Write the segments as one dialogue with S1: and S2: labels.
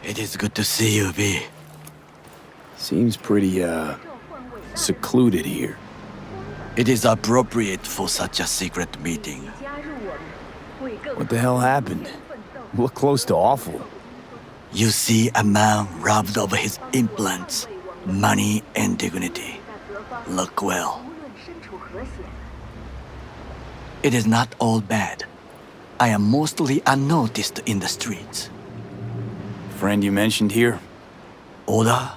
S1: It is good to see you, V.
S2: Seems pretty, secluded here.
S1: It is appropriate for such a secret meeting.
S2: What the hell happened? Look close to awful.
S1: You see a man robbed of his implants, money and dignity. Look well. It is not all bad. I am mostly unnoticed in the streets.
S2: Friend you mentioned here?
S1: Oda?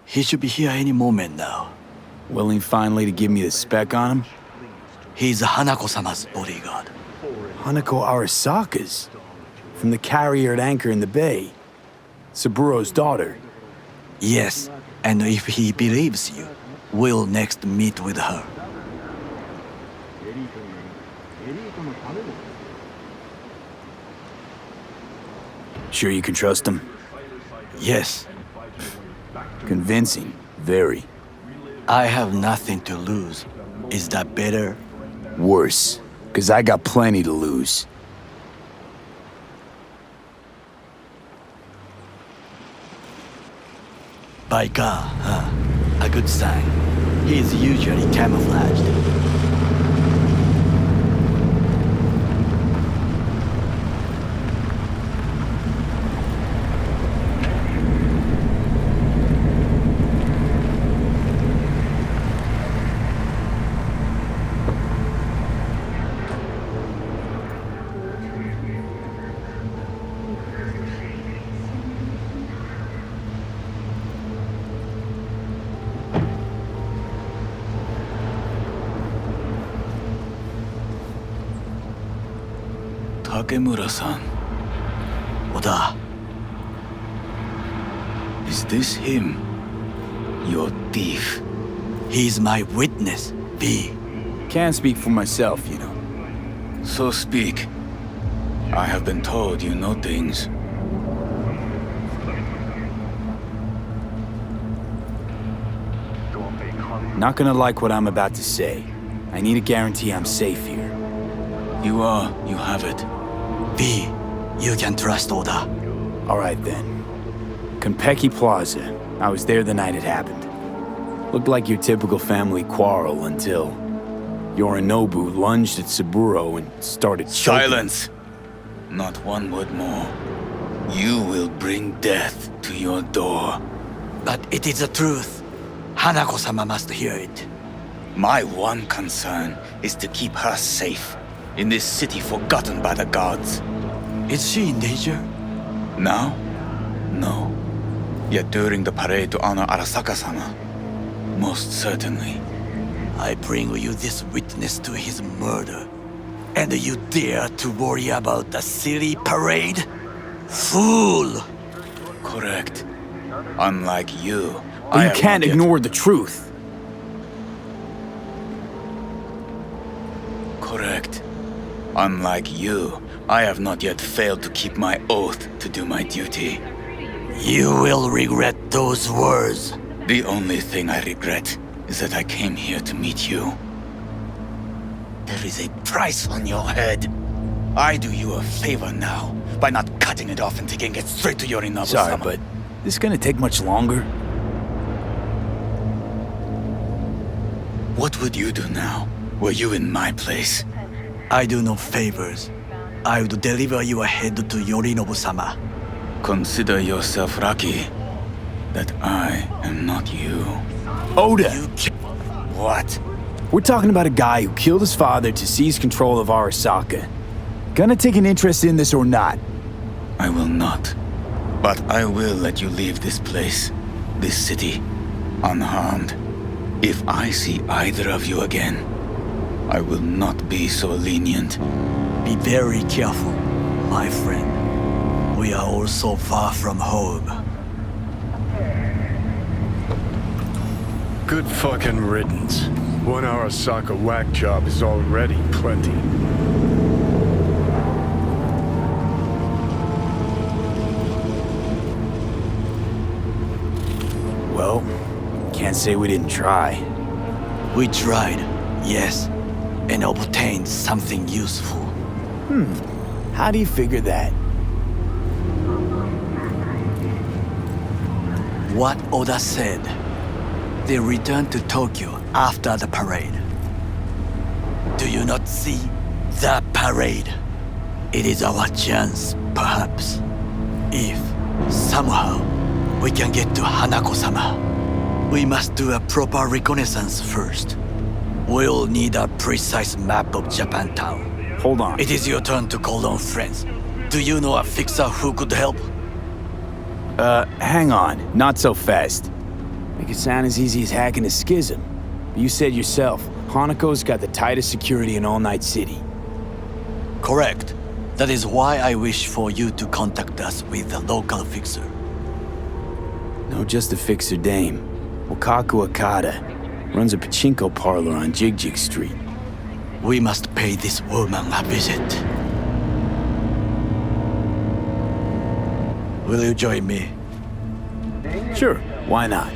S1: He should be here any moment now.
S2: Willing finally to give me the spec on him?
S1: He's Hanako-sama's bodyguard.
S2: Hanako Arasaka's? From the carrier at anchor in the bay. Saburo's daughter.
S1: Yes, and if he believes you, we'll next meet with her.
S2: Sure you can trust him?
S1: Yes.
S2: Convincing. Very.
S1: I have nothing to lose. Is that better?
S2: Worse. 'Cause I got plenty to lose.
S1: By car, huh? A good sign. He is usually camouflaged.
S2: Takemura-san.
S1: Oda,
S2: Is this him? Your thief?
S1: he's my witness, V.
S2: Can't speak for myself, you know. So speak. I have been told you know things. Not gonna like what I'm about to say. I need a guarantee I'm safe here. You have it.
S1: V, you can trust Oda.
S2: All right then. Konpeki Plaza. I was there the night it happened. Looked like your typical family quarrel until Yorinobu lunged at Saburo and started choking.
S3: Silence! Not one word more. You will bring death to your door.
S1: But it is the truth. Hanako-sama must hear it.
S3: My one concern is to keep her safe in this city forgotten by the gods.
S1: Is she in danger?
S3: Now? No. Yet during the parade to honor Arasaka-sama, most certainly.
S1: I bring you this witness to his murder, and you dare to worry about the silly parade? Fool!
S3: Correct. Unlike you,
S2: But you can't ignore the truth.
S3: Correct. Unlike you, I have not yet failed to keep my oath to do my duty.
S1: You will regret those words.
S3: The only thing I regret is that I came here to meet you. There is a price on your head. I do you a favor now by not cutting it off and taking it straight to Yorinobu-sama.
S2: Sorry, but this gonna take much longer?
S3: What would you do now, were you in my place?
S1: I do no favors. I would deliver your head to Yorinobu-sama.
S3: Consider yourself lucky that I am not you.
S2: Oda!
S3: What?
S2: We're talking about a guy who killed his father to seize control of Arasaka. Gonna take an interest in this or not?
S3: I will not. But I will let you leave this place, this city, unharmed. If I see either of you again, I will not be so lenient.
S1: Be very careful, my friend. We are all so far from home.
S4: Good fucking riddance. 1 Arasaka whack job is already plenty.
S2: Well, can't say we didn't try.
S1: We tried, yes, and obtained something useful.
S2: How do you figure that?
S1: What Oda said. They returned to Tokyo after the parade. Do you not see the parade? It is our chance, perhaps. If, somehow, we can get to Hanako-sama. We must do a proper reconnaissance first. We'll need a precise map of Japantown.
S2: Hold on.
S1: It is your turn to call on friends. Do you know a fixer who could help?
S2: Hang on. Not so fast. Make it sound as easy as hacking a schism. But you said yourself, Hanako's got the tightest security in All Night City.
S1: Correct. That is why I wish for you to contact us with the local fixer.
S2: No, just a fixer dame. Wakaku Akata. Runs a pachinko parlor on Jig Street.
S1: We must pay this woman a visit. Will you join me?
S2: Sure, why not?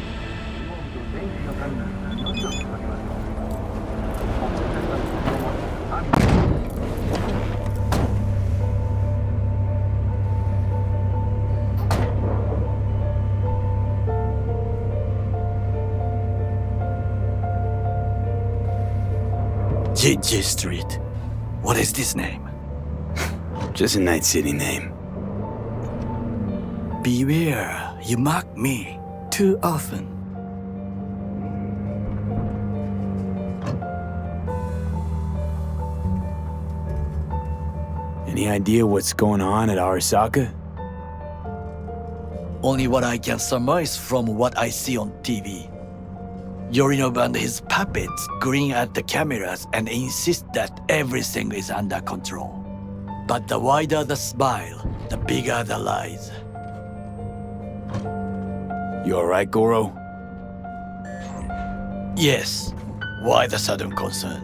S1: Jiji Street. What is this name?
S2: Just a Night City name.
S1: Beware, you mock me too often.
S2: Any idea what's going on at Arasaka?
S1: Only what I can surmise from what I see on TV. Yorinobu and his puppets grin at the cameras and insist that everything is under control. But the wider the smile, the bigger the lies.
S2: You alright, Goro?
S1: Yes. Why the sudden concern?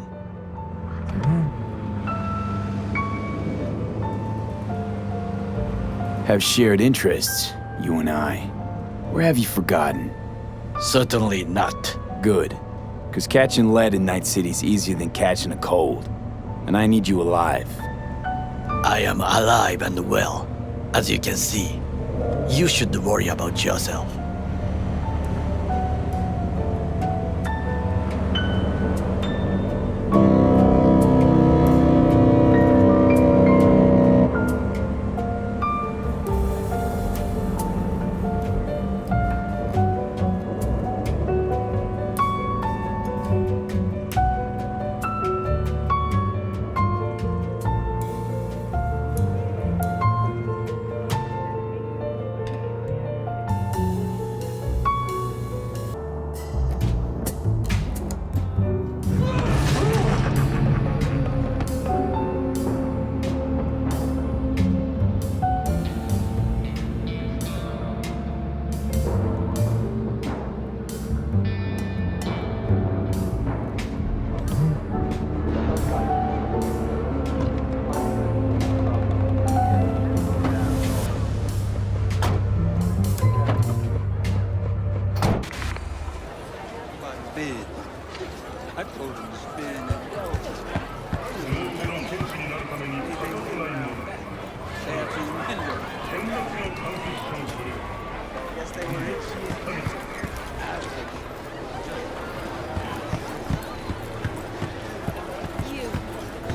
S2: Have shared interests, you and I. Or have you forgotten?
S1: Certainly not.
S2: Good. Because catching lead in Night City's easier than catching a cold. And I need you alive.
S1: I am alive and well, as you can see. You should worry about yourself.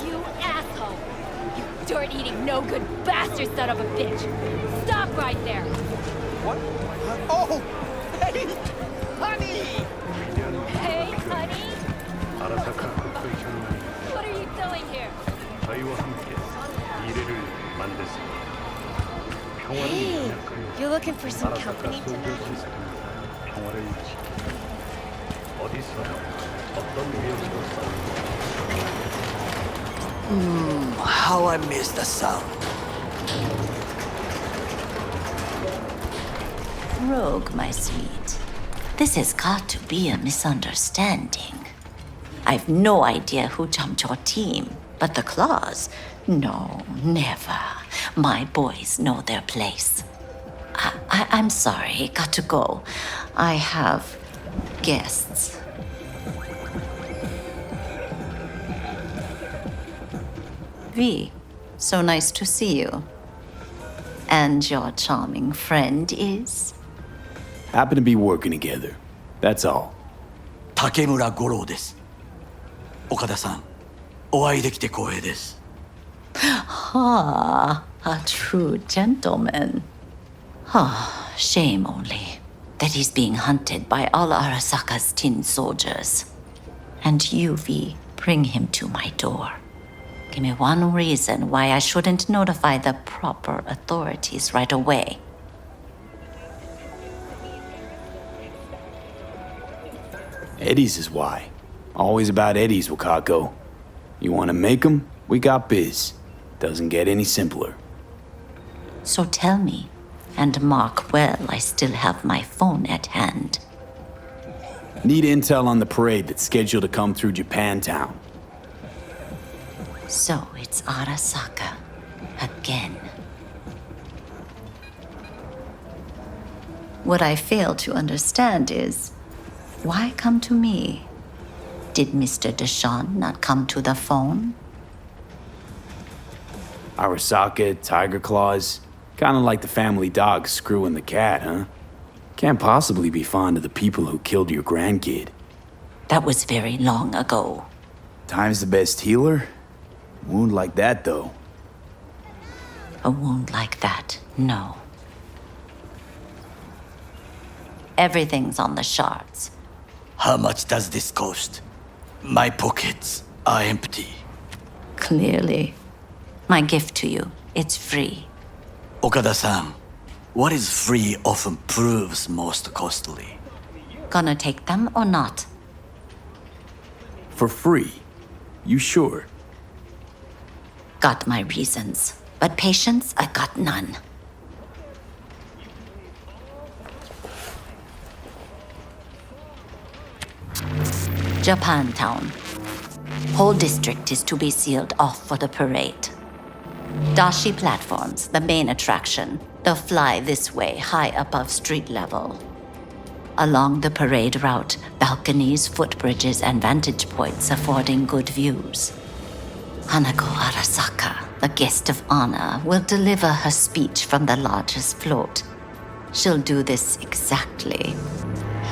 S5: You asshole! You dirt-eating, no-good bastard son of a bitch! Stop right there!
S6: What? Oh! Hey! Honey!
S5: Hey, honey? What are you doing here? Hey, you're looking for some company tonight?
S1: How I miss the sound.
S7: Rogue, my sweet. This has got to be a misunderstanding. I've no idea who jumped your team, but the claws? No, never. My boys know their place. I'm sorry, got to go. I have guests. V, so nice to see you. And your charming friend is?
S2: Happen to be working together. That's all.
S1: 竹村五郎です。岡田さん、お会いできて光栄です。
S7: Ah, a true gentleman. Ah, shame only that he's being hunted by all Arasaka's tin soldiers. And you, V, bring him to my door. Give me one reason why I shouldn't notify the proper authorities right away.
S2: Eddie's is why. Always about Eddie's, Wakako. You want to make 'em? We got biz. Doesn't get any simpler.
S7: So tell me, and mark well I still have my phone at hand.
S2: Need intel on the parade that's scheduled to come through Japantown.
S7: So it's Arasaka again. What I fail to understand is, why come to me? Did Mr. Deshawn not come to the phone?
S2: Arasaka, Tiger Claws. Kinda like the family dog screwing the cat, huh? Can't possibly be fond of the people who killed your grandkid.
S7: That was very long ago.
S2: Time's the best healer? Wound like that, though.
S7: A wound like that, no. Everything's on the shards.
S1: How much does this cost? My pockets are empty.
S7: Clearly. My gift to you, it's free.
S1: Okada-san, what is free often proves most costly.
S7: Gonna take them or not?
S2: For free? You sure?
S7: Got my reasons, but patience, I got none. Japantown. Whole district is to be sealed off for the parade. Dashi platforms, the main attraction. They'll fly this way, high above street level. Along the parade route, balconies, footbridges, and vantage points affording good views. Hanako Arasaka, the guest of honor, will deliver her speech from the largest float. She'll do this exactly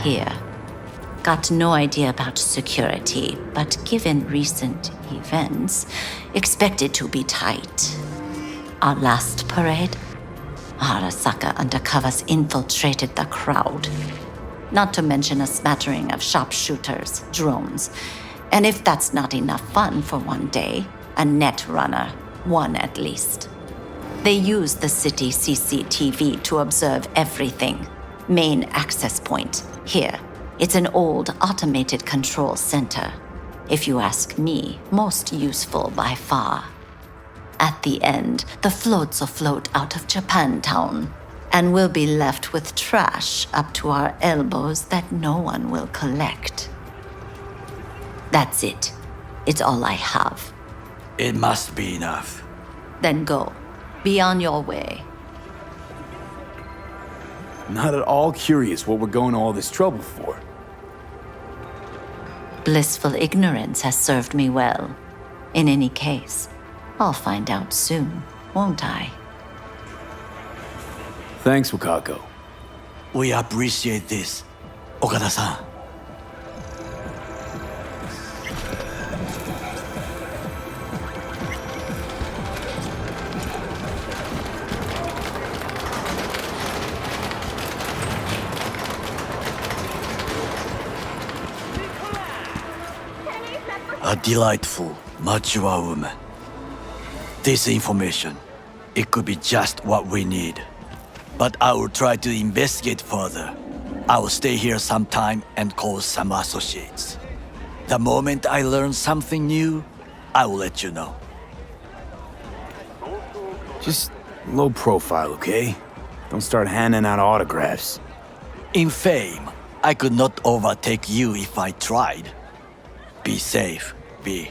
S7: here. Got no idea about security, but given recent events, expect it to be tight. Our last parade, Arasaka undercovers infiltrated the crowd. Not to mention a smattering of sharpshooters, drones, and if that's not enough fun for one day, a net runner, one at least. They use the city CCTV to observe everything. Main access point, here. It's an old automated control center. If you ask me, most useful by far. At the end, the floats will float out of Japantown, and we'll be left with trash up to our elbows that no one will collect. That's it. It's all I have.
S1: It must be enough.
S7: Then go. Be on your way.
S2: Not at all curious what we're going to all this trouble for.
S7: Blissful ignorance has served me well. In any case, I'll find out soon, won't I?
S2: Thanks, Wakako.
S1: We appreciate this, Okada-san. A delightful, mature woman. This information, it could be just what we need. But I will try to investigate further. I will stay here some time and call some associates. The moment I learn something new, I will let you know.
S2: Just low profile, okay? Don't start handing out autographs.
S1: In fame, I could not overtake you if I tried. Be safe, V.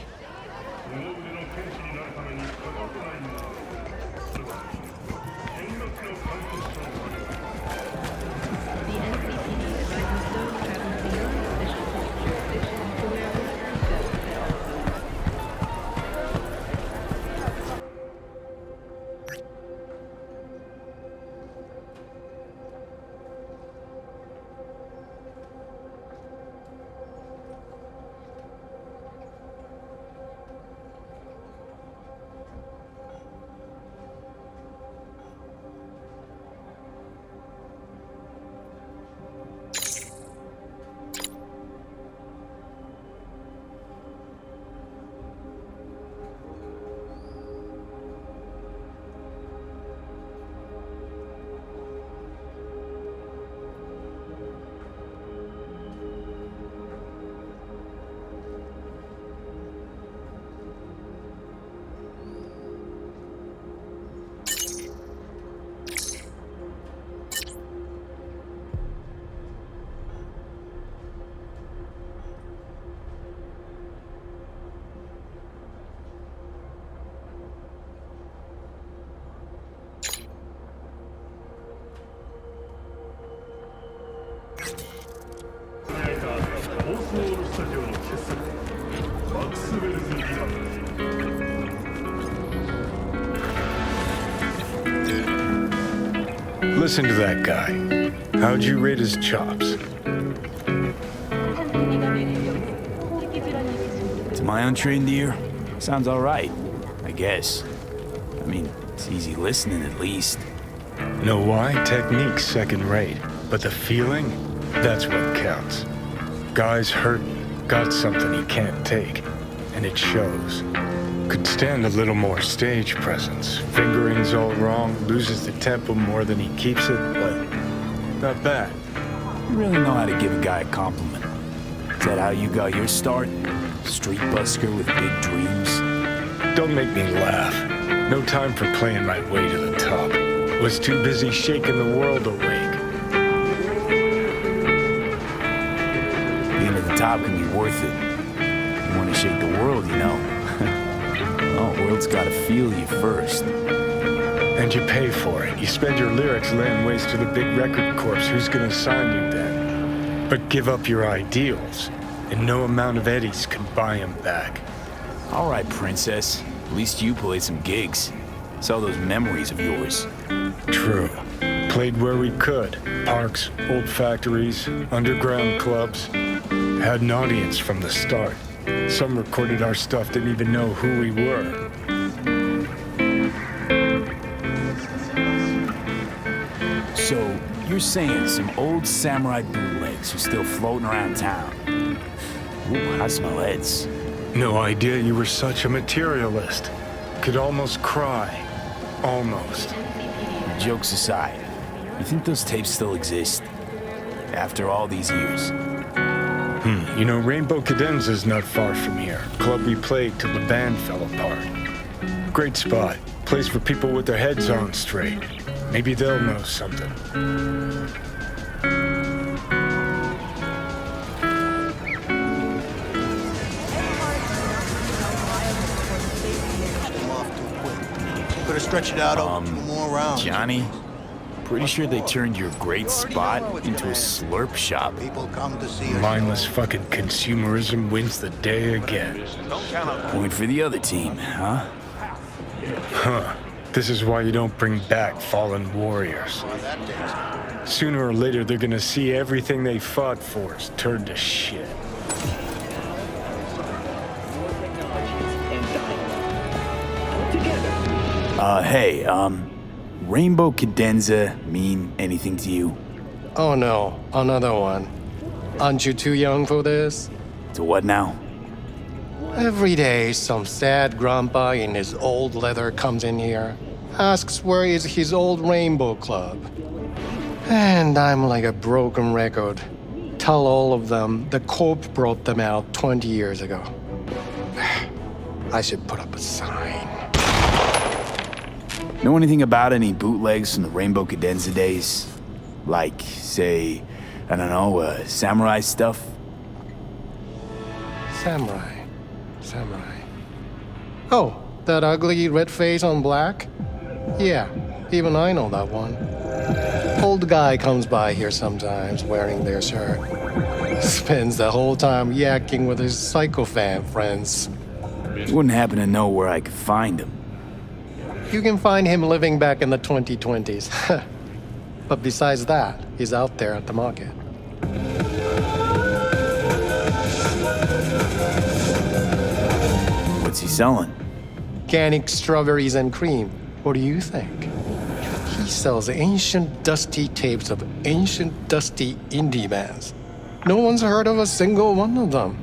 S4: Listen to that guy. How'd you rate his chops?
S2: To my untrained ear, sounds alright, I guess. I mean, it's easy listening at least.
S4: Know why? Technique's second rate. But the feeling? That's what counts. Guy's hurting, got something he can't take. And it shows. Could stand a little more stage presence. Fingering's all wrong, loses the tempo more than he keeps it, but not bad.
S2: You really know how to give a guy a compliment. Is that how you got your start? Street busker with big dreams?
S4: Don't make me laugh. No time for playing my way to the top. Was too busy shaking the world awake.
S2: Being at the top can be worth it. You want to shake the world, you know. Oh, the world's gotta feel you first.
S4: And you pay for it. You spend your lyrics laying waste to the big record corps. Who's gonna sign you then? But give up your ideals, and no amount of eddies can buy them back.
S2: All right, princess. At least you played some gigs. Saw those memories of yours.
S4: True. Played where we could. Parks, old factories, underground clubs. Had an audience from the start. Some recorded our stuff, didn't even know who we were.
S2: So, you're saying some old samurai bootlegs are still floating around town? Ooh, I smell heads.
S4: No idea you were such a materialist. Could almost cry. Almost.
S2: Jokes aside, you think those tapes still exist? After all these years?
S4: You know, Rainbow Cadenza's not far from here. Club we played till the band fell apart. Great spot. Place for people with their heads on straight. Maybe they'll know something.
S6: Could have stretched it out over 2 more rounds.
S2: Johnny? Pretty sure they turned your great spot into a slurp shop.
S6: People come to see us.
S4: Mindless fucking consumerism wins the day again.
S2: Point for the other team, huh?
S4: Huh. This is why you don't bring back fallen warriors. Sooner or later, they're gonna see everything they fought for is turned to shit.
S2: Hey, Rainbow Cadenza mean anything to you?
S8: Oh no, another one. Aren't you too young for this?
S2: To what now?
S8: Every day, some sad grandpa in his old leather comes in here, asks where is his old Rainbow Club. And I'm like a broken record. Tell all of them the Corp brought them out 20 years ago. I should put up a sign.
S2: Know anything about any bootlegs from the Rainbow Cadenza days? Like, say, I don't know, samurai stuff?
S8: Samurai. Oh, that ugly red face on black? Yeah, even I know that one. Old guy comes by here sometimes wearing their shirt. Spends the whole time yakking with his psychofan friends.
S2: You wouldn't happen to know where I could find him.
S8: You can find him living back in the 2020s. But besides that, he's out there at the market.
S2: What's he selling?
S8: Organic strawberries and cream. What do you think? He sells ancient dusty tapes of ancient dusty indie bands. No one's heard of a single one of them.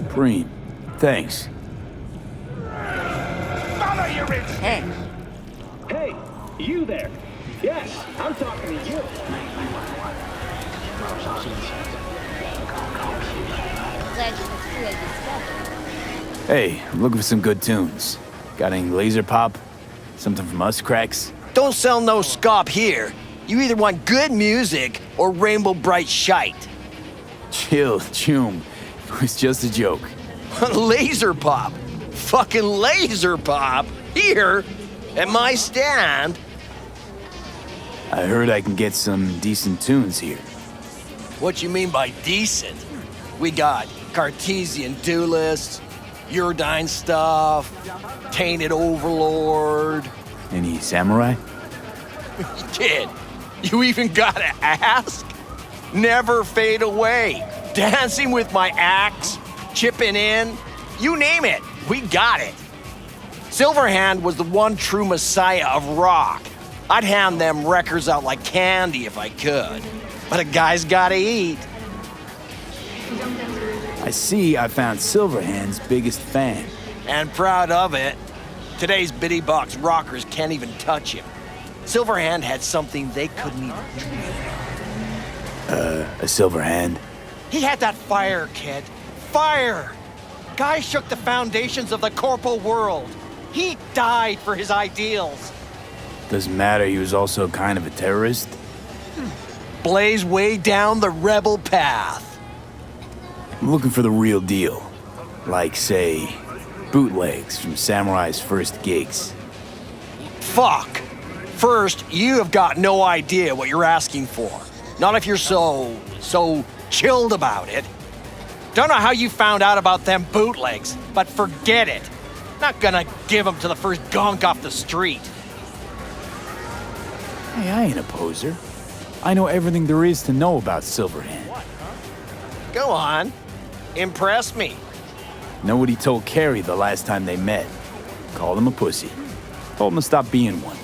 S2: Preem. Thanks.
S9: Follow your rich.
S7: Hey,
S9: Hey, you there. Yes, I'm talking to you.
S5: Glad you completed the schedule.
S2: Hey, I'm looking for some good tunes. Got any laser pop? Something from Us Cracks?
S1: Don't sell no scop here. You either want good music or rainbow bright shite.
S2: Chill, Choom. It was just a joke.
S1: Laser pop. Fucking laser pop. Here, at my stand.
S2: I heard I can get some decent tunes here.
S1: What you mean by decent? We got Cartesian Duelist, Uridine stuff, Tainted Overlord.
S2: Any samurai?
S1: Kid, you even gotta ask? Never fade away. Dancing with my axe, chipping in, you name it, we got it. Silverhand was the one true messiah of rock. I'd hand them records out like candy if I could. But a guy's gotta eat.
S2: I see I found Silverhand's biggest fan.
S1: And proud of it. Today's bitty box rockers can't even touch him. Silverhand had something they couldn't even dream.
S2: A Silverhand?
S1: He had that fire, kid. Fire! Guy shook the foundations of the corporal world. He died for his ideals.
S2: Doesn't matter, he was also kind of a terrorist.
S1: Blaze way down the rebel path.
S2: I'm looking for the real deal. Like, say, bootlegs from Samurai's first gigs.
S1: Fuck. First, you have got no idea what you're asking for. Not if you're so chilled about it. Don't know how you found out about them bootlegs, but forget it. Not gonna give them to the first gunk off the street.
S2: Hey, I ain't a poser. I know everything there is to know about Silverhand.
S1: Go on. Impress me.
S2: Know what he told Carrie the last time they met. Called him a pussy. Told him to stop being one.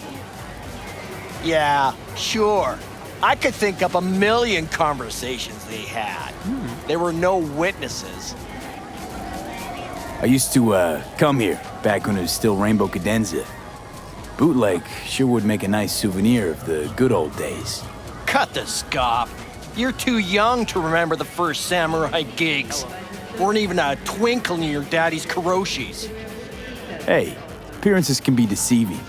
S1: Yeah, sure. I could think up a million conversations they had. There were no witnesses.
S2: I used to come here back when it was still Rainbow Cadenza. Bootleg sure would make a nice souvenir of the good old days.
S1: Cut the scoff. You're too young to remember the first samurai gigs. Weren't even a twinkle in your daddy's karoshis.
S2: Hey, appearances can be deceiving.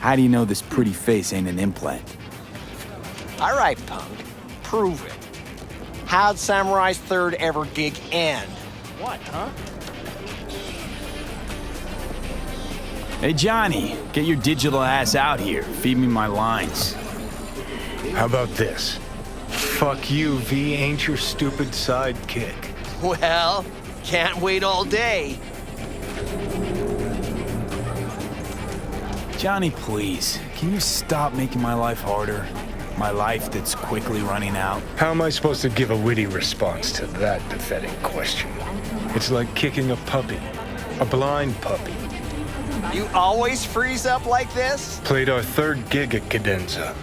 S2: How do you know this pretty face ain't an implant?
S1: All right, punk. Prove it. How'd Samurai's third ever gig end? What, huh?
S2: Hey, Johnny, get your digital ass out here. Feed me my lines.
S4: How about this? Fuck you, V ain't your stupid sidekick.
S1: Well, can't wait all day.
S2: Johnny, please, can you stop making my life harder? My life that's quickly running out.
S4: How am I supposed to give a witty response to that pathetic question? It's like kicking a puppy. A blind puppy.
S1: You always freeze up like this?
S4: Played our third gig at Cadenza.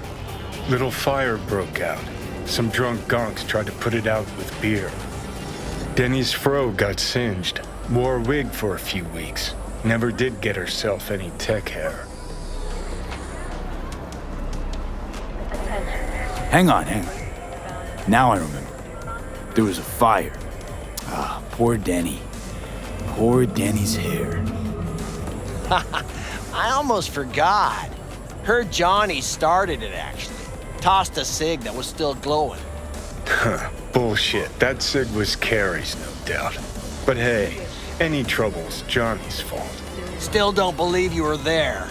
S4: Little fire broke out. Some drunk gonks tried to put it out with beer. Denny's fro got singed. Wore a wig for a few weeks. Never did get herself any tech hair.
S2: Hang on. Now I remember. There was a fire. Ah, poor Denny. Poor Denny's hair.
S1: I almost forgot. Heard Johnny started it, actually. Tossed a cig that was still glowing.
S4: Bullshit. That Sid was Carrie's, no doubt. But hey, any trouble's Johnny's fault.
S10: Still don't believe you were there.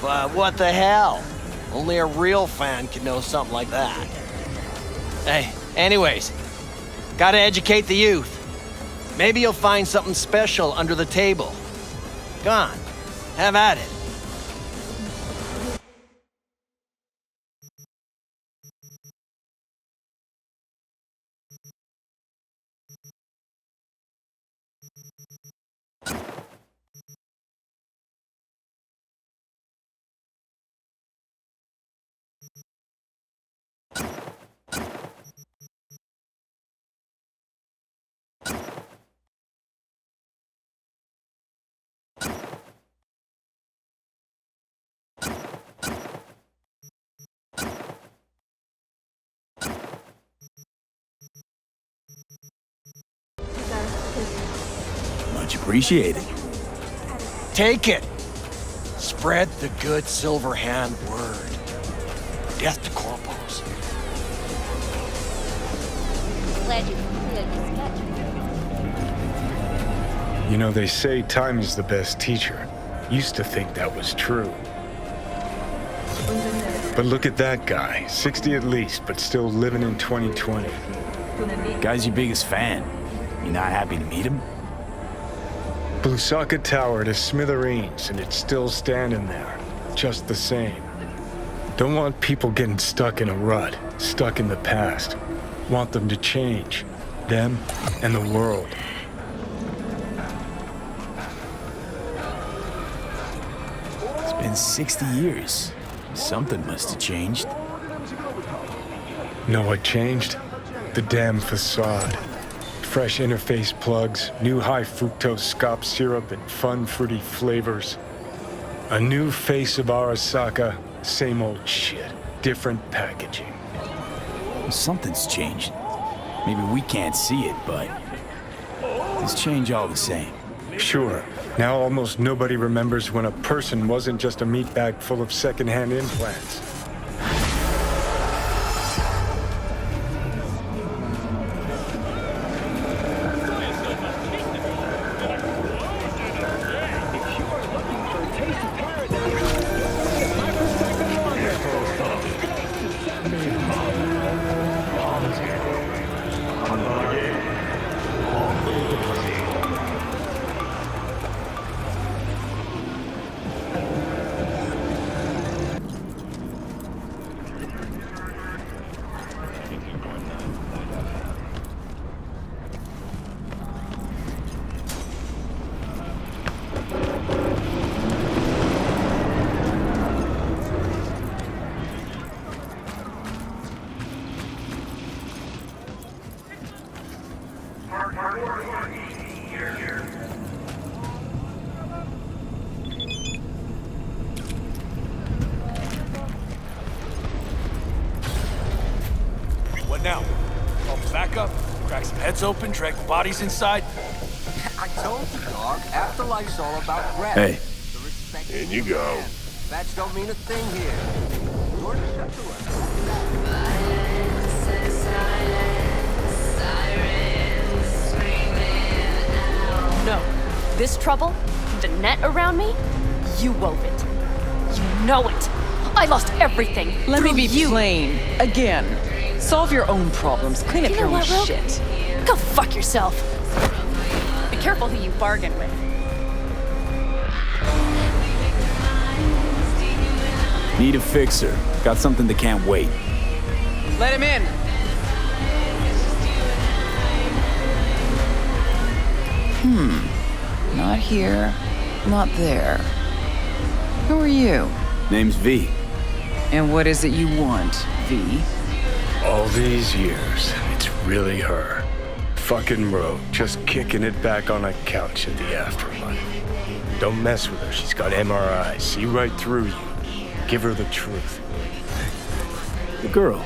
S10: But what the hell? Only a real fan could know something like that. Hey, anyways, gotta educate the youth. Maybe you'll find something special under the table. Go on, have at it.
S2: Much appreciated.
S10: Take it. Spread the good Silver Hand word. Death to corpos.
S5: Glad you completed the sketch.
S4: You know, they say time is the best teacher. Used to think that was true. But look at that guy. 60 at least, but still living in 2020.
S2: Guy's your biggest fan. You not happy to meet him?
S4: Blusaka Tower to smithereens, and it's still standing there. Just the same. Don't want people getting stuck in a rut, stuck in the past. Want them to change. Them and the world.
S2: It's been 60 years. Something must have changed.
S4: Know what changed? The damn facade. Fresh interface plugs, new high fructose scop syrup, and fun fruity flavors. A new face of Arasaka, same old shit, different packaging.
S2: Something's changed. Maybe we can't see it, but it's change all the same.
S4: Sure, now almost nobody remembers when a person wasn't just a meat bag full of secondhand implants.
S11: What now? Call back up, crack some heads open, drag the bodies inside.
S12: I told you, dog. Afterlife's all about rest.
S2: Hey.
S12: In you go. Bats don't mean a thing here. Door shut to us.
S13: No. This trouble, the net around me, you wove it. You know it. I lost everything.
S14: Let me
S13: through
S14: be
S13: you.
S14: plain. Again. Solve your own problems. Clean up
S13: You
S14: your
S13: know
S14: own
S13: what, Rogue?
S14: shit.
S13: Go fuck yourself. Be careful who you bargain with.
S2: Need a fixer. Got something that can't wait.
S14: Let him in. Not here, not there. Who are you?
S2: Name's V.
S14: And what is it you want, V?
S4: All these years, it's really her. Fucking Rogue, just kicking it back on a couch at the afterlife. Don't mess with her, she's got MRI, see right through you. Give her the truth.
S2: The girl.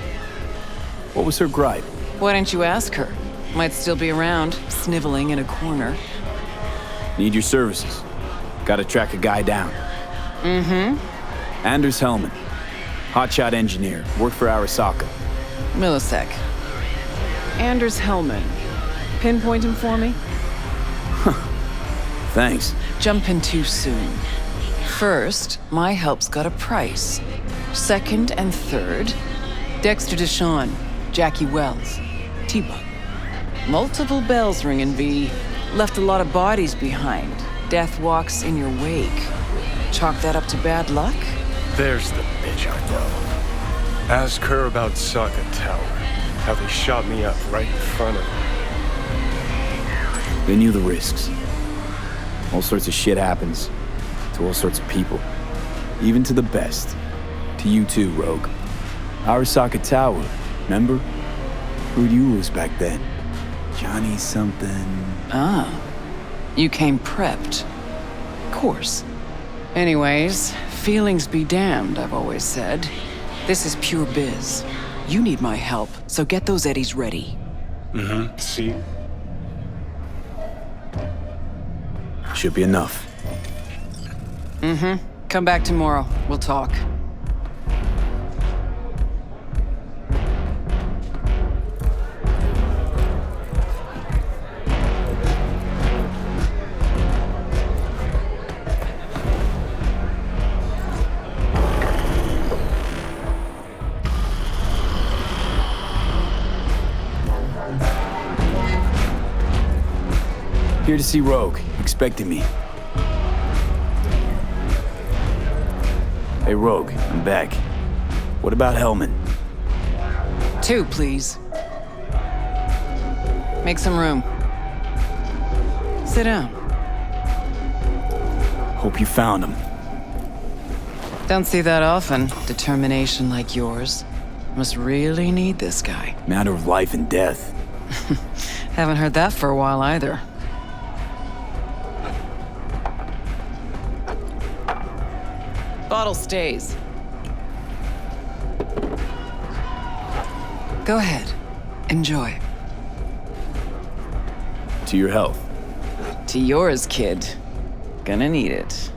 S2: What was her gripe?
S14: Why didn't you ask her? Might still be around, sniveling in a corner.
S2: Need your services. Gotta track a guy down. Anders Hellman. Hotshot engineer. Worked for Arasaka.
S14: Millisec. Anders Hellman. Pinpoint him for me?
S2: Thanks.
S14: Jumping too soon. First, my help's got a price. Second and third, Dexter Deshawn, Jackie Wells, T-Bug. Multiple bells ringing, V. Left a lot of bodies behind. Death walks in your wake. Chalk that up to bad luck?
S4: There's the bitch I know. Ask her about Sokka Tower. How they shot me up right in front of her.
S2: They knew the risks. All sorts of shit happens. To all sorts of people. Even to the best. To you too, Rogue. Arasaka Tower, remember? Who'd you lose back then? Johnny something...
S14: Ah. You came prepped. Course. Anyways, feelings be damned, I've always said. This is pure biz. You need my help, so get those eddies ready.
S4: Mm-hmm. See?
S2: Should be enough.
S14: Mm-hmm. Come back tomorrow. We'll talk.
S2: Here to see Rogue, expecting me. Hey, Rogue, I'm back. What about Hellman?
S14: 2, please. Make some room. Sit down.
S2: Hope you found him.
S14: Don't see that often. Determination like yours. Must really need this guy.
S2: Matter of life and death.
S14: Haven't heard that for a while either. Bottle stays. Go ahead. Enjoy.
S2: To your health.
S14: To yours, kid. Gonna need it.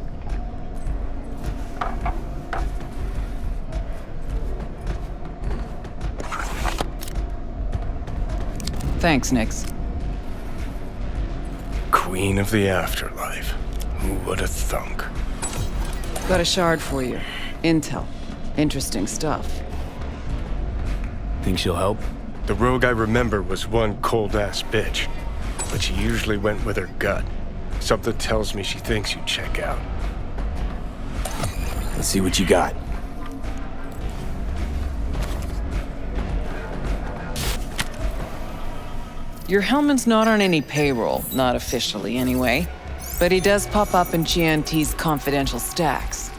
S14: Thanks, Nix.
S4: Queen of the afterlife. Who would have thunk?
S14: Got a shard for you. Intel. Interesting stuff.
S2: Think she'll help?
S4: The rogue I remember was one cold-ass bitch. But she usually went with her gut. Something tells me she thinks you check out.
S2: Let's see what you got.
S14: Your Hellman's not on any payroll, not officially anyway. But he does pop up in GNT's confidential stacks.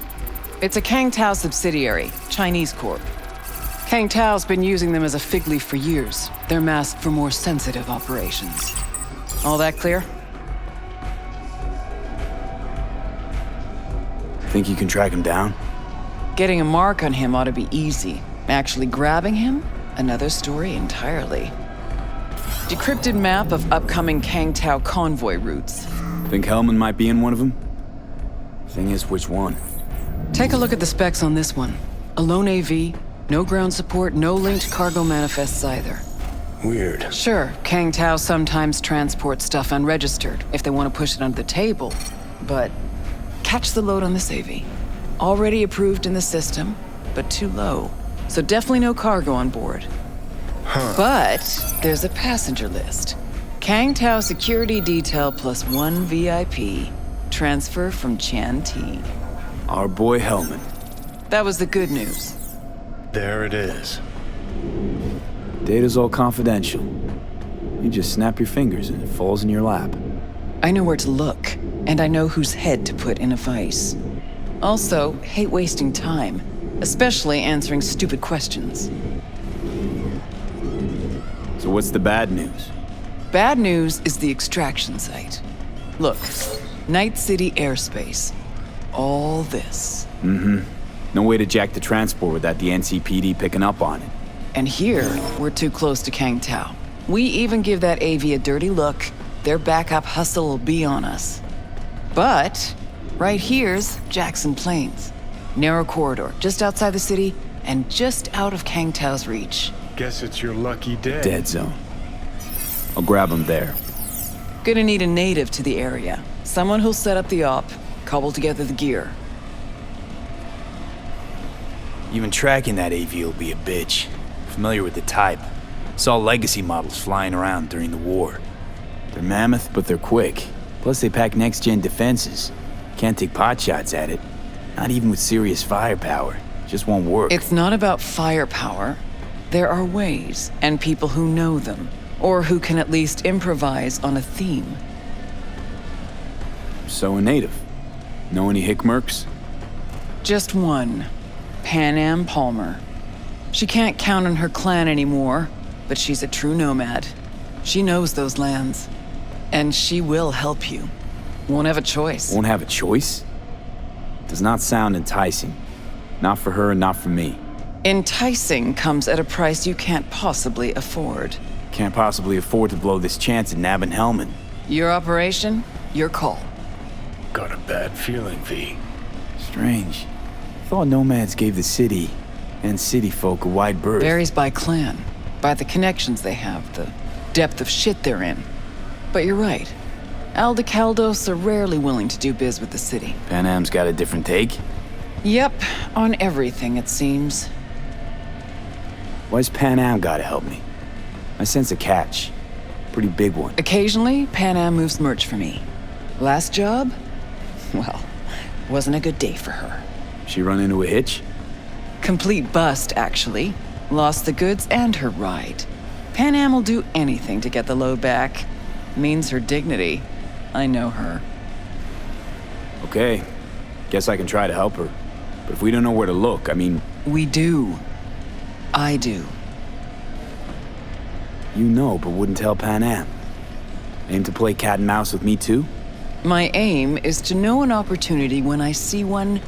S14: It's a Kang Tao subsidiary, Chinese corp. Kang Tao's been using them as a fig leaf for years. They're masked for more sensitive operations. All that clear?
S2: Think you can track him down?
S14: Getting a mark on him ought to be easy. Actually grabbing him? Another story entirely. Decrypted map of upcoming Kang Tao convoy routes.
S2: Think Hellman might be in one of them? Thing is, which one?
S14: Take a look at the specs on this one. A lone AV, no ground support, no linked cargo manifests either.
S4: Weird.
S14: Sure, Kang Tao sometimes transports stuff unregistered if they want to push it under the table. But catch the load on this AV. Already approved in the system, but too low. So definitely no cargo on board.
S4: Huh.
S14: But there's a passenger list. Kang Tao security detail plus 1 VIP. Transfer from Chan T.
S2: Our boy Hellman.
S14: That was the good news.
S4: There it is.
S2: Data's all confidential. You just snap your fingers and it falls in your lap.
S14: I know where to look, and I know whose head to put in a vice. Also, hate wasting time, especially answering stupid questions.
S2: So what's the bad news?
S14: Bad news is the extraction site. Look, Night City airspace. All this.
S2: Mm-hmm. No way to jack the transport without the NCPD picking up on it.
S14: And here, we're too close to Kang Tao. We even give that AV a dirty look, their backup hustle will be on us. But, right here's Jackson Plains. Narrow corridor, just outside the city, and just out of Kang Tao's reach.
S4: Guess it's your lucky day.
S2: Dead zone. I'll grab him there.
S14: Gonna need a native to the area. Someone who'll set up the op, cobble together the gear.
S2: Even tracking that AV will be a bitch. Familiar with the type. Saw legacy models flying around during the war. They're mammoth, but they're quick. Plus they pack next-gen defenses. Can't take pot shots at it. Not even with serious firepower. Just won't work.
S14: It's not about firepower. There are ways, and people who know them, or who can at least improvise on a theme.
S2: So a native. Know any hickmerks?
S14: Just one. Pan Am Palmer. She can't count on her clan anymore, but she's a true nomad. She knows those lands. And she will help you. Won't have a choice.
S2: Won't have a choice? Does not sound enticing. Not for her and not for me.
S14: Enticing comes at a price you can't possibly afford.
S2: Can't possibly afford to blow this chance at nabbing Hellman.
S14: Your operation, your call.
S4: Got a bad feeling, V.
S2: Strange. Thought nomads gave the city and city folk a wide berth.
S14: Varies by clan, by the connections they have, the depth of shit they're in. But you're right. Aldecaldos are rarely willing to do biz with the city.
S2: Pan Am's got a different take?
S14: Yep, on everything it seems.
S2: Why's Pan Am gotta help me? I sense a catch. Pretty big one.
S14: Occasionally, Pan Am moves merch for me. Last job? Well, wasn't a good day for her.
S2: She run into a hitch?
S14: Complete bust, actually. Lost the goods and her ride. Pan Am will do anything to get the load back. Means her dignity. I know her.
S2: Okay. Guess I can try to help her. But if we don't know where to look, I mean...
S14: We do. I do.
S2: You know, but wouldn't tell Pan Am. Aim to play cat and mouse with me too?
S14: My aim is to know an opportunity when I see one,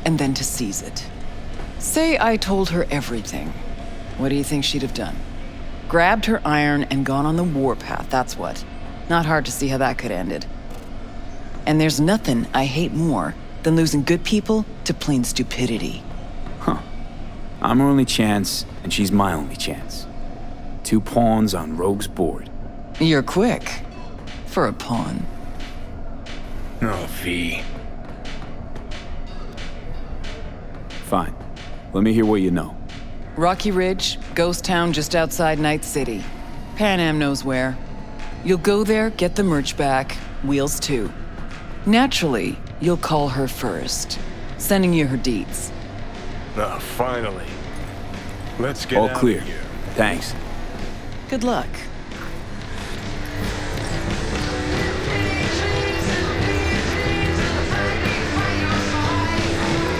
S14: and then to seize it. Say I told her everything. What do you think she'd have done? Grabbed her iron and gone on the warpath, that's what. Not hard to see how that could have ended. And there's nothing I hate more than losing good people to plain stupidity.
S2: Huh. I'm her only chance, and she's my only chance. 2 pawns on Rogue's board.
S14: You're quick. For a pawn.
S4: Oh, V.
S2: Fine. Let me hear what you know.
S14: Rocky Ridge, ghost town just outside Night City. Pan Am knows where. You'll go there, get the merch back, Wheels too. Naturally, you'll call her first, sending you her deeds.
S4: Ah, finally. Let's get
S2: all
S4: out
S2: clear.
S4: of here.
S2: Thanks.
S14: Good luck.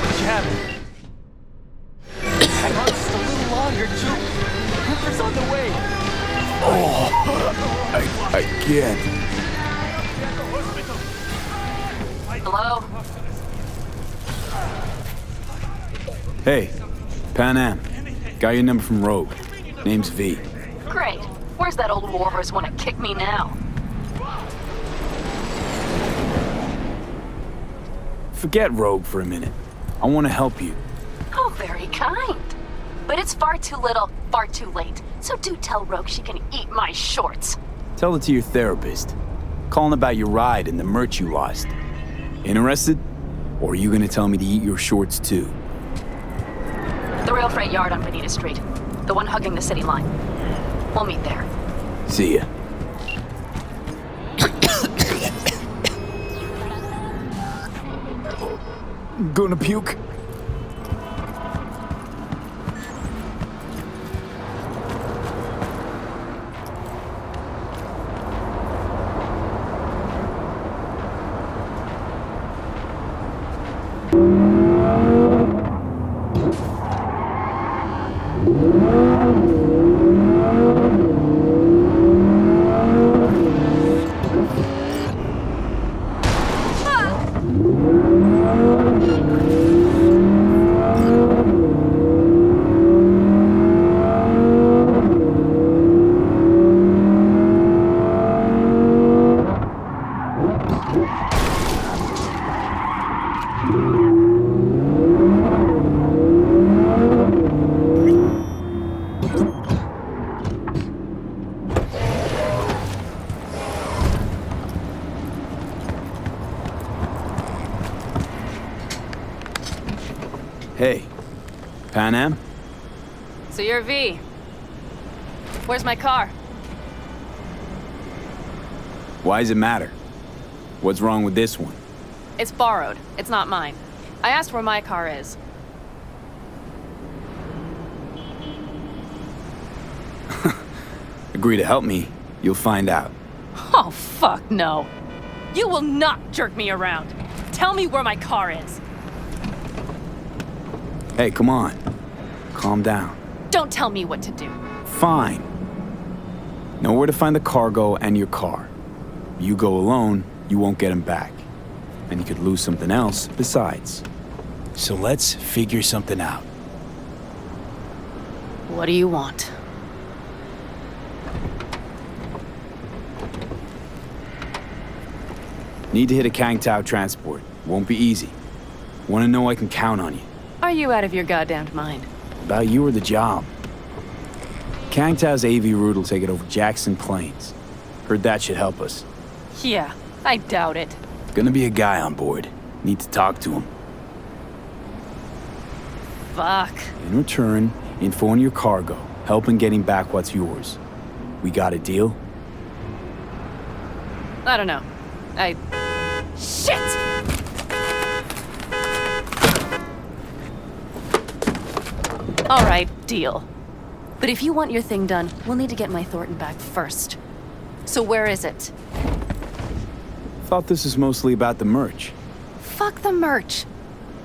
S10: What you having? Hang on just a little longer, Juke. Ripper's on the way.
S2: I can't.
S13: Hello?
S2: Hey, Pan Am. Got your number from Rogue. Name's V.
S13: Great. Where's that old warhorse want to kick me now?
S2: Forget Rogue for a minute. I want to help you.
S13: Oh, very kind. But it's far too little, far too late. So do tell Rogue she can eat my shorts.
S2: Tell it to your therapist. Calling about your ride and the merch you lost. Interested? Or are you gonna tell me to eat your shorts too?
S13: The rail freight yard on Bonita Street. The one hugging the city line. We'll meet there.
S2: See ya. Gonna puke? Hey, Pan Am?
S13: So you're V. Where's my car?
S2: Why does it matter? What's wrong with this one?
S13: It's borrowed. It's not mine. I asked where my car is.
S2: Agree to help me, you'll find out.
S13: Oh, fuck no. You will not jerk me around. Tell me where my car is.
S2: Hey, come on. Calm down.
S13: Don't tell me what to do.
S2: Fine. Know where to find the cargo and your car. You go alone, you won't get him back. And you could lose something else besides. So let's figure something out.
S13: What do you want?
S2: Need to hit a Kang Tao transport. Won't be easy. Wanna know I can count on you.
S13: Are you out of your goddamned mind?
S2: About you or the job. Kang Tao's AV route will take it over Jackson Plains. Heard that should help us.
S13: Yeah, I doubt it.
S2: Gonna be a guy on board. Need to talk to him.
S13: Fuck.
S2: In return, info on your cargo. Help in getting back what's yours. We got a deal?
S13: I don't know. Shit! All right, deal. But if you want your thing done, we'll need to get my Thornton back first. So where is it?
S2: Thought this was mostly about the merch.
S13: Fuck the merch.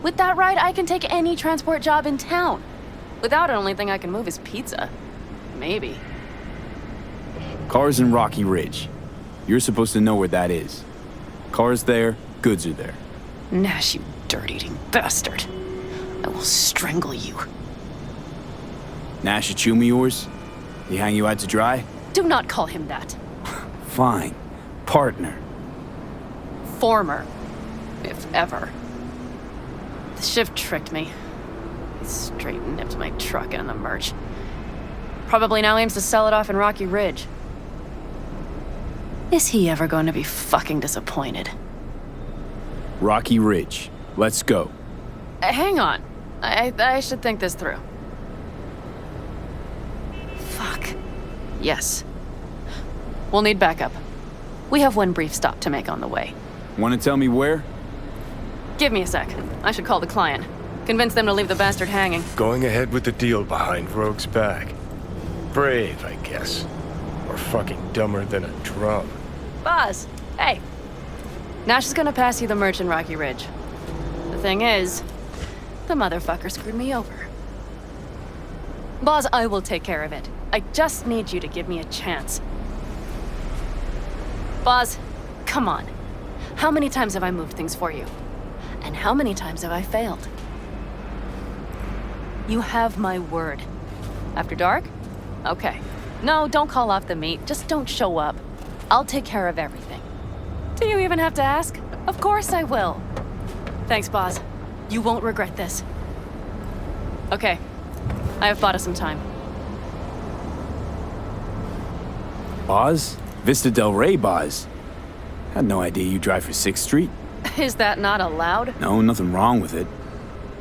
S13: With that ride, I can take any transport job in town. Without it, only thing I can move is pizza. Maybe.
S2: Car's in Rocky Ridge. You're supposed to know where that is. Car's there, goods are there.
S13: Nash, you dirt-eating bastard. I will strangle you.
S2: Nash a chum of yours? He hang you out to dry?
S13: Do not call him that.
S2: Fine. Partner.
S13: Former. If ever. The shift tricked me. He straight nipped my truck and the merch. Probably now aims to sell it off in Rocky Ridge. Is he ever going to be fucking disappointed?
S2: Rocky Ridge. Let's go.
S13: Hang on. I should think this through. Fuck. Yes. We'll need backup. We have one brief stop to make on the way.
S2: Want to tell me where?
S13: Give me a sec. I should call the client. Convince them to leave the bastard hanging.
S4: Going ahead with the deal behind Rogue's back. Brave, I guess. Or fucking dumber than a drum.
S13: Boz, hey. Nash is gonna pass you the merch in Rocky Ridge. The thing is, the motherfucker screwed me over. Boz, I will take care of it. I just need you to give me a chance. Boz, come on. How many times have I moved things for you? And how many times have I failed? You have my word. After dark? Okay. No, don't call off the meet. Just don't show up. I'll take care of everything. Do you even have to ask? Of course I will. Thanks, Boz. You won't regret this. Okay. I have bought us some time.
S2: Boz? Vista Del Rey Boz? Had no idea you drive for 6th Street.
S13: Is that not allowed?
S2: No, nothing wrong with it.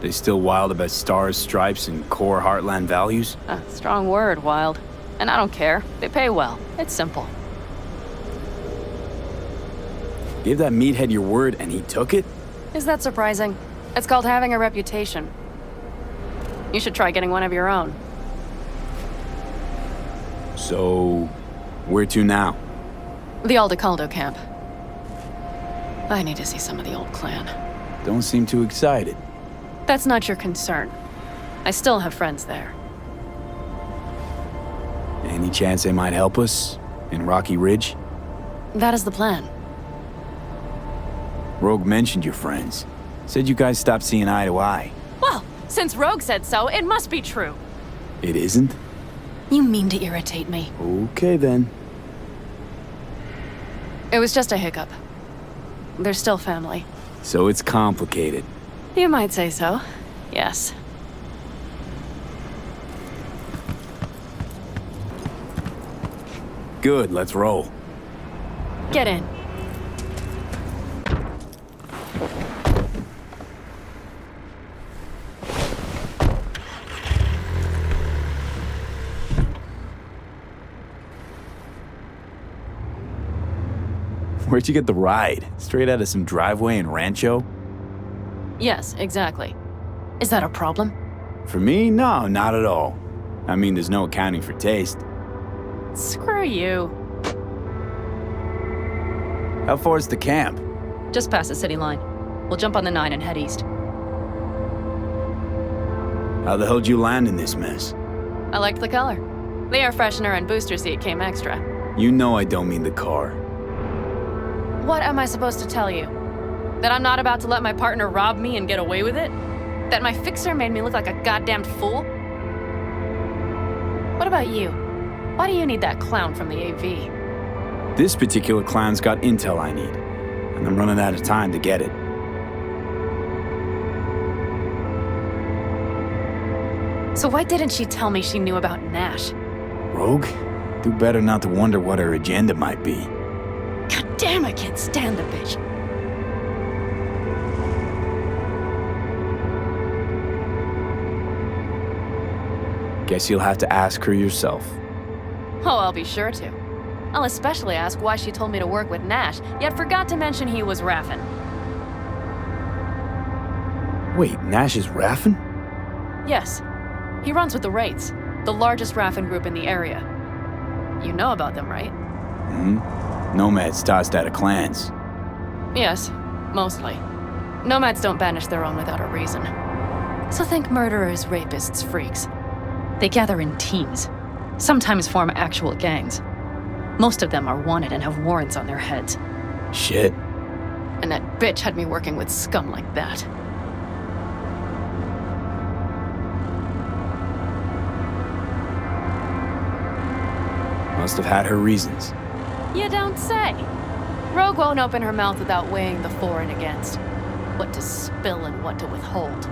S2: They still wild about stars, stripes, and core Heartland values?
S13: Strong word, wild. And I don't care. They pay well. It's simple.
S2: Gave that meathead your word and he took it?
S13: Is that surprising? It's called having a reputation. You should try getting one of your own.
S2: So, where to now?
S13: The Aldecaldo camp. I need to see some of the old clan.
S2: Don't seem too excited.
S13: That's not your concern. I still have friends there.
S2: Any chance they might help us? In Rocky Ridge?
S13: That is the plan.
S2: Rogue mentioned your friends. Said you guys stopped seeing eye to eye.
S13: Well, since Rogue said so, it must be true.
S2: It isn't?
S13: You mean to irritate me.
S2: Okay then.
S13: It was just a hiccup. They're still family.
S2: So it's complicated.
S13: You might say so. Yes.
S2: Good, let's roll.
S13: Get in.
S2: Where'd you get the ride? Straight out of some driveway in Rancho?
S13: Yes, exactly. Is that a problem?
S2: For me, no, not at all. I mean, there's no accounting for taste.
S13: Screw you.
S2: How far is the camp?
S13: Just past the city line. We'll jump on the 9 and head east.
S2: How the hell'd you land in this mess?
S13: I liked the color. The air freshener and booster seat came extra.
S2: You know I don't mean the car.
S13: What am I supposed to tell you? That I'm not about to let my partner rob me and get away with it? That my fixer made me look like a goddamned fool? What about you? Why do you need that clown from the AV?
S2: This particular clown's got intel I need, and I'm running out of time to get it.
S13: So why didn't she tell me she knew about Nash?
S2: Rogue? Do better not to wonder what her agenda might be.
S13: God damn, I can't stand the bitch.
S2: Guess you'll have to ask her yourself.
S13: Oh, I'll be sure to. I'll especially ask why she told me to work with Nash, yet forgot to mention he was Raffen.
S2: Wait, Nash is Raffen?
S13: Yes. He runs with the Wraiths, the largest Raffen group in the area. You know about them, right?
S2: Nomads tossed out of clans.
S13: Yes, mostly. Nomads don't banish their own without a reason. So think murderers, rapists, freaks. They gather in teams, sometimes form actual gangs. Most of them are wanted and have warrants on their heads.
S2: Shit.
S13: And that bitch had me working with scum like that.
S2: Must have had her reasons.
S13: You don't say. Rogue won't open her mouth without weighing the for and against. What to spill and what to withhold.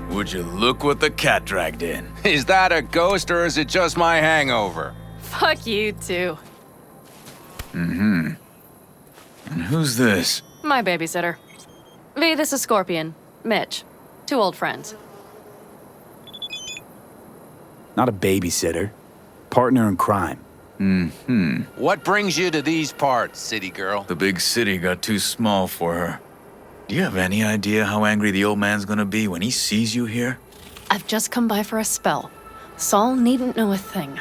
S3: Would you look what the cat dragged in?
S15: Is that a ghost or is it just my hangover?
S13: Fuck you too.
S3: And who's this?
S13: My babysitter. V, this is Scorpion. Mitch. 2 old friends.
S2: Not a babysitter. Partner in crime.
S15: What brings you to these parts, city girl?
S3: The big city got too small for her. Do you have any idea how angry the old man's gonna be when he sees you here?
S13: I've just come by for a spell. Saul needn't know a thing.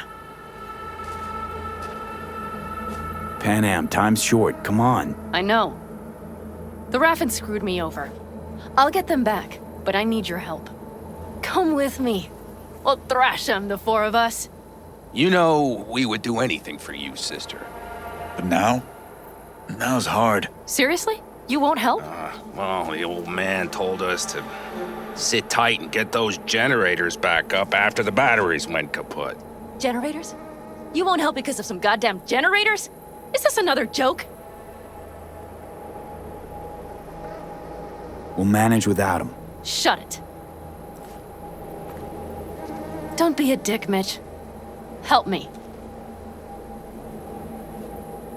S2: Pan Am, time's short. Come on.
S13: I know. The Raffen screwed me over. I'll get them back, but I need your help. Come with me. We'll thrash them, the 4 of us.
S15: You know, we would do anything for you, sister.
S3: But now? Now's hard.
S13: Seriously? You won't help?
S15: Well, the old man told us to sit tight and get those generators back up after the batteries went kaput.
S13: Generators? You won't help because of some goddamn generators? Is this another joke?
S2: We'll manage without him.
S13: Shut it. Don't be a dick, Mitch. Help me.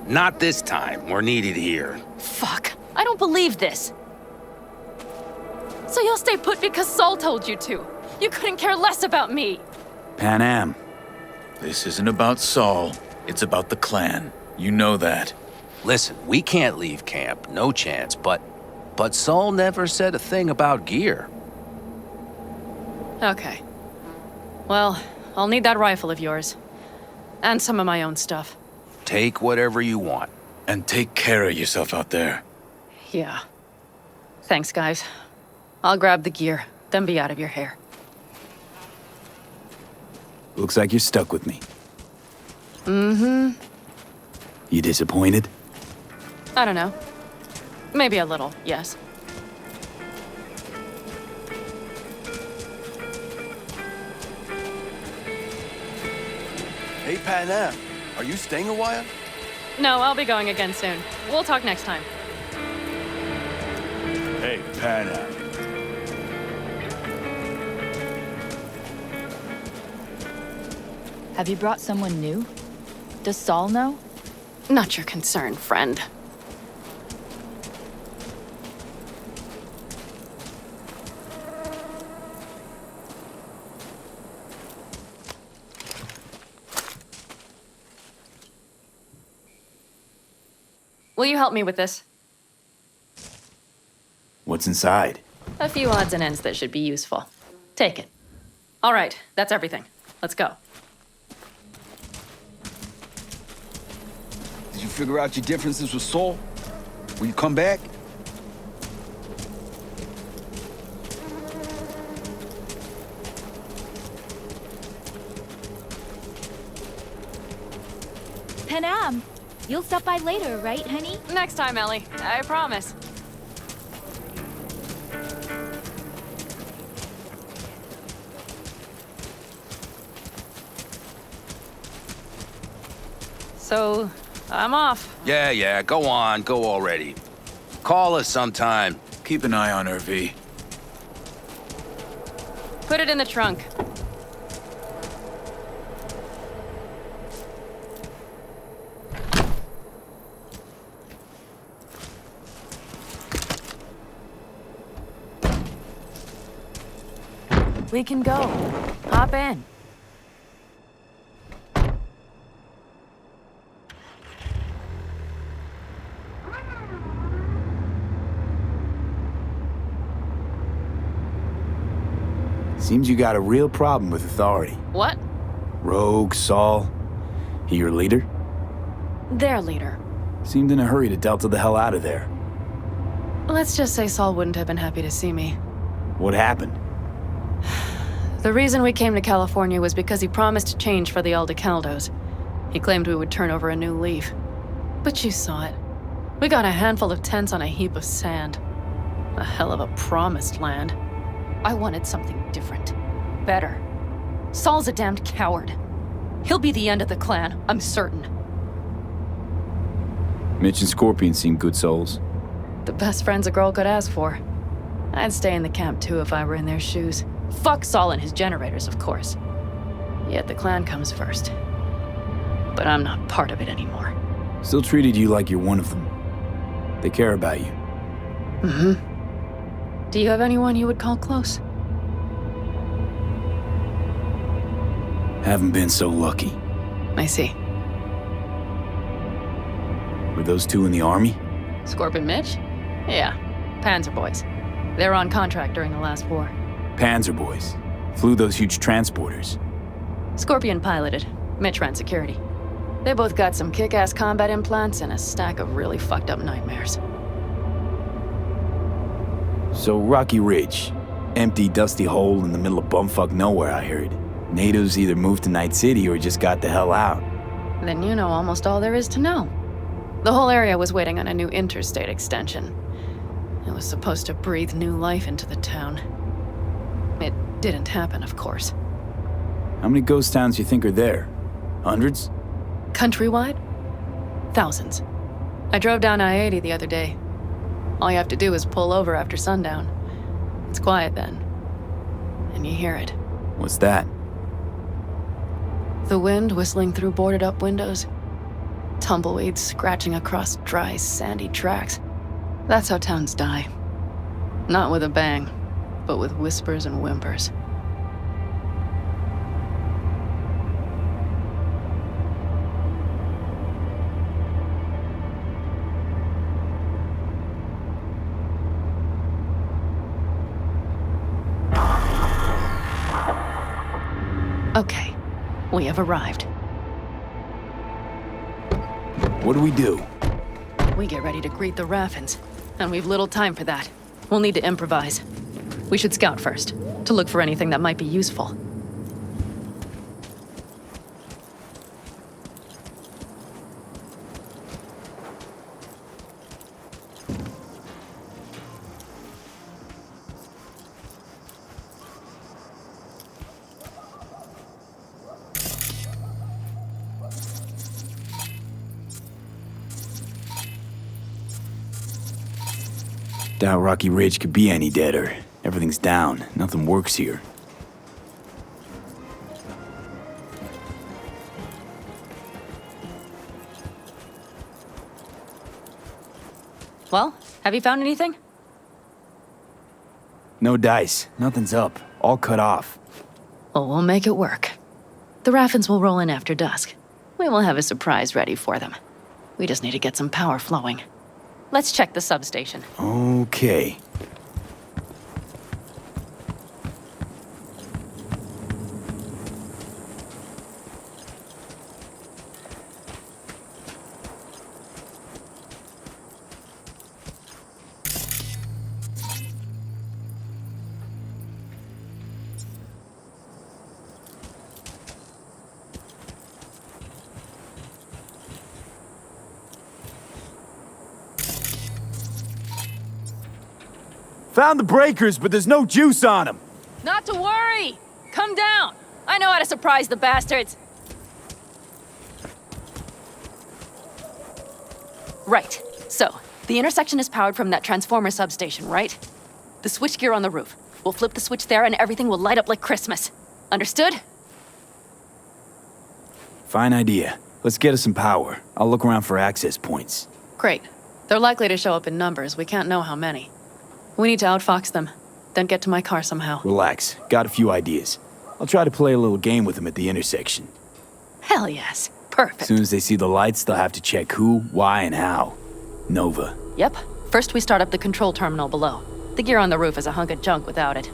S15: Not this time. We're needed here.
S13: Fuck. I don't believe this. So you'll stay put because Saul told you to. You couldn't care less about me.
S2: Pan Am.
S3: This isn't about Saul. It's about the clan. You know that.
S15: Listen, we can't leave camp. No chance, but Saul never said a thing about gear.
S13: Okay. Well, I'll need that rifle of yours. And some of my own stuff.
S15: Take whatever you want.
S3: And take care of yourself out there.
S13: Yeah. Thanks, guys. I'll grab the gear, then be out of your hair.
S2: Looks like you're stuck with me. You disappointed?
S13: I don't know. Maybe a little, yes.
S11: Hey, Panam, are you staying a while?
S13: No, I'll be going again soon. We'll talk next time.
S11: Hey, Panam.
S16: Have you brought someone new? Does Saul know?
S13: Not your concern, friend. Will you help me with this?
S2: What's inside?
S13: A few odds and ends that should be useful. Take it. All right, that's everything. Let's go.
S17: Did you figure out your differences with Saul? Will you come back?
S5: Panam, you'll stop by later, right, honey?
S13: Next time, Ellie. I promise. So, I'm off.
S15: Yeah, go on, go already. Call us sometime.
S2: Keep an eye on her, V.
S13: Put it in the trunk. We can go. Hop in.
S2: Seems you got a real problem with authority.
S13: What?
S2: Rogue, Saul. He your leader?
S13: Their leader.
S2: Seemed in a hurry to delta the hell out of there.
S13: Let's just say Saul wouldn't have been happy to see me.
S2: What happened?
S13: The reason we came to California was because he promised change for the Aldecaldos. He claimed we would turn over a new leaf. But you saw it. We got a handful of tents on a heap of sand. A hell of a promised land. I wanted something different. Better. Saul's a damned coward. He'll be the end of the clan, I'm certain.
S2: Mitch and Scorpion seem good souls.
S13: The best friends a girl could ask for. I'd stay in the camp too if I were in their shoes. Fuck Saul and his generators, of course. Yet the clan comes first. But I'm not part of it anymore.
S2: Still treated you like you're one of them. They care about you.
S13: Mm-hmm. Do you have anyone you would call close?
S2: Haven't been so lucky.
S13: I see.
S2: Were those two in the army?
S13: Scorpion Mitch? Yeah, Panzer boys. They were on contract during the last war.
S2: Panzer boys. Flew those huge transporters.
S13: Scorpion piloted. Mitch ran security. They both got some kick-ass combat implants and a stack of really fucked up nightmares.
S2: So Rocky Ridge. Empty, dusty hole in the middle of bumfuck nowhere, I heard. Natives either moved to Night City or just got the hell out.
S13: Then you know almost all there is to know. The whole area was waiting on a new interstate extension. It was supposed to breathe new life into the town. It didn't happen, of course.
S2: How many ghost towns you think are there? Hundreds?
S13: Countrywide? Thousands. I drove down I-80 the other day. All you have to do is pull over after sundown. It's quiet then. And you hear it.
S2: What's that?
S13: The wind whistling through boarded-up windows. Tumbleweeds scratching across dry, sandy tracks. That's how towns die. Not with a bang, but with whispers and whimpers. Okay, we have arrived.
S2: What do we do?
S13: We get ready to greet the Raffins, and we've little time for that. We'll need to improvise. We should scout first, to look for anything that might be useful.
S2: Doubt Rocky Ridge could be any deader. Everything's down. Nothing works here.
S13: Well, have you found anything?
S2: No dice. Nothing's up. All cut off.
S13: Well, we'll make it work. The Raffens will roll in after dusk. We will have a surprise ready for them. We just need to get some power flowing. Let's check the substation.
S2: Okay. Found the breakers, but there's no juice on them.
S13: Not to worry! Come down! I know how to surprise the bastards! Right. So, the intersection is powered from that transformer substation, right? The switchgear on the roof. We'll flip the switch there and everything will light up like Christmas. Understood?
S2: Fine idea. Let's get us some power. I'll look around for access points.
S13: Great. They're likely to show up in numbers. We can't know how many. We need to outfox them, then get to my car somehow.
S2: Relax. Got a few ideas. I'll try to play a little game with them at the intersection.
S13: Hell yes. Perfect.
S2: As soon as they see the lights, they'll have to check who, why, and how. Nova.
S13: Yep. First we start up the control terminal below. The gear on the roof is a hunk of junk without it.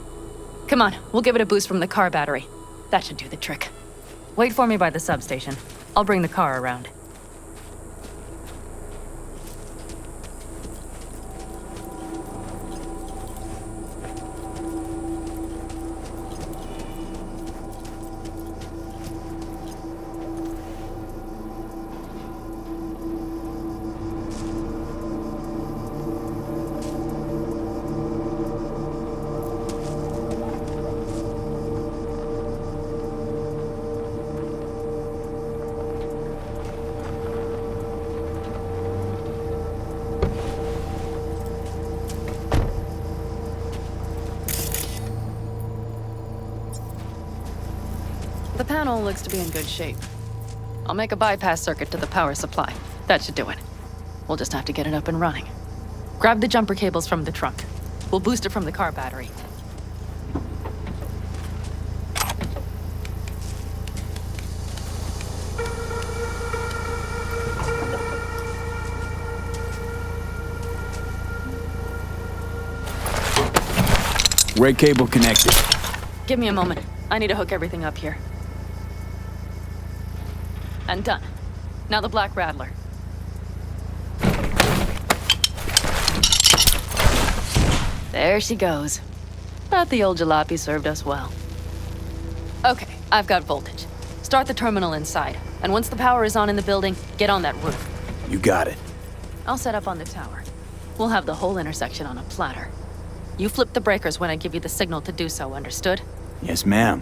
S13: Come on, we'll give it a boost from the car battery. That should do the trick. Wait for me by the substation. I'll bring the car around. The panel looks to be in good shape. I'll make a bypass circuit to the power supply. That should do it. We'll just have to get it up and running. Grab the jumper cables from the trunk. We'll boost it from the car battery.
S2: Red cable connected.
S13: Give me a moment. I need to hook everything up here. And done. Now the Black Rattler. There she goes. But the old jalopy served us well. Okay, I've got voltage. Start the terminal inside, and once the power is on in the building, get on that roof.
S2: You got it.
S13: I'll set up on the tower. We'll have the whole intersection on a platter. You flip the breakers when I give you the signal to do so, understood?
S2: Yes, ma'am.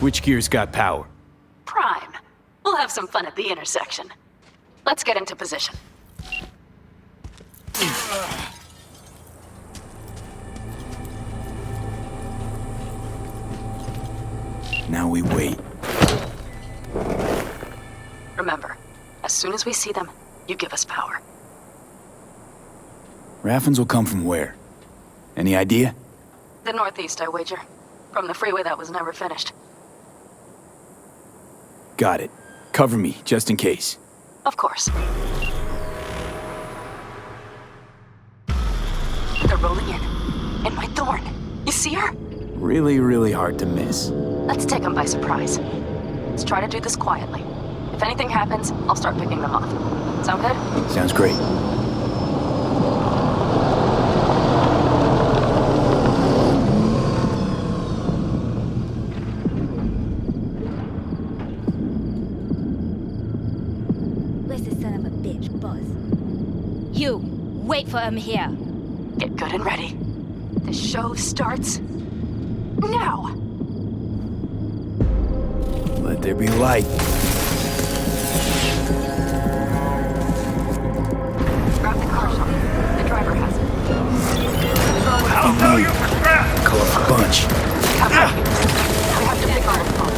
S2: Switchgear's got power.
S13: Prime. We'll have some fun at the intersection. Let's get into position.
S2: Now we wait.
S13: Remember, as soon as we see them, you give us power.
S2: Raffens will come from where? Any idea?
S13: The northeast, I wager. From the freeway that was never finished.
S2: Got it. Cover me, just in case.
S13: Of course. They're rolling in my thorn. You see her?
S2: Really, really hard to miss.
S13: Let's take them by surprise. Let's try to do this quietly. If anything happens, I'll start picking them off. Sound good?
S2: Sounds great.
S5: Where's the son of a bitch, Buzz? You, wait for him here.
S13: Get good and ready. The show starts now.
S2: Let there be light.
S13: Grab the car, Sean. The driver has it.
S2: I'll tell you for scrap. Colorful bunch.
S13: Come on. We have to pick on the phone.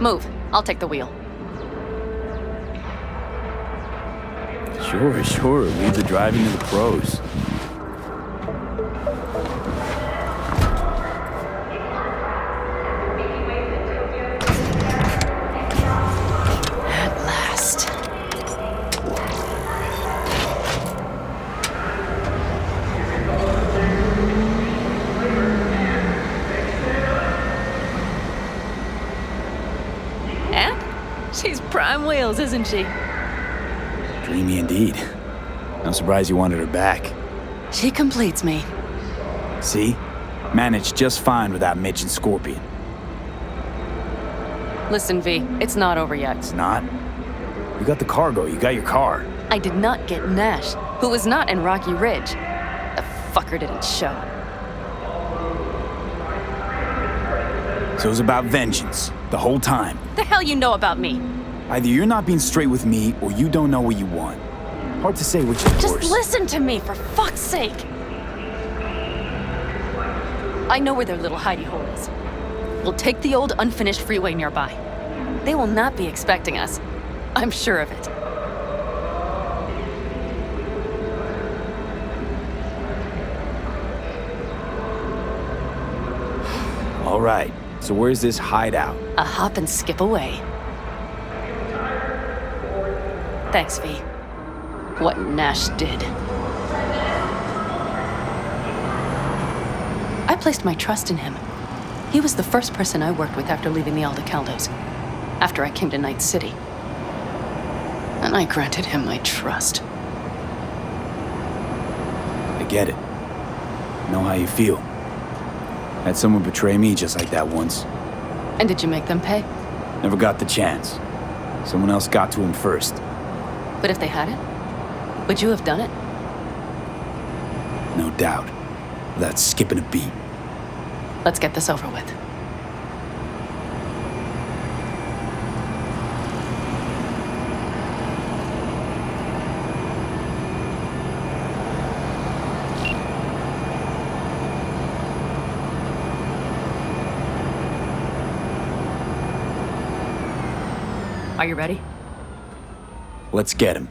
S13: Move. I'll take the wheel.
S2: Sure. Leave the driving to the pros.
S13: At last. And she's prime wheels, isn't she?
S2: Dreamy indeed. I'm surprised you wanted her back.
S13: She completes me.
S2: See? Managed just fine without Midge and Scorpion.
S13: Listen, V, it's not over yet.
S2: It's not? You got the cargo, you got your car.
S13: I did not get Nash, who was not in Rocky Ridge. The fucker didn't show.
S2: So it was about vengeance, the whole time.
S13: The hell you know about me?
S2: Either you're not being straight with me, or you don't know what you want. Hard to say which is
S13: Just
S2: worse.
S13: listen to me, for fuck's sake! I know where their little hidey hole is. We'll take the old unfinished freeway nearby. They will not be expecting us. I'm sure of it.
S2: All right, so where's this hideout?
S13: A hop and skip away. Thanks, V. What Nash did. I placed my trust in him. He was the first person I worked with after leaving the Aldecaldos, after I came to Night City. And I granted him my trust.
S2: I get it. Know how you feel. Had someone betray me just like that once.
S13: And did you make them pay?
S2: Never got the chance. Someone else got to him first.
S13: But if they hadn't, would you have done it?
S2: No doubt. Without skipping a beat.
S13: Let's get this over with. Are you ready?
S2: Let's get him.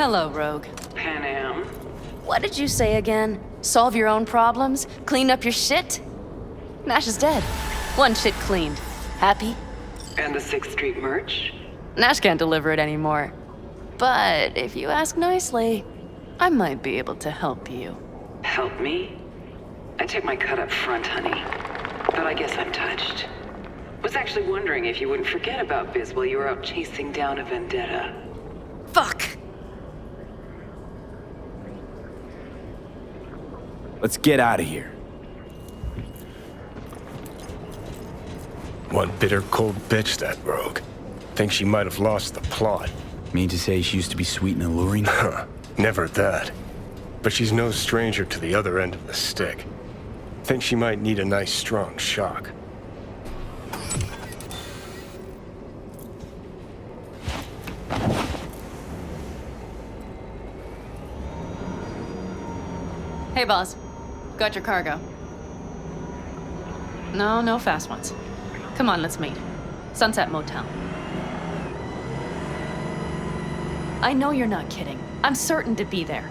S13: Hello, Rogue.
S14: Pan Am.
S13: What did you say again? Solve your own problems? Clean up your shit? Nash is dead. One shit cleaned. Happy?
S14: And the 6th Street merch?
S13: Nash can't deliver it anymore. But if you ask nicely, I might be able to help you.
S14: Help me? I took my cut up front, honey. But I guess I'm touched. Was actually wondering if you wouldn't forget about Biz while you were out chasing down a vendetta.
S13: Fuck!
S2: Let's get out of here.
S4: One bitter, cold bitch, that Rogue. Think she might have lost the plot.
S2: Mean to say she used to be sweet and alluring?
S4: Never that. But she's no stranger to the other end of the stick. Think she might need a nice, strong shock.
S13: Hey, boss. Got your cargo. No fast ones. Come on, let's meet. Sunset Motel. I know you're not kidding. I'm certain to be there.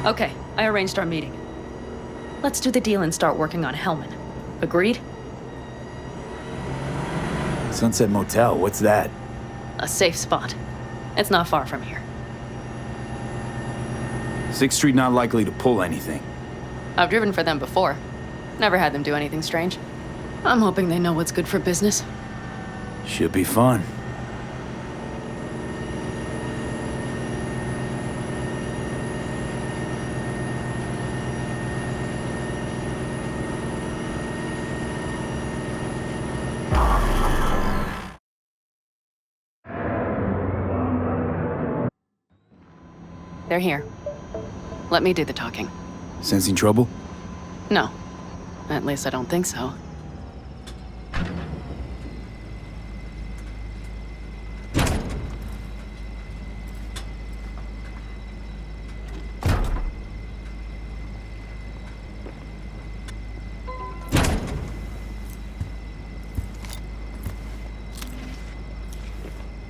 S13: Okay, I arranged our meeting. Let's do the deal and start working on Hellman. Agreed?
S2: Sunset Motel, what's that?
S13: A safe spot. It's not far from here.
S2: 6th Street not likely to pull anything.
S13: I've driven for them before. Never had them do anything strange. I'm hoping they know what's good for business.
S2: Should be fun.
S13: They're here. Let me do the talking.
S2: Sensing trouble?
S13: No. At least I don't think so.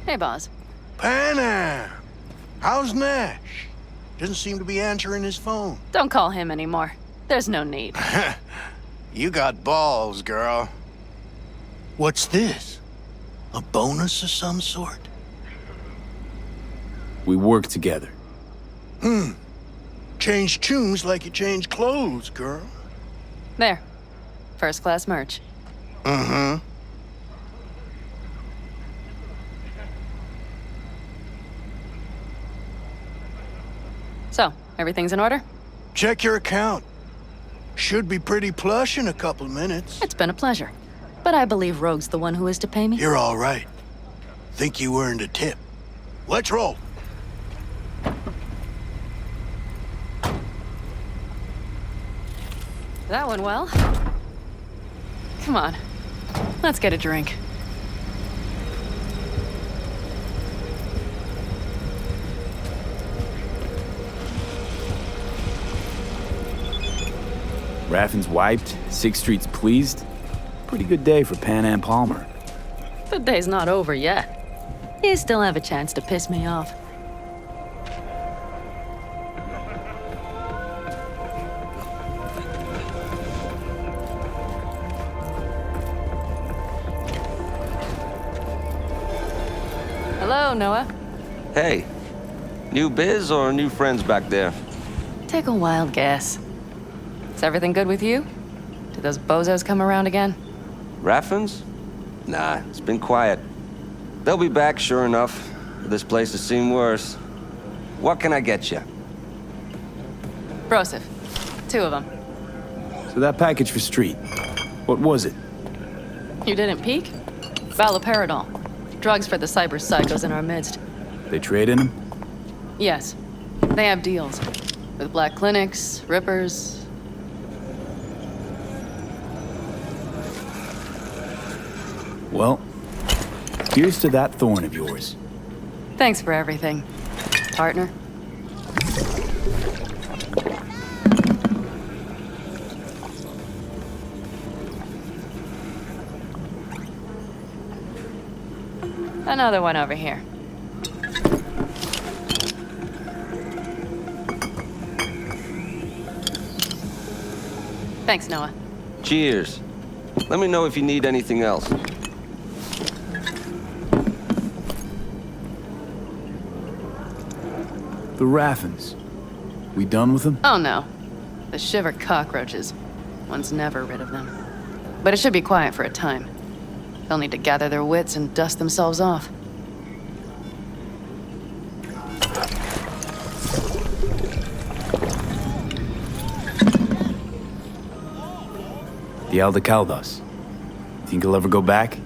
S13: Hey, boss.
S6: Panam! How's Nash? Doesn't seem to be answering his phone.
S13: Don't call him anymore. There's no need.
S6: You got balls, girl. What's this? A bonus of some sort?
S2: We work together.
S6: Change tunes like you change clothes, girl.
S13: There. First class merch.
S6: Mm-hmm.
S13: So, everything's in order?
S6: Check your account. Should be pretty plush in a couple minutes.
S13: It's been a pleasure. But I believe Rogue's the one who is to pay me.
S6: You're all right. Think you earned a tip. Let's roll.
S13: That went well. Come on. Let's get a drink.
S2: Raffin's wiped, 6th Street's pleased. Pretty good day for Panam Palmer.
S13: The day's not over yet. You still have a chance to piss me off. Hello, Noah.
S12: Hey, new biz or new friends back there?
S13: Take a wild guess. Is everything good with you? Did those bozos come around again?
S12: Raffins? Nah, it's been quiet. They'll be back, sure enough. This place has seen worse. What can I get you?
S13: Broseph. 2 of them.
S2: So that package for Street, what was it?
S13: You didn't peek? Valoperidol. Drugs for the cyber psychos in our midst.
S2: They trade in them?
S13: Yes. They have deals. With black clinics, rippers.
S2: Well, here's to that thorn of yours.
S13: Thanks for everything, partner. Another one over here. Thanks, Noah.
S12: Cheers. Let me know if you need anything else.
S2: The Raffins. We done with them?
S13: Oh no. The shiver cockroaches. One's never rid of them. But it should be quiet for a time. They'll need to gather their wits and dust themselves off.
S2: The Aldecaldos. Think he'll ever go back?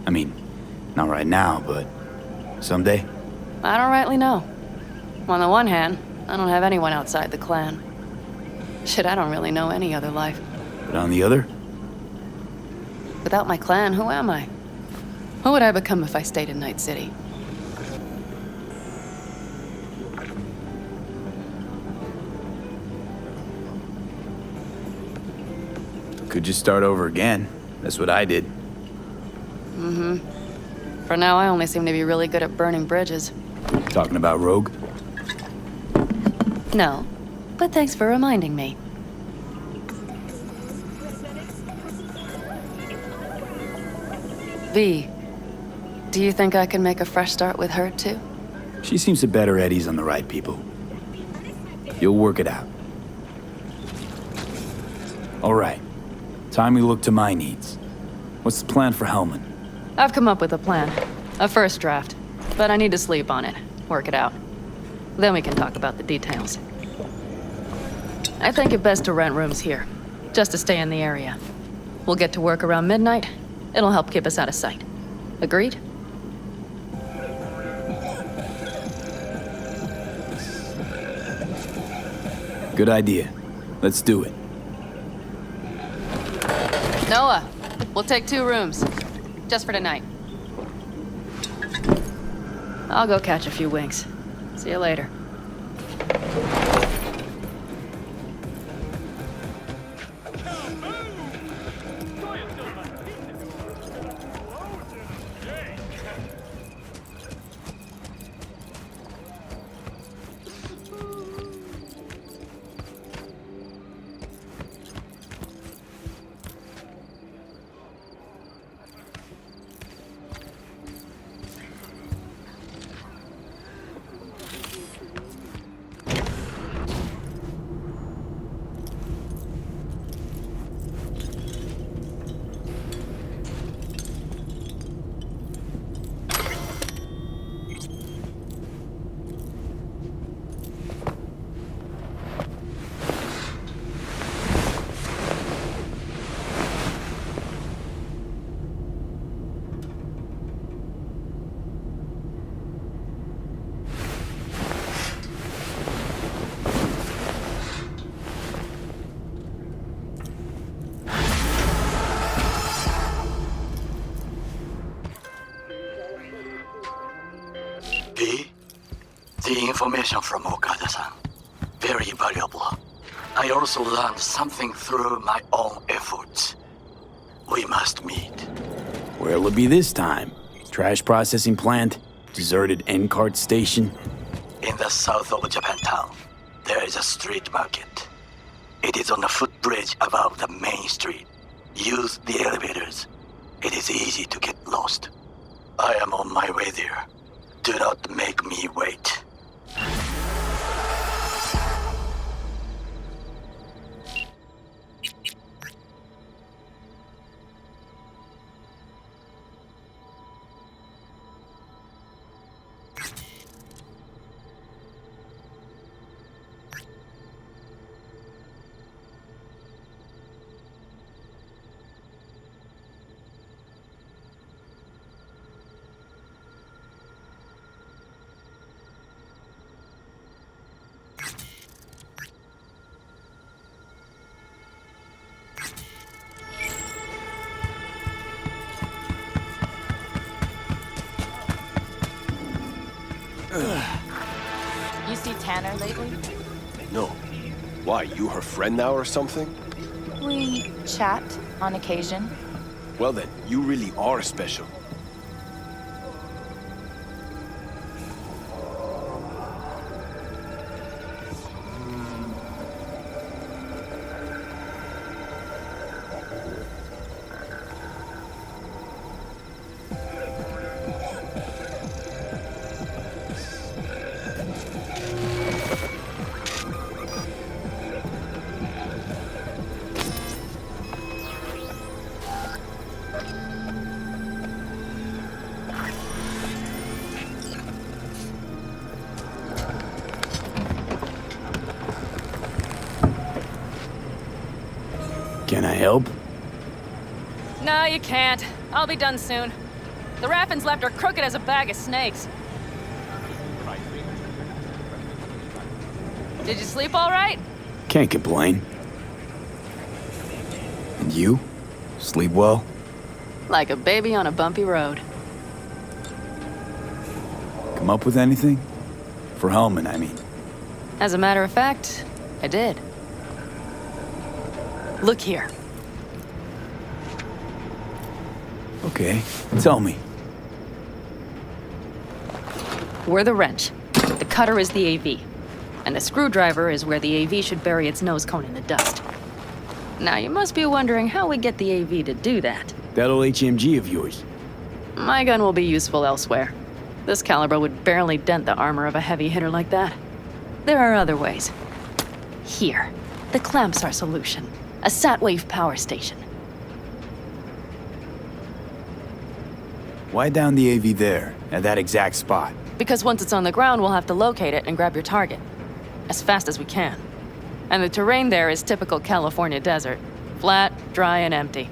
S2: I mean, not right now, but someday?
S13: I don't rightly know. On the one hand, I don't have anyone outside the clan. Shit, I don't really know any other life.
S2: But on the other?
S13: Without my clan, who am I? Who would I become if I stayed in Night City?
S2: Could just start over again. That's what I did.
S13: Mm-hmm. For now, I only seem to be really good at burning bridges.
S2: Talking about Rogue?
S13: No, but thanks for reminding me. V, do you think I can make a fresh start with her, too?
S2: She seems to bet her eddies on the right people. You'll work it out. All right. Time we look to my needs. What's the plan for Hellman?
S13: I've come up with a plan. A first draft. But I need to sleep on it. Work it out. Then we can talk about the details. I think it best to rent rooms here. Just to stay in the area. We'll get to work around midnight. It'll help keep us out of sight. Agreed?
S2: Good idea. Let's do it.
S13: Noah, we'll take 2 rooms. Just for tonight. I'll go catch a few winks. See you later.
S1: The information from Okada-san, very valuable. I also learned something through my own efforts. We must meet.
S2: Where'll it be this time? Trash processing plant? Deserted N-cart station?
S1: In the south of Japantown, there is a street market. It is on a footbridge above the main street. Use the elevators. It is easy to get lost. I am on my way there. Do not make me wait.
S16: You see Tanner lately?
S18: No. Why, you her friend now or something?
S16: We chat on occasion.
S18: Well then, you really are special.
S2: Can I help?
S13: No, you can't. I'll be done soon. The Raffins left her crooked as a bag of snakes. Did you sleep all right?
S2: Can't complain. And you? Sleep well?
S13: Like a baby on a bumpy road.
S2: Come up with anything? For Hellman, I mean.
S13: As a matter of fact, I did. Look here.
S2: Okay, tell me.
S13: We're the wrench. The cutter is the AV. And the screwdriver is where the AV should bury its nose cone in the dust. Now, you must be wondering how we get the AV to do that.
S2: That old HMG of yours.
S13: My gun will be useful elsewhere. This caliber would barely dent the armor of a heavy hitter like that. There are other ways. Here, the clamp's our solution. A Satwave power station.
S2: Why down the AV there, at that exact spot?
S13: Because once it's on the ground, we'll have to locate it and grab your target. As fast as we can. And the terrain there is typical California desert. Flat, dry, and empty.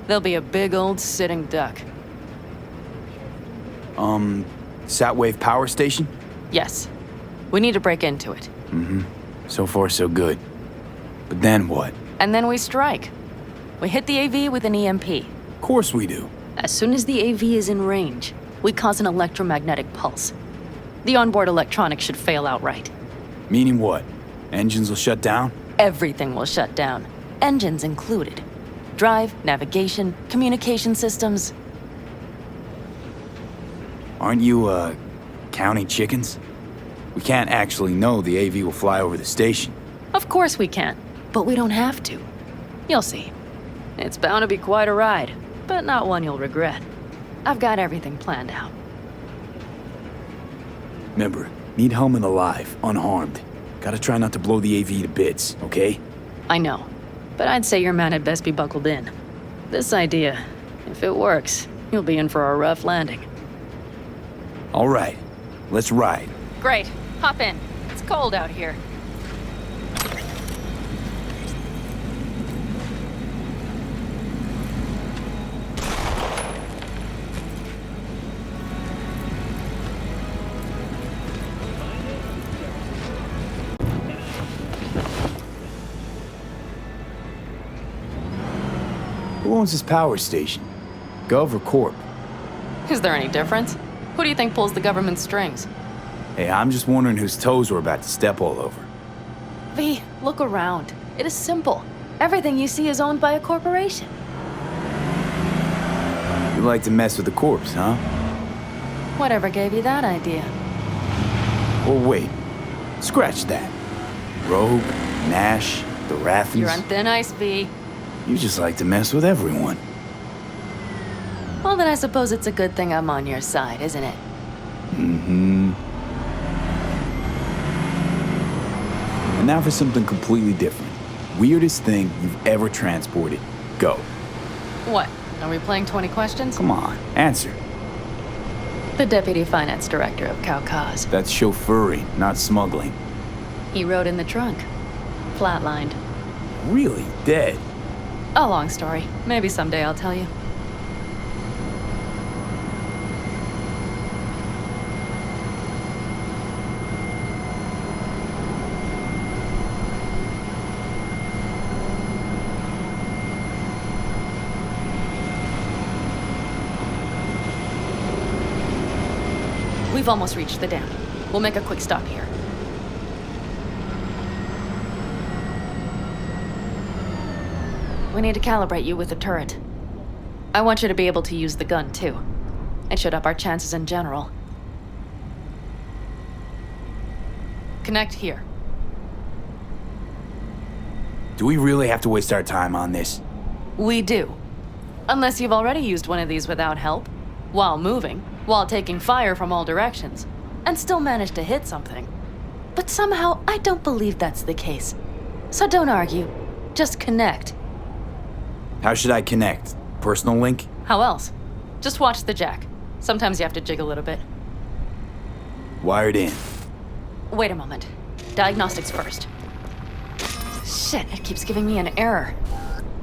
S13: There'll be a big old sitting duck.
S2: Satwave power station?
S13: Yes. We need to break into it.
S2: Mm-hmm. So far, so good. But then what?
S13: And then we strike. We hit the AV with an EMP.
S2: Of course we do.
S13: As soon as the AV is in range, we cause an electromagnetic pulse. The onboard electronics should fail outright.
S2: Meaning what? Engines will shut down?
S13: Everything will shut down. Engines included. Drive, navigation, communication systems.
S2: Aren't you, counting chickens? We can't actually know the AV will fly over the station.
S13: Of course we can, but we don't have to. You'll see. It's bound to be quite a ride, but not one you'll regret. I've got everything planned out.
S2: Remember, need Hellman alive, unharmed. Gotta try not to blow the AV to bits, okay?
S13: I know, but I'd say your man had best be buckled in. This idea, if it works, you'll be in for a rough landing.
S2: All right, let's ride.
S13: Great, hop in. It's cold out here.
S2: Who owns this power station? Gov or Corp?
S13: Is there any difference? Who do you think pulls the government's strings?
S2: Hey, I'm just wondering whose toes we're about to step all over.
S13: V, look around. It is simple. Everything you see is owned by a corporation.
S2: You like to mess with the corps, huh?
S13: Whatever gave you that idea?
S2: Well, wait. Scratch that. Rogue, Nash, the Rathens.
S13: You're on thin ice, V.
S2: You just like to mess with everyone.
S13: Well, then I suppose it's a good thing I'm on your side, isn't it?
S2: Mm-hmm. And now for something completely different. Weirdest thing you've ever transported. Go.
S13: What? Are we playing 20 questions?
S2: Come on, answer.
S13: The Deputy Finance Director of Caucase.
S2: That's chauffeuring, not smuggling.
S13: He rode in the trunk. Flatlined.
S2: Really? Dead?
S13: A long story. Maybe someday I'll tell you. We've almost reached the dam. We'll make a quick stop here. We need to calibrate you with the turret. I want you to be able to use the gun, too. It should up our chances in general. Connect here.
S2: Do we really have to waste our time on this?
S13: We do. Unless you've already used one of these without help, while moving, while taking fire from all directions, and still managed to hit something. But somehow, I don't believe that's the case. So don't argue. Just connect.
S2: How should I connect? Personal link?
S13: How else? Just watch the jack. Sometimes you have to jig a little bit.
S2: Wired in.
S13: Wait a moment. Diagnostics first. Shit, it keeps giving me an error.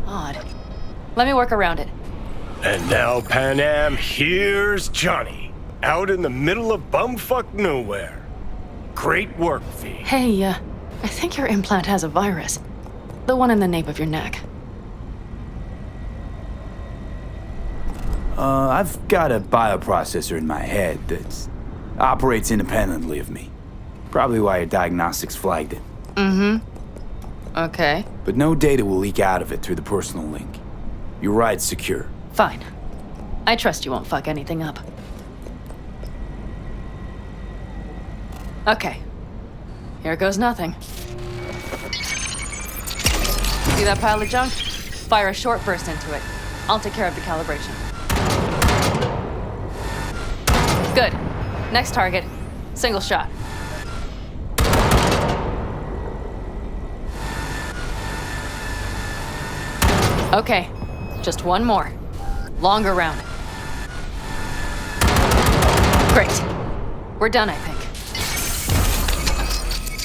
S13: Odd. Let me work around it.
S4: And now, Pan Am, here's Johnny. Out in the middle of bumfuck nowhere. Great work, V.
S13: Hey, I think your implant has a virus. The one in the nape of your neck.
S2: I've got a bioprocessor in my head that operates independently of me. Probably why your diagnostics flagged it.
S13: Mm-hmm. Okay.
S2: But no data will leak out of it through the personal link. Your ride's secure.
S13: Fine. I trust you won't fuck anything up. Okay. Here goes nothing. See that pile of junk? Fire a short burst into it. I'll take care of the calibration. Good. Next target. Single shot. Okay. Just one more. Longer round. Great. We're done, I think.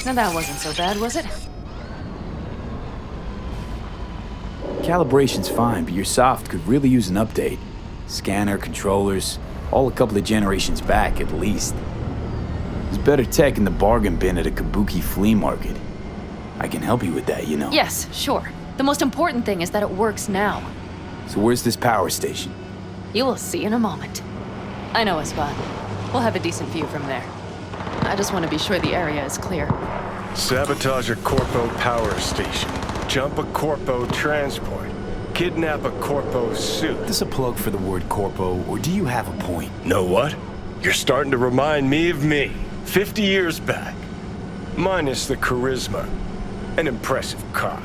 S13: Now that wasn't so bad, was it?
S2: Calibration's fine, but your soft could really use an update. Scanner, controllers, all a couple of generations back at least. There's better tech in the bargain bin at a kabuki flea market. I can help you with that, you know.
S13: Yes, sure. The most important thing is that it works now.
S2: So where's this power station?
S13: You will see in a moment. I know a spot. We'll have a decent view from there. I just want to be sure the area is clear.
S4: Sabotage a Corpo power station. Jump a Corpo transport. Kidnap a Corpo suit.
S2: Is this a plug for the word Corpo, or do you have a point?
S4: Know what? You're starting to remind me of me, 50 years back. Minus the charisma. An impressive cock.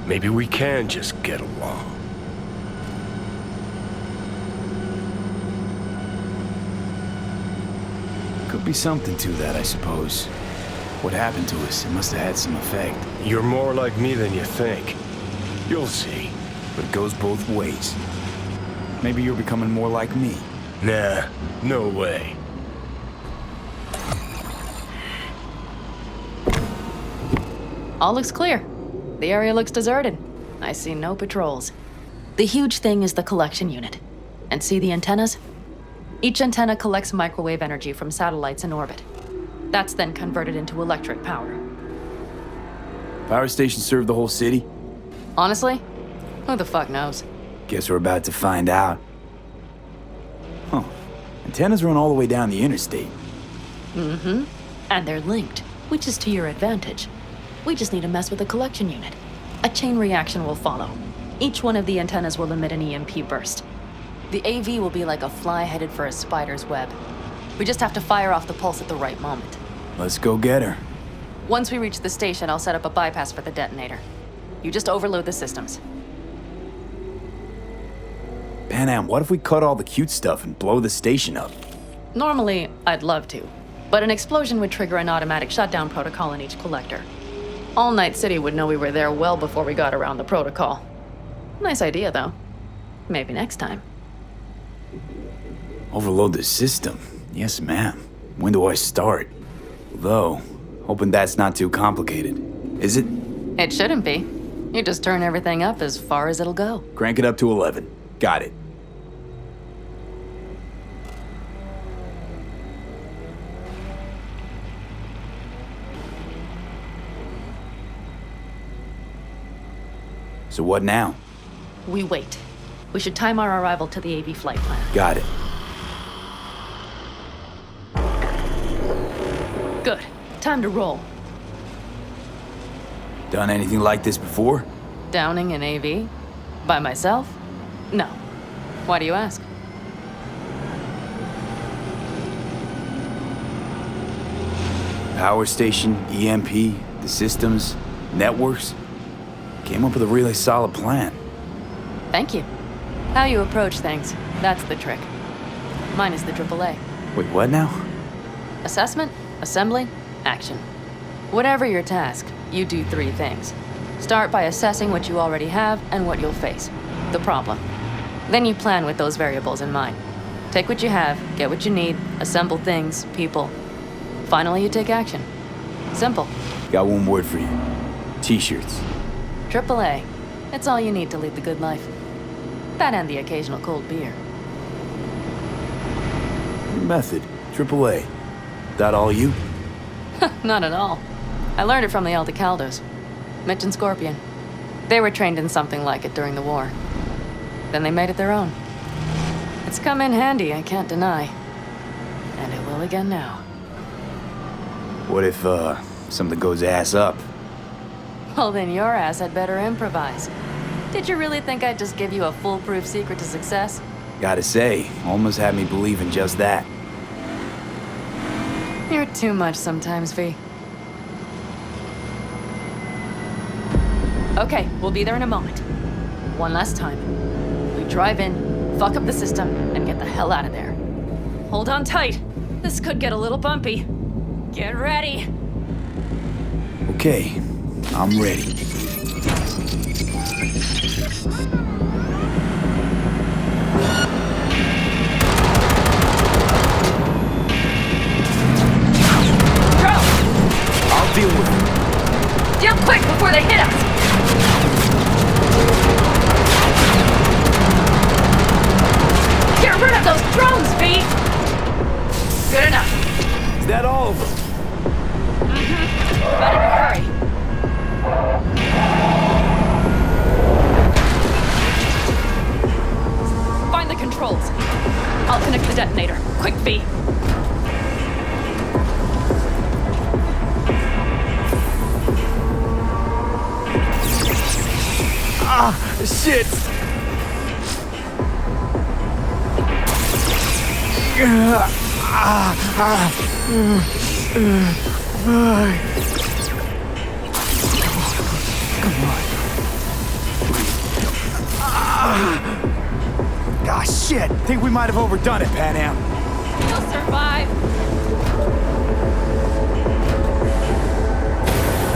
S4: Maybe we can just get along.
S2: Could be something to that, I suppose. What happened to us? It must have had some effect.
S4: You're more like me than you think. You'll see.
S2: But it goes both ways. Maybe you're becoming more like me.
S4: Nah, no way.
S13: All looks clear. The area looks deserted. I see no patrols. The huge thing is the collection unit. And see the antennas? Each antenna collects microwave energy from satellites in orbit. That's then converted into electric power.
S2: Power stations serve the whole city?
S13: Honestly, who the fuck knows?
S2: Guess we're about to find out. Huh. Antennas run all the way down the interstate.
S13: Mm-hmm. And they're linked, which is to your advantage. We just need to mess with the collection unit. A chain reaction will follow. Each one of the antennas will emit an EMP burst. The AV will be like a fly headed for a spider's web. We just have to fire off the pulse at the right moment.
S2: Let's go get her.
S13: Once we reach the station, I'll set up a bypass for the detonator. You just overload the systems.
S2: Panam, what if we cut all the cute stuff and blow the station up?
S13: Normally, I'd love to, but an explosion would trigger an automatic shutdown protocol in each collector. All Night City would know we were there well before we got around the protocol. Nice idea, though. Maybe next time.
S2: Overload the system? Yes, ma'am. When do I start? Though, hoping that's not too complicated. Is it?
S13: It shouldn't be. You just turn everything up as far as it'll go.
S2: Crank it up to 11. Got it. So what now?
S13: We wait. We should time our arrival to the AV flight plan.
S2: Got it.
S13: Good. Time to roll.
S2: Done anything like this before?
S13: Downing an AV? By myself? No. Why do you ask?
S2: Power station, EMP, the systems, networks. Came up with a really solid plan.
S13: Thank you. How you approach things, that's the trick. Mine is the AAA.
S2: Wait, what now?
S13: Assessment, assembly, action. Whatever your task, you do 3 things. Start by assessing what you already have and what you'll face. The problem. Then you plan with those variables in mind. Take what you have, get what you need, assemble things, people. Finally, you take action. Simple.
S2: Got one word for you. T-shirts.
S13: AAA. It's all you need to lead the good life. That and the occasional cold beer.
S2: Method. AAA. That all you?
S13: Not at all. I learned it from the Aldecaldos. Mitch and Scorpion. They were trained in something like it during the war. Then they made it their own. It's come in handy, I can't deny. And it will again now.
S2: What if, something goes ass up?
S13: Well, then your ass had better improvise. Did you really think I'd just give you a foolproof secret to success?
S2: Gotta say, almost had me believe in just that.
S13: You're too much sometimes, V. Okay, we'll be there in a moment. One last time. We drive in, fuck up the system, and get the hell out of there. Hold on tight. This could get a little bumpy. Get ready.
S2: Okay, I'm ready. I'll deal with it.
S13: Deal quick before they hit us! Get rid of those drones, V! Good enough.
S2: Is that all of them?
S13: Mm-hmm. But in a hurry. Find the controls. I'll connect the detonator. Quick, V.
S2: Ah, shit! Ah, shit! Think we might have overdone it, Pan Am.
S13: You'll survive.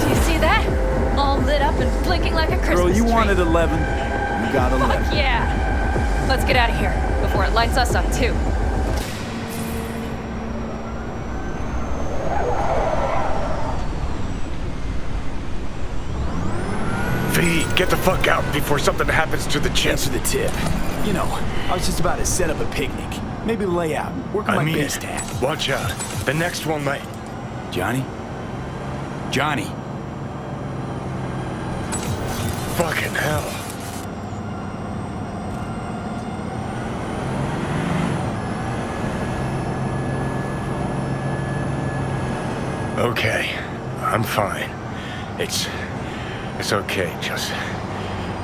S13: Do you see that? All lit up and blinking like a Christmas
S2: Girl, you
S13: tree.
S2: wanted 11. You got 11.
S13: Fuck yeah! Let's get out of here before it lights us up too.
S4: V, get the fuck out before something happens to the chip.
S2: Thanks for the tip. You know, I was just about to set up a picnic. Maybe lay out. Work on my best hat.
S4: Watch out. The next one might.
S2: Johnny? Johnny.
S4: Fucking hell. Okay, I'm fine. It's okay, just...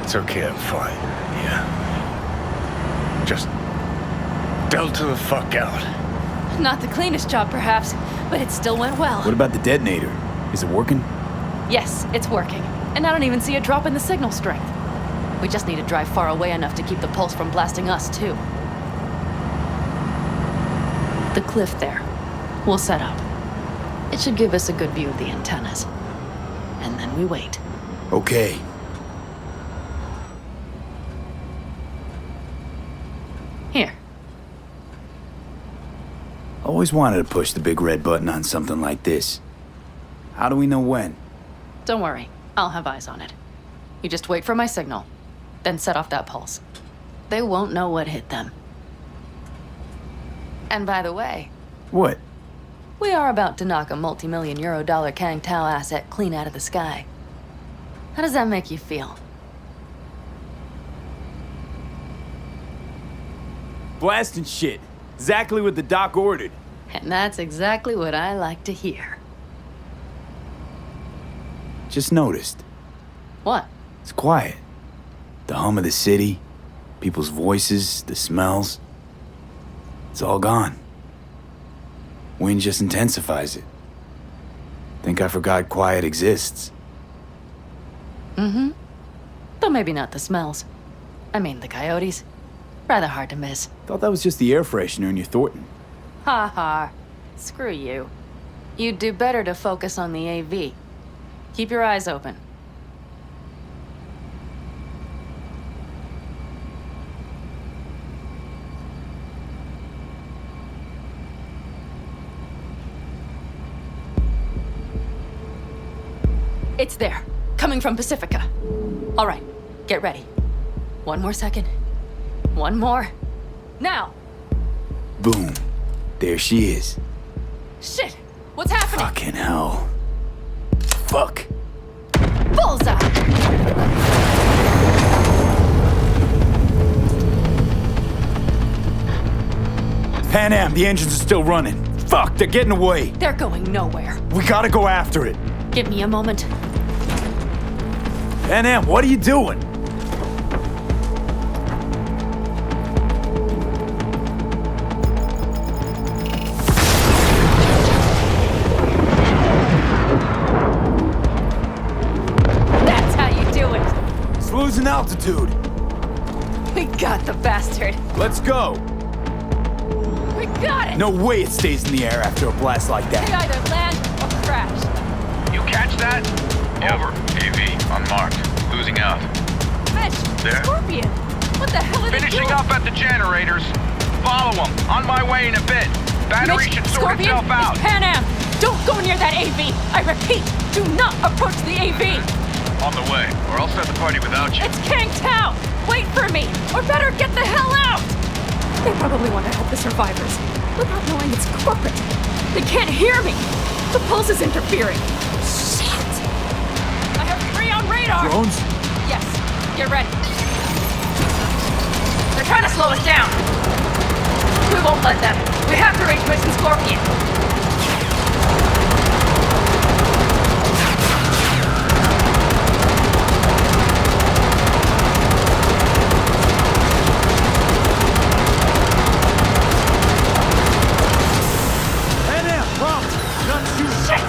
S4: It's okay, I'm fine, yeah. Just... Delta the fuck out.
S13: Not the cleanest job, perhaps, but it still went well.
S2: What about the detonator? Is it working?
S13: Yes, it's working. And I don't even see a drop in the signal strength. We just need to drive far away enough to keep the pulse from blasting us, too. The cliff there. We'll set up. It should give us a good view of the antennas. And then we wait.
S2: Okay.
S13: Here.
S2: Always wanted to push the big red button on something like this. How do we know when?
S13: Don't worry. I'll have eyes on it. You just wait for my signal. Then set off that pulse. They won't know what hit them. And by the way...
S2: What?
S13: We are about to knock a multi-million euro dollar Kang Tao asset clean out of the sky. How does that make you feel?
S2: Blasting shit. Exactly what the doc ordered.
S13: And that's exactly what I like to hear.
S2: Just noticed.
S13: What?
S2: It's quiet. The hum of the city, people's voices, the smells. It's all gone. Wind just intensifies it. Think I forgot quiet exists.
S13: Mm-hmm. Though maybe not the smells. I mean, the coyotes. Rather hard to miss.
S2: Thought that was just the air freshener in your Thornton.
S13: Ha ha. Screw you. You'd do better to focus on the AV. Keep your eyes open. It's there, coming from Pacifica. All right, get ready. One more second. One more. Now!
S2: Boom. There she is.
S13: Shit! What's happening?
S2: Fucking hell. Fuck.
S13: Bullseye!
S2: Pan Am, the engines are still running. Fuck, they're getting away.
S13: They're going nowhere.
S2: We gotta go after it.
S13: Give me a moment.
S2: Pan Am, what are you doing?
S13: We got the bastard.
S2: Let's go!
S13: We got it!
S2: No way it stays in the air after a blast like
S13: They
S2: that.
S13: either land or crash.
S19: You catch that? Over. AV, unmarked. Losing out.
S13: Mitch!
S19: There?
S13: Scorpion! What the hell are they
S19: Finishing
S13: doing?
S19: up at the generators. Follow them. On my way in a bit. Battery
S13: Mitch,
S19: should sort
S13: Scorpion,
S19: itself out.
S13: it's Pan Am! Don't go near that AV! I repeat, do not approach the AV!
S19: On the way, or I'll start the party without you.
S13: It's Kang Tao! Wait for me! Or better, get the hell out! They probably want to help the survivors, without knowing it's corporate. They can't hear me! The pulse is interfering. Shit! I have 3 on radar!
S2: Drones?
S13: Yes, get ready. They're trying to slow us down. We won't let them. We have to reach Mission Scorpion. Shit!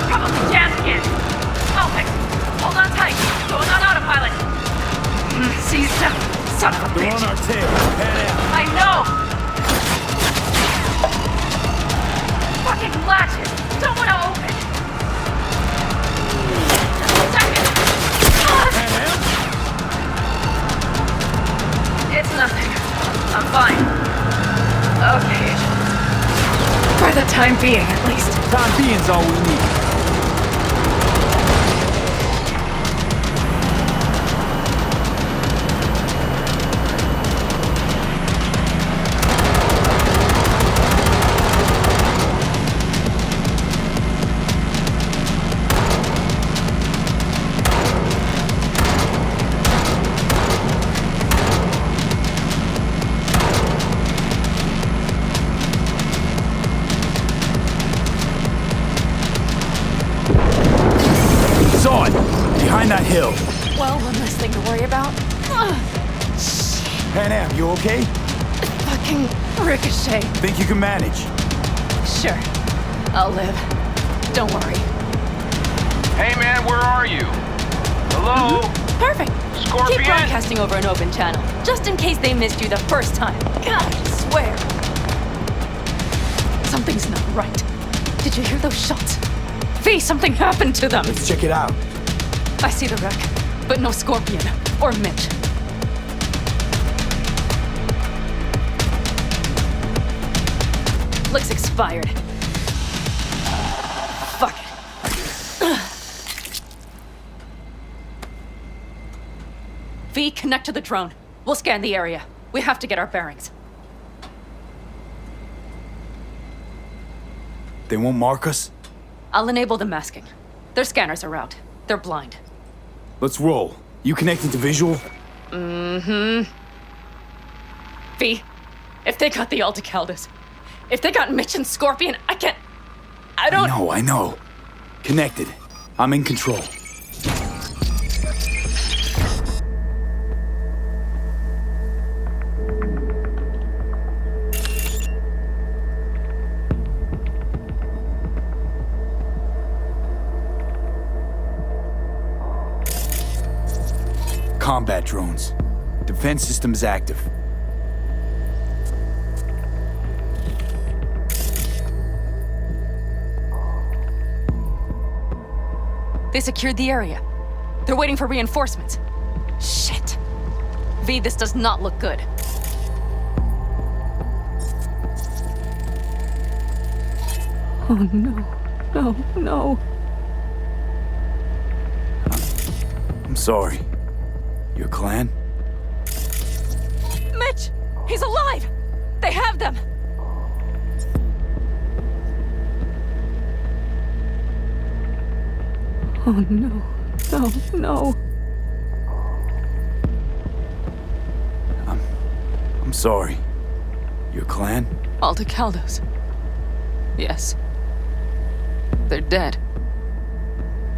S13: Probably jammed again. Perfect. Hold on tight. Going on autopilot. Seize them. Son of a bitch.
S2: They're on our tail. Pan Am.
S13: I know! Fucking latches! Don't want to open! Second! It's nothing. I'm fine. Okay. For the time being, at least.
S2: Time being's all we need. Behind that hill.
S13: Well, one less thing to worry about.
S2: Pan Am, you okay?
S13: Fucking ricochet.
S2: Think you can manage?
S13: Sure. I'll live. Don't worry.
S19: Hey man, where are you? Hello?
S13: Perfect.
S19: Scorpion?
S13: Keep broadcasting over an open channel, just in case they missed you the first time. God, I swear. Something's not right. Did you hear those shots? V, something happened to them.
S2: Let's check it out.
S13: I see the wreck, but no Scorpion or Mitch. Looks expired. Fuck it. V, connect to the drone. We'll scan the area. We have to get our bearings.
S2: They won't mark us?
S13: I'll enable the masking. Their scanners are out. They're blind.
S2: Let's roll. You connecting to visual?
S13: Mm-hmm. V, if they got the Alticaldos, if they got Mitch and Scorpion, I don't...
S2: I know. Connected. I'm in control. Combat drones. Defense systems active.
S13: They secured the area. They're waiting for reinforcements. Shit. V, this does not look good. Oh no. No, no.
S2: I'm sorry. Your clan?
S13: Mitch! He's alive! They have them! Oh no. No, no.
S2: I'm sorry. Your clan?
S13: Alticaldos. Yes. They're dead.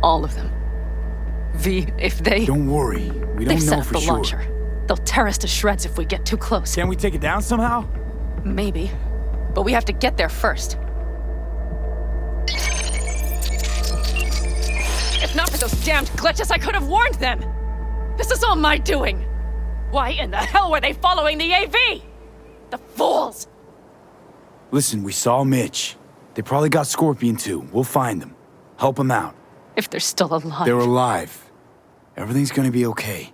S13: All of them. V, if they...
S2: Don't worry. We don't
S13: They've set
S2: know
S13: up
S2: for
S13: the
S2: sure.
S13: launcher. They'll tear us to shreds if we get too close.
S2: Can we take it down somehow?
S13: Maybe. But we have to get there first. If not for those damned glitches, I could have warned them! This is all my doing! Why in the hell were they following the AV? The fools!
S2: Listen, we saw Mitch. They probably got Scorpion too. We'll find them. Help them out.
S13: If they're still alive.
S2: They're alive. Everything's gonna be okay.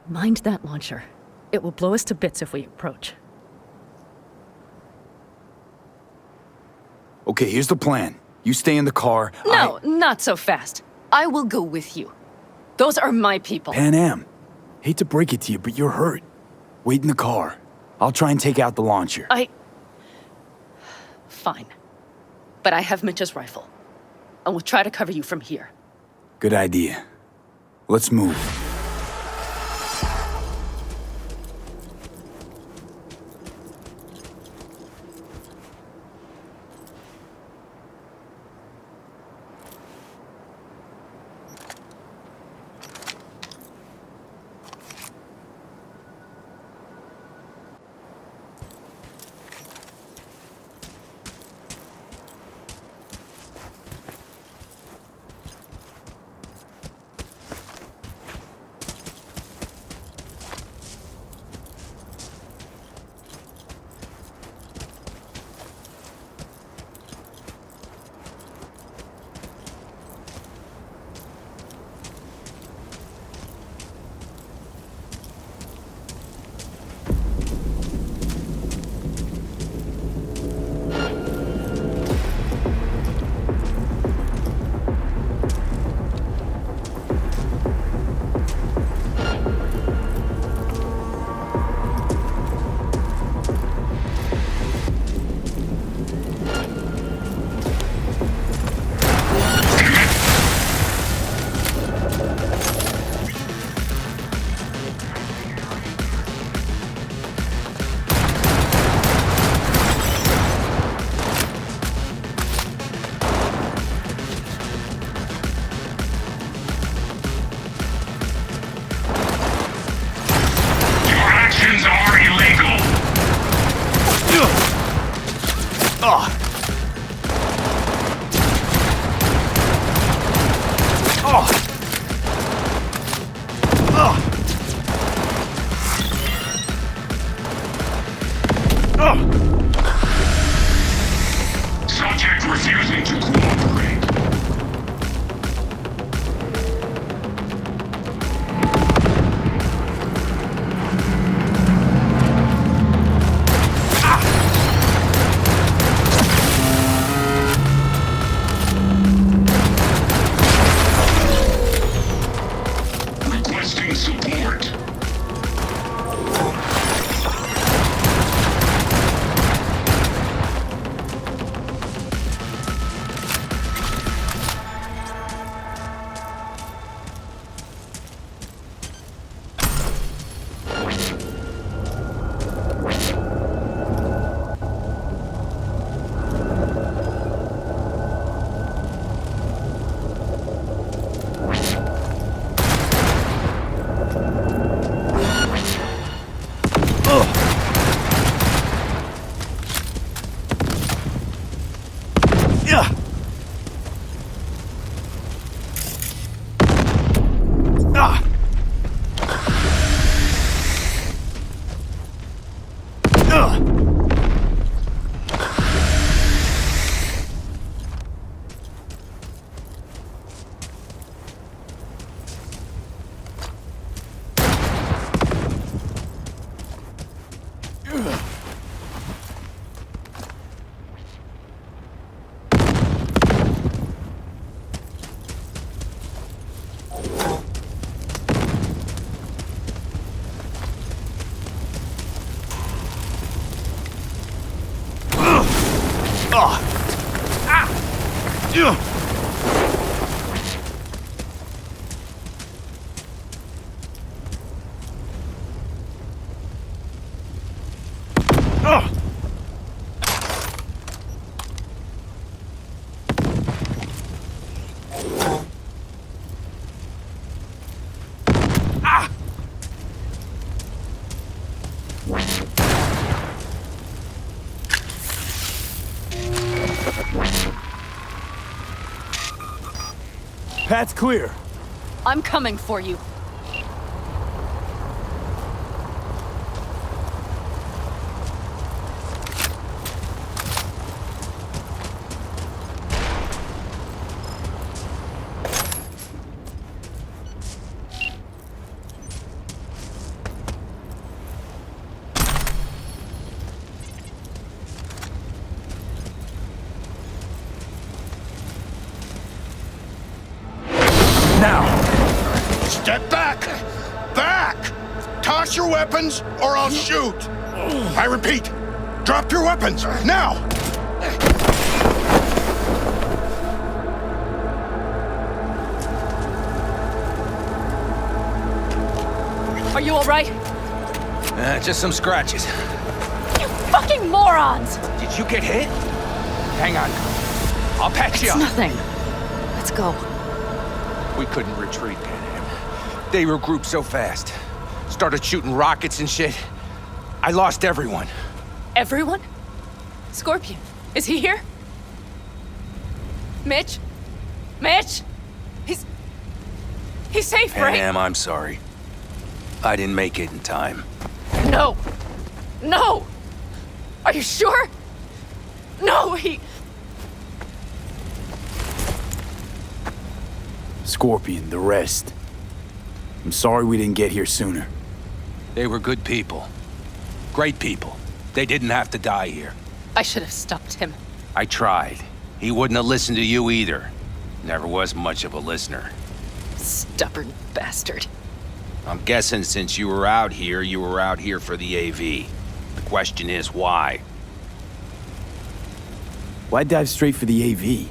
S20: Mind that launcher. It will blow us to bits if we approach.
S2: Okay, here's the plan. You stay in the car.
S13: No, not so fast. I will go with you. Those are my people.
S2: Pan Am. Hate to break it to you, but you're hurt. Wait in the car. I'll try and take out the launcher.
S13: Fine. But I have Mitch's rifle. And we'll try to cover you from here.
S2: Good idea. Let's move.
S19: Subject refusing to cooperate. Requesting support.
S2: Path's clear.
S13: I'm coming for you.
S6: weapons, or I'll shoot! I repeat, drop your weapons, now!
S13: Are you alright?
S15: Just some scratches.
S13: You fucking morons!
S15: Did you get hit? Hang on. I'll patch you
S13: It's
S15: up.
S13: nothing. Let's go.
S15: We couldn't retreat, Pan Am. They regrouped so fast. Started shooting rockets and shit. I lost everyone.
S13: Everyone? Scorpion, is he here? Mitch? Mitch? He's safe,
S15: Pan
S13: right?
S15: Am, I'm sorry. I didn't make it in time.
S13: No! No! Are you sure? No,
S2: Scorpion, the rest. I'm sorry we didn't get here sooner.
S15: They were good people. Great people. They didn't have to die here.
S13: I should have stopped him.
S15: I tried. He wouldn't have listened to you either. Never was much of a listener.
S13: Stubborn bastard.
S15: I'm guessing since you were out here for the AV. The question is, why?
S2: Why dive straight for the AV?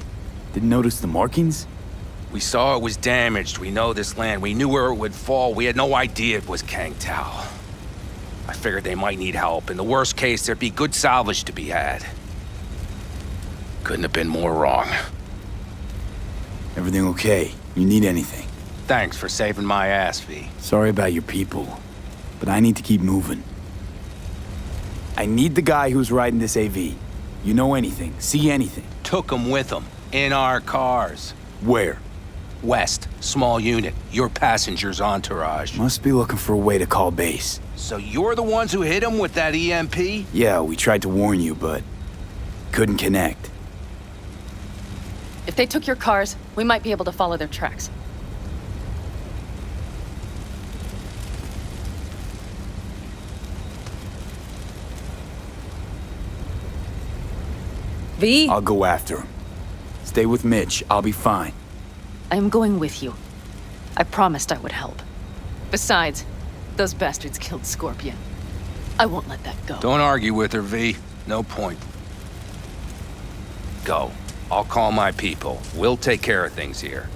S2: Didn't notice the markings?
S15: We saw it was damaged. We know this land. We knew where it would fall. We had no idea it was Kang Tao. I figured they might need help. In the worst case, there'd be good salvage to be had. Couldn't have been more wrong.
S2: Everything okay? You need anything?
S15: Thanks for saving my ass, V.
S2: Sorry about your people, but I need to keep moving. I need the guy who's riding this AV. You know anything, see anything?
S15: Took him with him. In our cars.
S2: Where?
S15: West. Small unit. Your passenger's entourage.
S2: Must be looking for a way to call base.
S15: So you're the ones who hit him with that EMP?
S2: Yeah, we tried to warn you, but couldn't connect.
S13: If they took your cars, we might be able to follow their tracks. V?
S2: I'll go after him. Stay with Mitch, I'll be fine.
S13: I am going with you. I promised I would help. Besides, those bastards killed Scorpion. I won't let that go.
S15: Don't argue with her, V. No point. Go. I'll call my people. We'll take care of things here.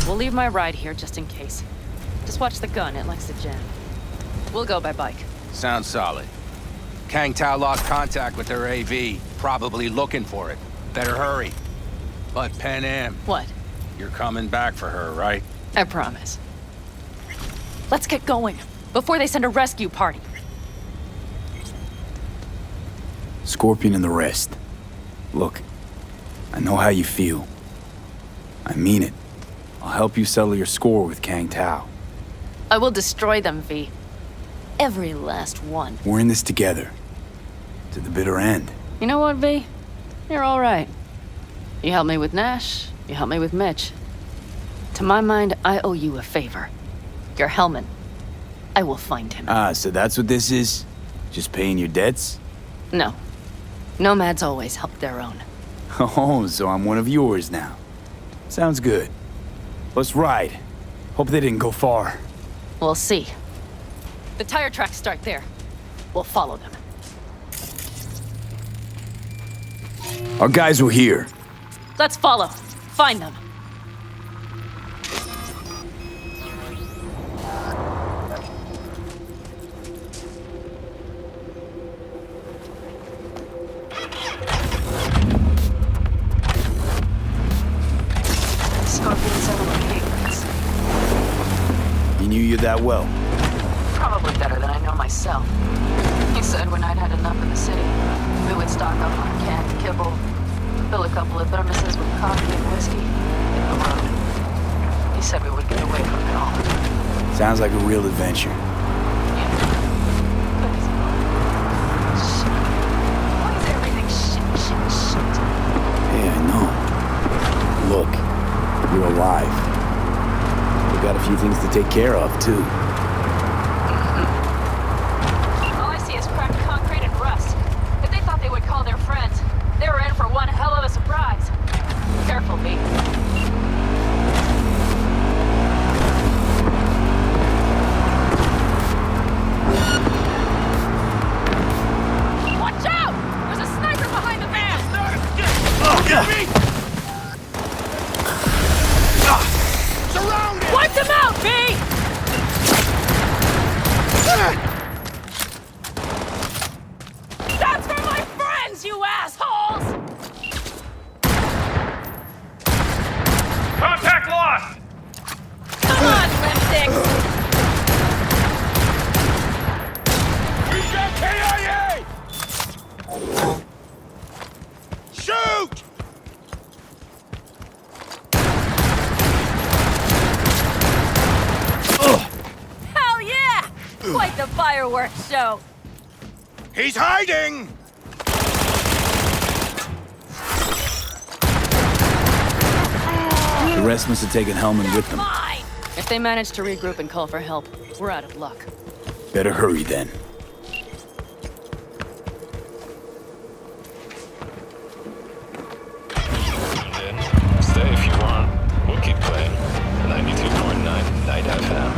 S13: We'll leave my ride here just in case. Just watch the gun, it likes to jam. We'll go by bike.
S15: Sounds solid. Kang Tao lost contact with their AV. Probably looking for it. Better hurry. But Pan Am.
S13: What?
S15: You're coming back for her, right?
S13: I promise. Let's get going, before they send a rescue party.
S2: Scorpion and the rest. Look, I know how you feel. I mean it. I'll help you settle your score with Kang Tao.
S13: I will destroy them, V. Every last one.
S2: We're in this together. To the bitter end.
S13: You know what, V? You're all right. You helped me with Nash, you helped me with Mitch. To my mind, I owe you a favor. Your Hellman. I will find him.
S2: Ah, so that's what this is? Just paying your debts?
S13: No. Nomads always help their own.
S2: Oh, so I'm one of yours now. Sounds good. Let's ride. Hope they didn't go far.
S13: We'll see. The tire tracks start there. We'll follow them.
S2: Our guys were here.
S13: Let's follow. Find them.
S14: Scorpion's several occasions.
S2: He knew you that well.
S14: Probably better than I know myself. He said when I'd had enough of the city, we would stock up on canned kibble, fill a couple of thermoses with coffee and whiskey, hit the road. He said we would get away from it all.
S2: Sounds like a real adventure.
S14: Why is everything shit?
S2: Hey, I know. Look, you're alive. We got a few things to take care of, too.
S13: All I see is cracked concrete and rust. If they thought they would call their friends, they were in for one hell of a surprise. Careful, V. That's for my friends, you assholes!
S11: Contact lost!
S13: Come on, lipsticks!
S11: We've got KIA! Shoot!
S13: Hell yeah! Quite the fireworks show.
S11: He's hiding!
S2: The rest must have taken Hellman with them.
S13: If they manage to regroup and call for help, we're out of luck.
S2: Better hurry then.
S4: Stay if you want. We'll keep playing. 92.9 Night FM.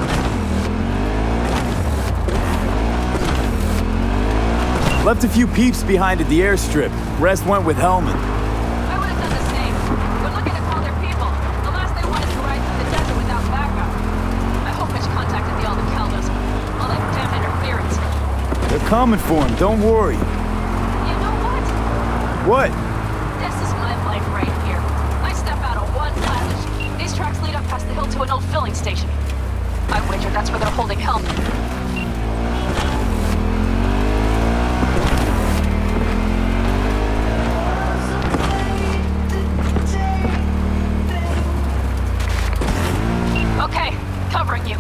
S2: Left a few peeps behind at the airstrip. Rest went with Hellman.
S13: I would have done the same. We're looking to call their people. The last they want is to ride through the desert without backup. I hope Mitch contacted the Alden Caldos. All that damn interference.
S2: They're coming for him, don't worry.
S13: You know what?
S2: What?
S13: This is my life right here. I step out of one lattice. These tracks lead up past the hill to an old filling station. I wager that's where they're holding Hellman. Okay, covering you.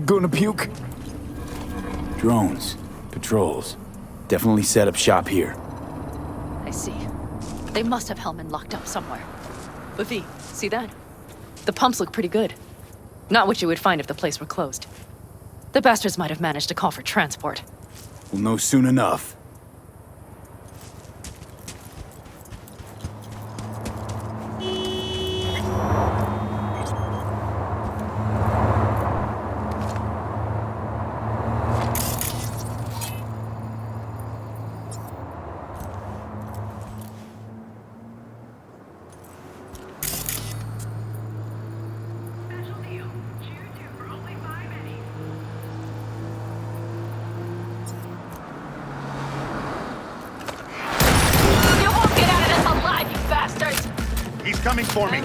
S2: Gonna puke. Drones, patrols. Definitely set up shop here.
S13: I see. They must have Hellman locked up somewhere. But V, see that? The pumps look pretty good. Not what you would find if the place were closed. The bastards might have managed to call for transport.
S2: We'll know soon enough.
S11: He's coming for me.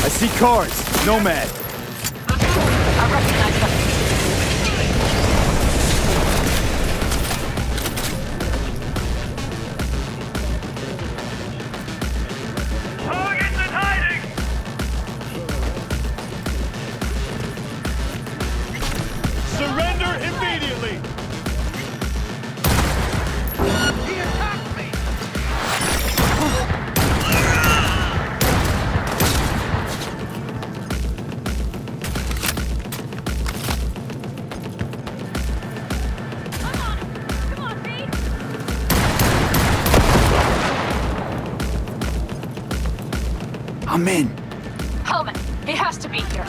S2: I see cars. Nomad.
S13: I recognize them.
S11: Surrender immediately! He attacked me!
S2: I'm in.
S13: Hellman, he has to be here.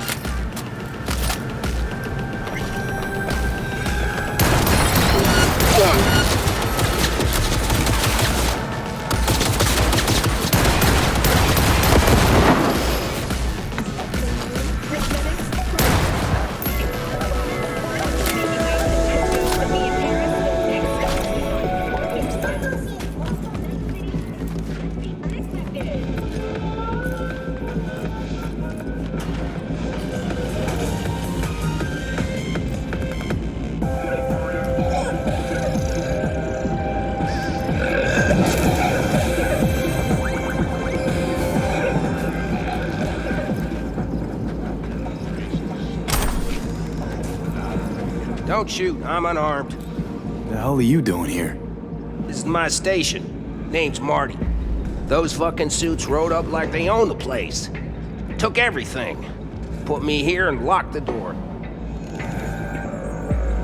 S10: Don't shoot, I'm unarmed.
S2: The hell are you doing here?
S10: This is my station. Name's Marty. Those fucking suits rode up like they own the place. Took everything. Put me here and locked the door.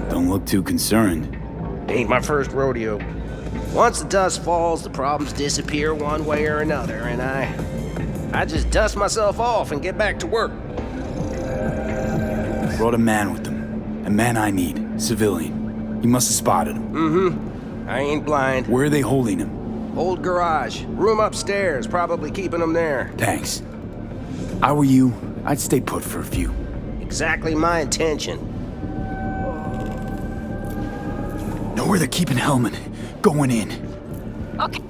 S2: Don't look too concerned.
S10: Ain't my first rodeo. Once the dust falls, the problems disappear one way or another, and I just dust myself off and get back to work.
S2: Brought a man with them. A man I need. Civilian. You must have spotted him.
S10: Mm-hmm. I ain't blind.
S2: Where are they holding him?
S10: Old garage. Room upstairs. Probably keeping him there.
S2: Thanks. If I were you, I'd stay put for a few.
S10: Exactly my intention.
S2: Know where they're keeping Hellman. Going in.
S13: Okay.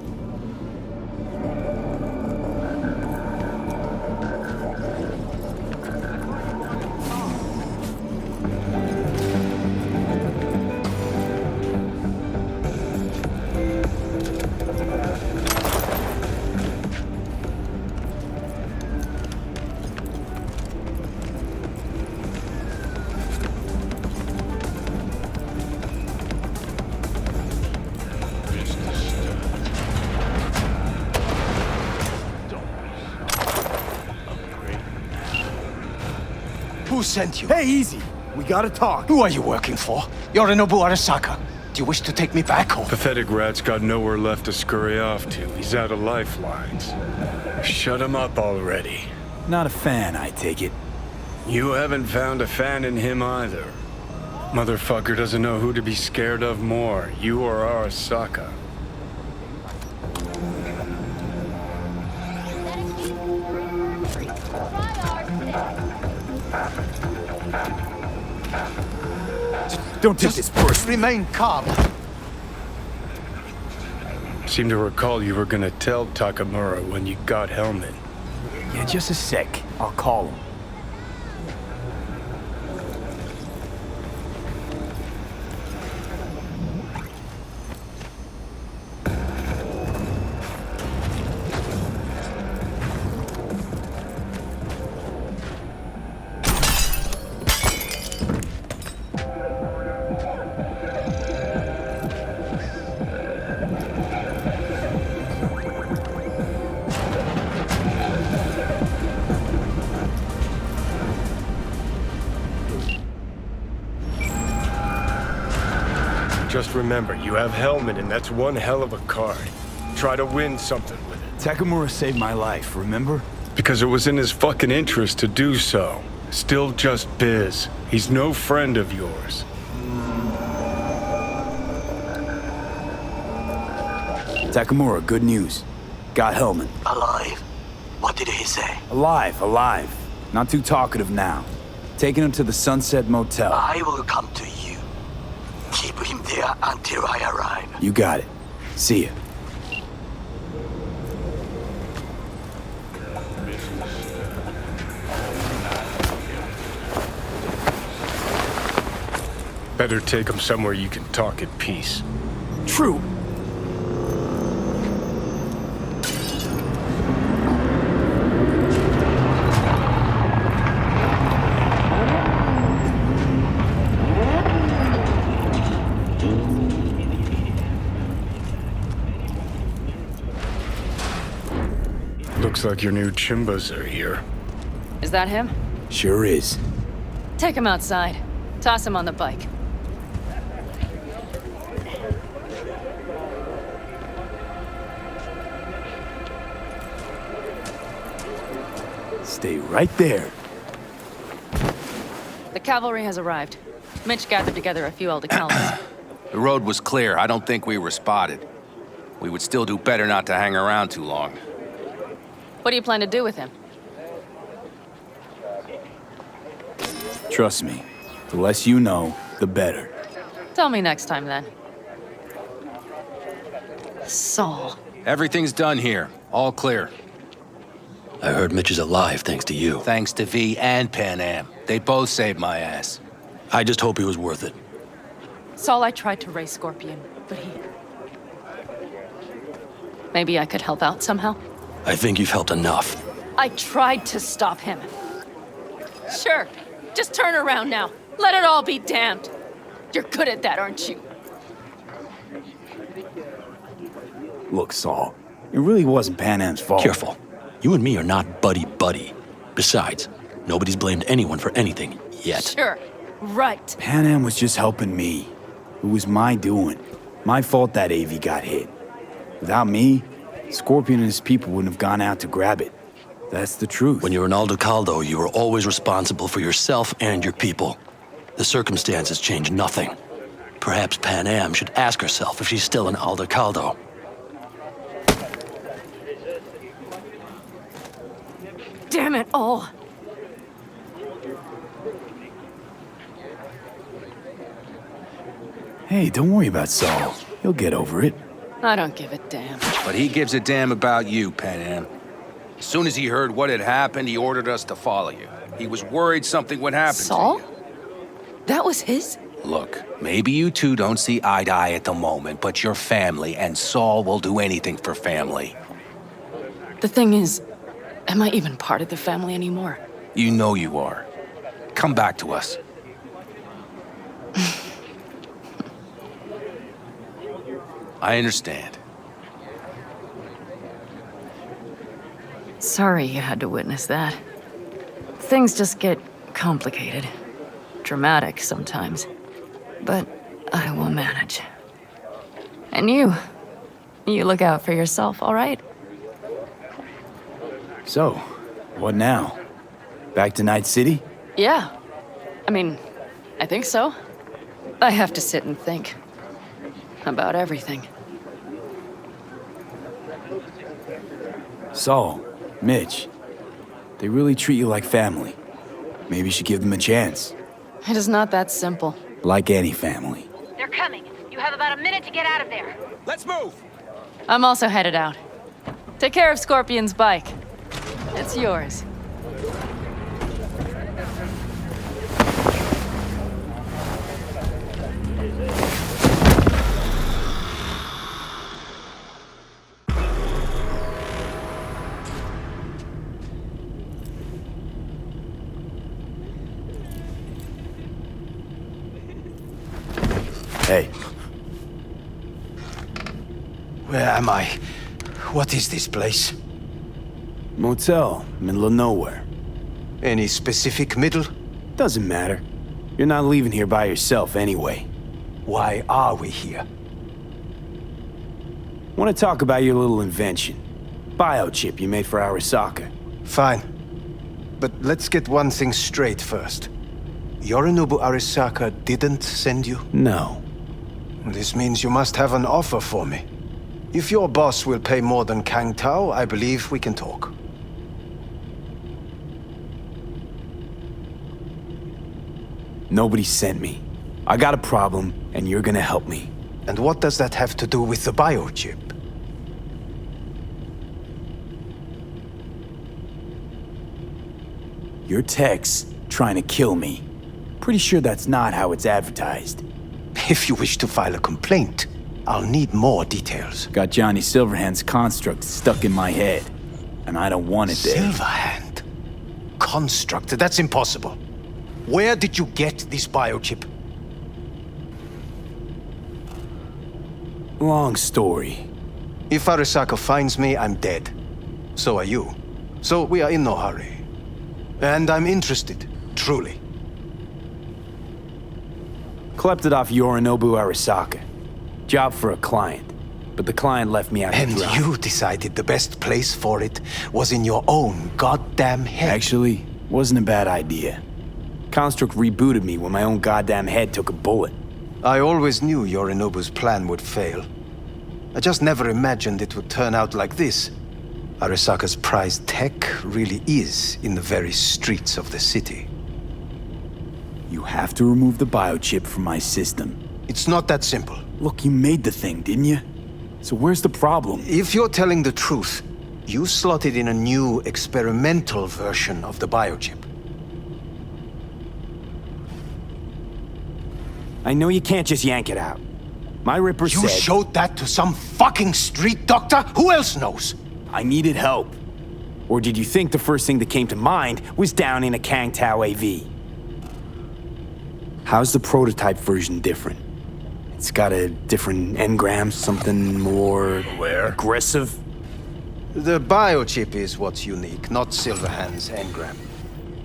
S6: Who sent you?
S2: Hey, easy. We gotta talk.
S6: Who are you working for? Yorinobu Arasaka. Do you wish to take me back home?
S4: Pathetic rat's got nowhere left to scurry off to. He's out of lifelines. Shut him up already.
S2: Not a fan, I take it.
S4: You haven't found a fan in him either. Motherfucker doesn't know who to be scared of more, you or Arasaka.
S2: Don't take this personally.
S6: Remain calm.
S4: Seem to recall you were gonna tell Takamura when you got Hellman.
S2: Yeah, just a sec. I'll call him.
S4: Just remember, you have Hellman, and that's one hell of a card. Try to win something with it.
S2: Takamura saved my life, remember?
S4: Because it was in his fucking interest to do so. Still just biz. He's no friend of yours.
S2: Takamura, good news. Got Hellman.
S1: Alive? What did he say?
S2: Alive, alive. Not too talkative now. Taking him to the Sunset Motel.
S1: I will come to you. Keep him there until I arrive.
S2: You got it. See ya.
S4: Better take him somewhere you can talk in peace.
S2: True.
S4: Looks like your new Chimbas are here.
S13: Is that him?
S2: Sure is.
S13: Take him outside. Toss him on the bike.
S2: Stay right there.
S13: The cavalry has arrived. Mitch gathered together a few Aldecaldos.
S15: The road was clear. I don't think we were spotted. We would still do better not to hang around too long.
S13: What do you plan to do with him?
S2: Trust me, the less you know, the better.
S13: Tell me next time, then. Saul.
S15: Everything's done here. All clear.
S6: I heard Mitch is alive thanks to you.
S15: Thanks to V and Pan Am. They both saved my ass.
S6: I just hope he was worth it.
S13: Saul, I tried to raise Scorpion, but he... Maybe I could help out somehow?
S6: I think you've helped enough.
S13: I tried to stop him. Sure, just turn around now. Let it all be damned. You're good at that, aren't you?
S2: Look, Saul, it really wasn't Pan Am's fault.
S6: Careful. You and me are not buddy-buddy. Besides, nobody's blamed anyone for anything, yet.
S13: Sure, right.
S2: Pan Am was just helping me. It was my doing. My fault that AV got hit. Without me, Scorpion and his people wouldn't have gone out to grab it. That's the truth.
S6: When you're an Aldecaldo, you were always responsible for yourself and your people. The circumstances change nothing. Perhaps Pan Am should ask herself if she's still an Aldecaldo.
S13: Damn it all.
S2: Hey, don't worry about Saul. He'll get over it.
S13: I don't give a damn.
S15: But he gives a damn about you, Pan Am. As soon as he heard what had happened, he ordered us to follow you. He was worried something would happen
S13: Saul?
S15: to you.
S13: That was his?
S15: Look, maybe you two don't see eye to eye at the moment, but you're family, and Saul will do anything for family.
S13: The thing is, am I even part of the family anymore?
S15: You know you are. Come back to us. I understand.
S13: Sorry you had to witness that. Things just get complicated. Dramatic sometimes. But I will manage. And you look out for yourself, all right?
S2: So, what now? Back to Night City?
S13: Yeah. I mean, I think so. I have to sit and think. About everything.
S2: Saul, Mitch, they really treat you like family. Maybe you should give them a chance.
S13: It is not that simple.
S2: Like any family.
S5: They're coming. You have about a minute to get out of there.
S15: Let's move!
S13: I'm also headed out. Take care of Scorpion's bike. It's yours.
S6: Hey. Where am I? What is this place?
S2: Motel, middle of nowhere.
S6: Any specific middle?
S2: Doesn't matter. You're not leaving here by yourself anyway.
S6: Why are we here?
S2: Want to talk about your little invention. Biochip you made for Arasaka.
S6: Fine. But let's get one thing straight first. Yorinobu Arasaka didn't send you?
S2: No.
S6: This means you must have an offer for me. If your boss will pay more than Kang Tao, I believe we can talk.
S2: Nobody sent me. I got a problem, and you're gonna help me.
S6: And what does that have to do with the biochip?
S2: Your text trying to kill me. Pretty sure that's not how it's advertised.
S6: If you wish to file a complaint, I'll need more details.
S2: Got Johnny Silverhand's construct stuck in my head, and I don't want it there.
S6: Silverhand? Construct? That's impossible. Where did you get this biochip?
S2: Long story.
S6: If Arasaka finds me, I'm dead. So are you. So we are in no hurry. And I'm interested, truly.
S2: Collected off Yorinobu Arasaka. Job for a client. but the client left me out to
S8: And
S2: dry.
S8: you decided the best place for it was in your own goddamn head.
S2: Actually, wasn't a bad idea. Construct rebooted me when my own goddamn head took a bullet.
S8: I always knew Yorinobu's plan would fail. I just never imagined it would turn out like this. Arasaka's prized tech really is in the very streets of the city.
S2: You have to remove the biochip from my system.
S8: It's not that simple.
S2: Look, you made the thing, didn't you? So where's the problem?
S8: If you're telling the truth, you slotted in a new experimental version of the biochip.
S2: I know you can't just yank it out. My Ripper said...
S8: You showed that to some fucking street doctor? Who else knows?
S2: I needed help. Or did you think the first thing that came to mind was down in a Kang Tao AV? How's the prototype version different? It's got a different engram, something more... aggressive?
S8: The biochip is what's unique, not Silverhand's engram.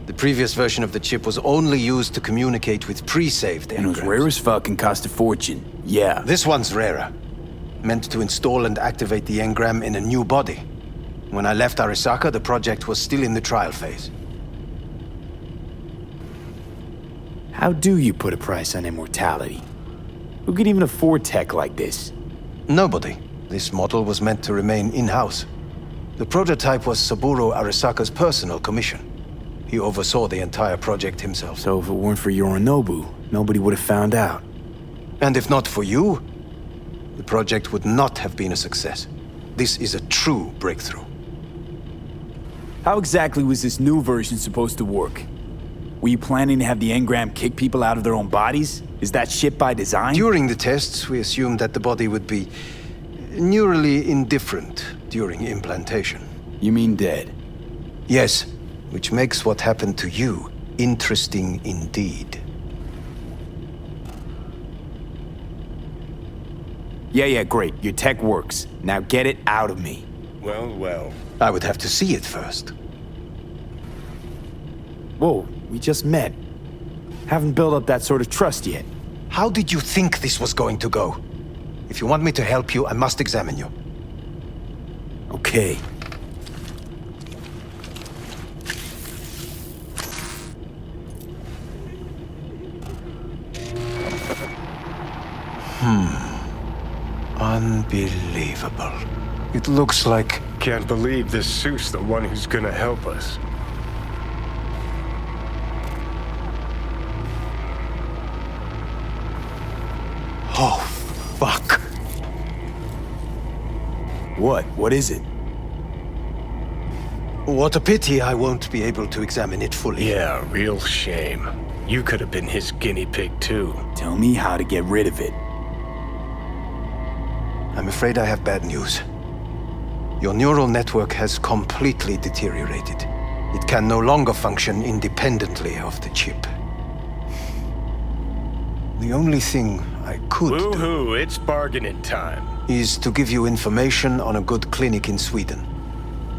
S8: The previous version of the chip was only used to communicate with pre-saved engrams.
S2: And it was rare as fuck and cost a fortune. Yeah.
S8: This one's rarer. Meant to install and activate the engram in a new body. When I left Arasaka, the project was still in the trial phase.
S2: How do you put a price on immortality? Who could even afford tech like this?
S8: Nobody. This model was meant to remain in-house. The prototype was Saburo Arasaka's personal commission. He oversaw the entire project himself.
S2: So if it weren't for Yorinobu, nobody would have found out.
S8: And if not for you, the project would not have been a success. This is a true breakthrough.
S2: How exactly was this new version supposed to work? Were you planning to have the engram kick people out of their own bodies? Is that shit by design?
S8: During the tests, we assumed that the body would be neurally indifferent during implantation.
S2: You mean dead?
S8: Yes, which makes what happened to you interesting indeed.
S2: Yeah, great. Your tech works. Now get it out of me.
S4: Well.
S8: I would have to see it first.
S2: Whoa, we just met. Haven't built up that sort of trust yet.
S8: How did you think this was going to go? If you want me to help you, I must examine you.
S2: Okay.
S8: Unbelievable. It looks like...
S4: Can't believe this Seuss the one who's gonna help us.
S8: Oh, fuck.
S2: What? What is it?
S8: What a pity I won't be able to examine it fully.
S4: Yeah, real shame. You could have been his guinea pig too.
S2: Tell me how to get rid of it.
S8: I'm afraid I have bad news. Your neural network has completely deteriorated. It can no longer function independently of the chip. The only thing I could
S4: Woohoo, it's bargaining time.
S8: is to give you information on a good clinic in Sweden.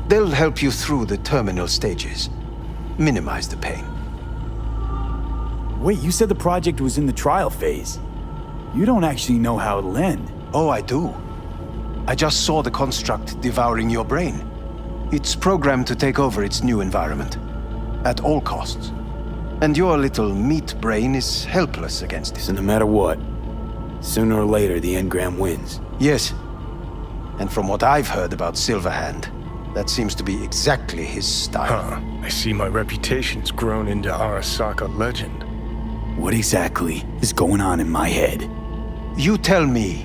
S8: They'll help you through the terminal stages. Minimize the pain.
S2: Wait, you said the project was in the trial phase. You don't actually know how it'll end.
S8: Oh, I do. I just saw the construct devouring your brain. It's programmed to take over its new environment. At all costs. And your little meat brain is helpless against it.
S2: So no matter what, sooner or later the engram wins.
S8: Yes. And from what I've heard about Silverhand, that seems to be exactly his style.
S4: I see my reputation's grown into Arasaka legend.
S2: What exactly is going on in my head?
S8: You tell me,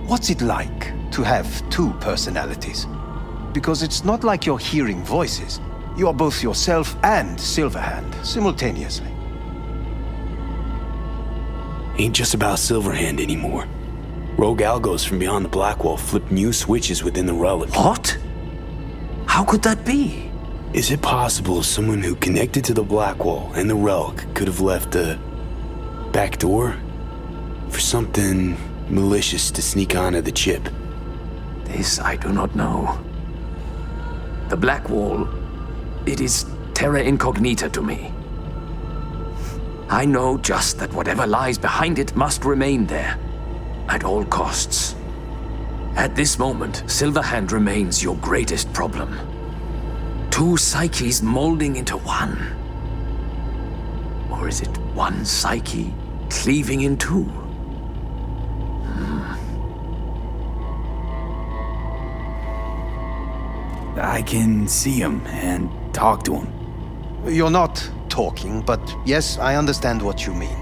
S8: what's it like to have two personalities? Because it's not like you're hearing voices. You are both yourself and Silverhand simultaneously.
S2: Ain't just about Silverhand anymore. Rogue algos from beyond the Blackwall flip new switches within the relic.
S1: What? How could that be?
S2: Is it possible someone who connected to the Blackwall and the relic could have left a back door for something malicious to sneak onto the chip?
S1: This I do not know. The Blackwall, it is terra incognita to me. I know just that whatever lies behind it must remain there, at all costs.
S21: At this moment, Silverhand remains your greatest problem. Two psyches molding into one. Or is it one psyche cleaving in two?
S2: I can see him and talk to him.
S22: You're not talking, but yes, I understand what you mean.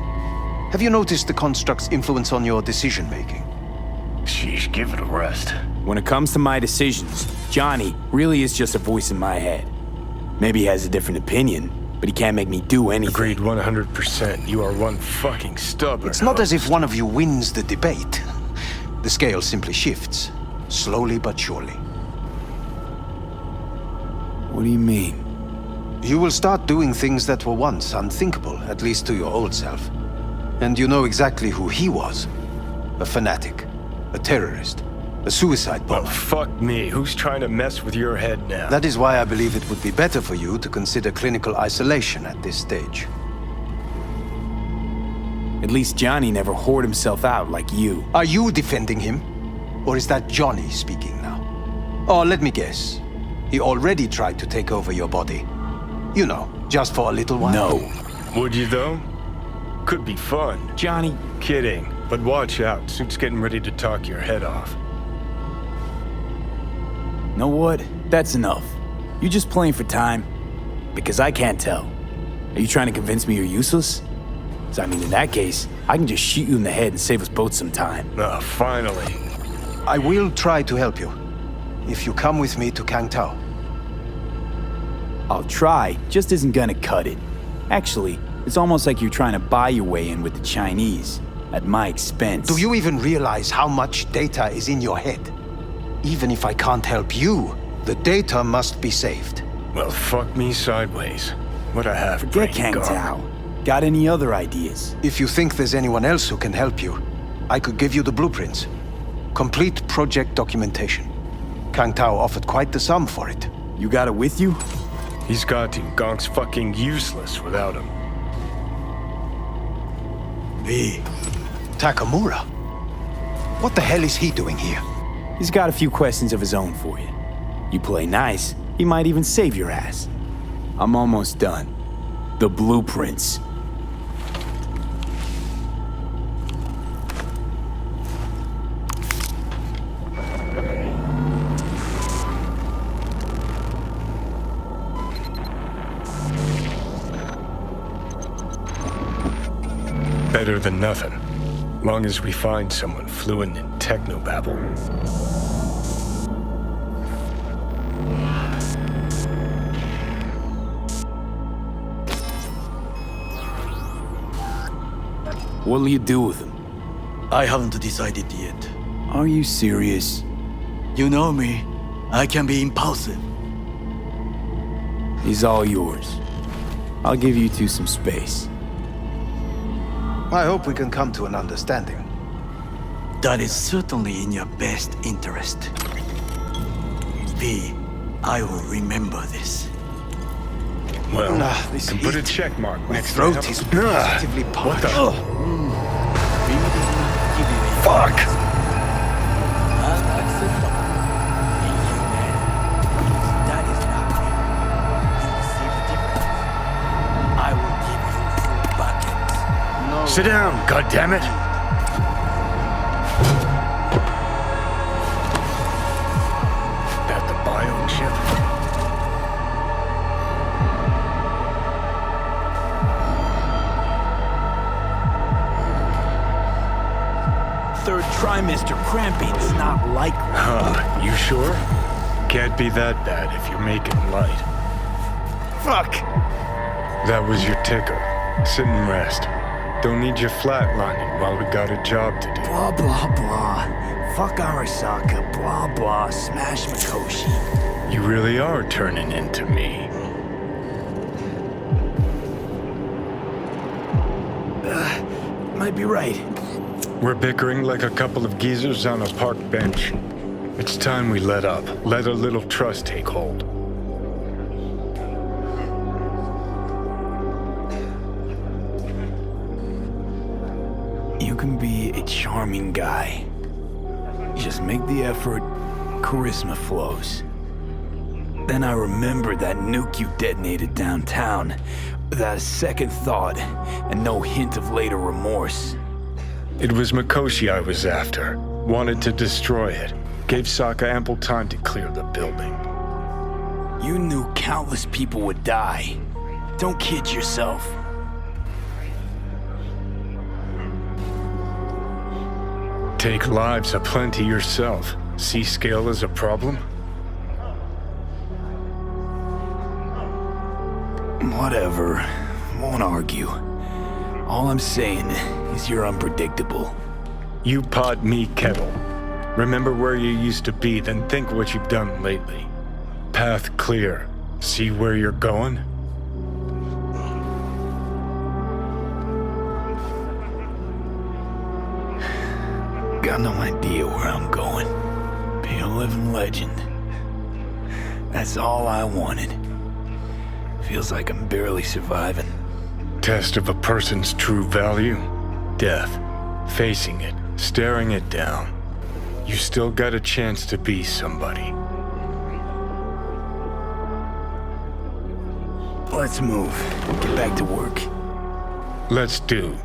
S22: Have you noticed the construct's influence on your decision-making?
S4: Sheesh, give it a rest.
S2: When it comes to my decisions, Johnny really is just a voice in my head. Maybe he has a different opinion, but he can't make me do anything.
S4: Agreed 100%. You are one fucking stubborn.
S22: It's not as if one of you wins the debate. The scale simply shifts, slowly but surely.
S2: What do you mean?
S22: You will start doing things that were once unthinkable, at least to your old self. And you know exactly who he was. A fanatic, a terrorist, a suicide bomber.
S4: Well, fuck me. Who's trying to mess with your head now?
S22: That is why I believe it would be better for you to consider clinical isolation at this stage.
S2: At least Johnny never whored himself out like you.
S22: Are you defending him? Or is that Johnny speaking now? Oh, let me guess. He already tried to take over your body. You know, just for a little while.
S2: No.
S4: Would you, though? Could be fun.
S2: Johnny.
S4: Kidding. But watch out. Suit's getting ready to talk your head off.
S2: Know what? That's enough. You just playing for time? Because I can't tell. Are you trying to convince me you're useless? 'Cause I mean, in that case, I can just shoot you in the head and save us both some time.
S4: Ah, finally.
S22: I will try to help you. If you come with me to Kangtao.
S2: I'll try, just isn't gonna cut it. Actually, it's almost like you're trying to buy your way in with the Chinese, at my expense.
S22: Do you even realize how much data is in your head? Even if I can't help you, the data must be saved.
S4: Well, fuck me sideways. What I have.
S2: Forget Kangtao. Got any other ideas?
S22: If you think there's anyone else who can help you, I could give you the blueprints. Complete project documentation. Kangtao offered quite the sum for it.
S2: You got it with you?
S4: He's got to. Gonk's fucking useless without him.
S22: V. Takamura? What the hell is he doing here?
S2: He's got a few questions of his own for you. You play nice, he might even save your ass. I'm almost done. The blueprints.
S4: Better than nothing. Long as we find someone fluent in technobabble.
S2: What'll you do with him?
S1: I haven't decided yet.
S2: Are you serious?
S1: You know me. I can be impulsive.
S2: He's all yours. I'll give you two some space.
S22: I hope we can come to an understanding.
S1: That is certainly in your best interest. V, I will remember this.
S4: Well,
S22: this
S4: can put a check mark
S22: My
S4: next
S22: throat
S4: to
S22: is positively
S4: What
S22: parched.
S4: the? Fuck! Sit down, goddammit! That the biochip?
S2: Third trimester cramping's not likely.
S4: Huh, you sure? Can't be that bad if you're making light.
S2: Fuck!
S4: That was your ticker. Sit and rest. Don't need you flatlining while we got a job to do.
S2: Blah, blah, blah. Fuck Arasaka. Blah, blah. Smash Mikoshi.
S4: You really are turning into me.
S2: Might be right.
S4: We're bickering like a couple of geezers on a park bench. It's time we let up. Let a little trust take hold.
S2: You can be a charming guy. Just make the effort, charisma flows. Then I remembered that nuke you detonated downtown, without a second thought, and no hint of later remorse.
S4: It was Mikoshi I was after. Wanted to destroy it. Gave Sokka ample time to clear the building.
S2: You knew countless people would die. Don't kid yourself.
S4: Take lives aplenty yourself. See scale as a problem?
S2: Whatever. Won't argue. All I'm saying is you're unpredictable.
S4: You pot me kettle. Remember where you used to be, then think what you've done lately. Path clear. See where you're going?
S2: Got no idea where I'm going. Be a living legend. That's all I wanted. Feels like I'm barely surviving.
S4: Test of a person's true value? Death. Facing it. Staring it down. You still got a chance to be somebody.
S2: Let's move. Get back to work.
S4: Let's do.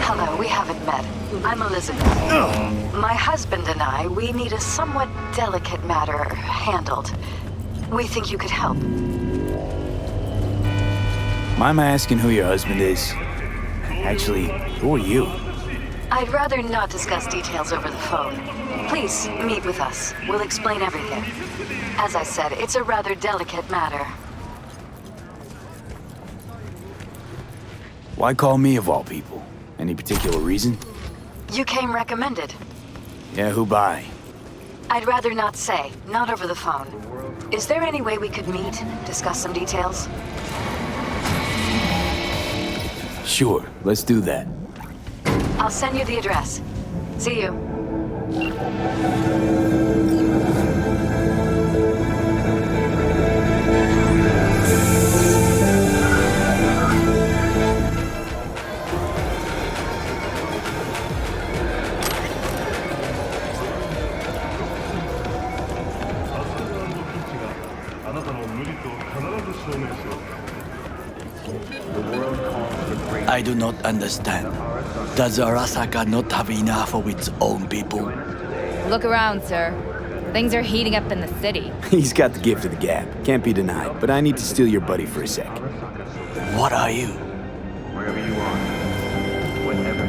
S7: Hello, we haven't met. I'm Elizabeth. My husband and I, we need a somewhat delicate matter handled. We think you could help.
S2: Mind my asking who your husband is? Actually, who are you?
S7: I'd rather not discuss details over the phone. Please, meet with us. We'll explain everything. As I said, it's a rather delicate matter.
S2: Why call me of all people? Any particular reason?
S7: You came recommended.
S2: Yeah, who by?
S7: I'd rather not say, not over the phone. Is there any way we could meet, discuss some details?
S2: Sure, let's do that.
S7: I'll send you the address. See you.
S1: I do not understand. Does Arasaka not have enough of its own people?
S16: Look around, sir. Things are heating up in the city.
S2: He's got the gift of the gab. Can't be denied, but I need to steal your buddy for a sec.
S1: What are you?
S9: Wherever you are, whatever.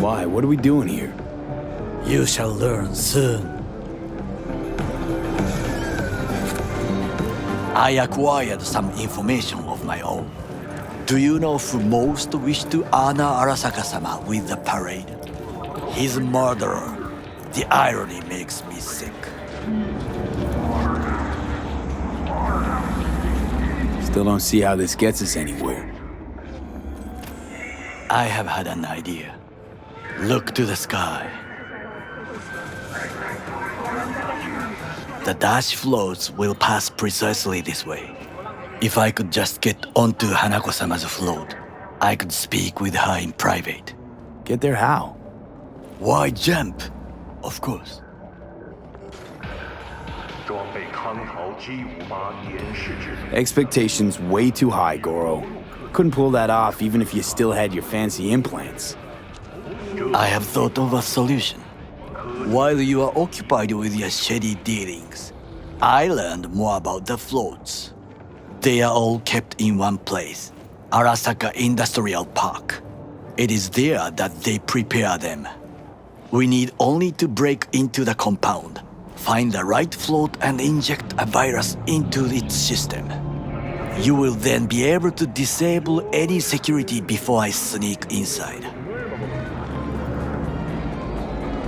S2: Why? What are we doing here?
S1: You shall learn soon. I acquired some information of my own. Do you know who most wished to honor Arasaka-sama with the parade? His murderer. The irony makes me sick.
S2: Still don't see how this gets us anywhere.
S1: I have had an idea. Look to the sky. The dash floats will pass precisely this way. If I could just get onto Hanako-sama's float, I could speak with her in private.
S2: Get there how?
S1: Why jump? Of course.
S2: Expectations way too high, Goro. Couldn't pull that off even if you still had your fancy implants.
S1: I have thought of a solution. While you are occupied with your shady dealings, I learned more about the floats. They are all kept in one place, Arasaka Industrial Park. It is there that they prepare them. We need only to break into the compound, find the right float and inject a virus into its system. You will then be able to disable any security before I sneak inside.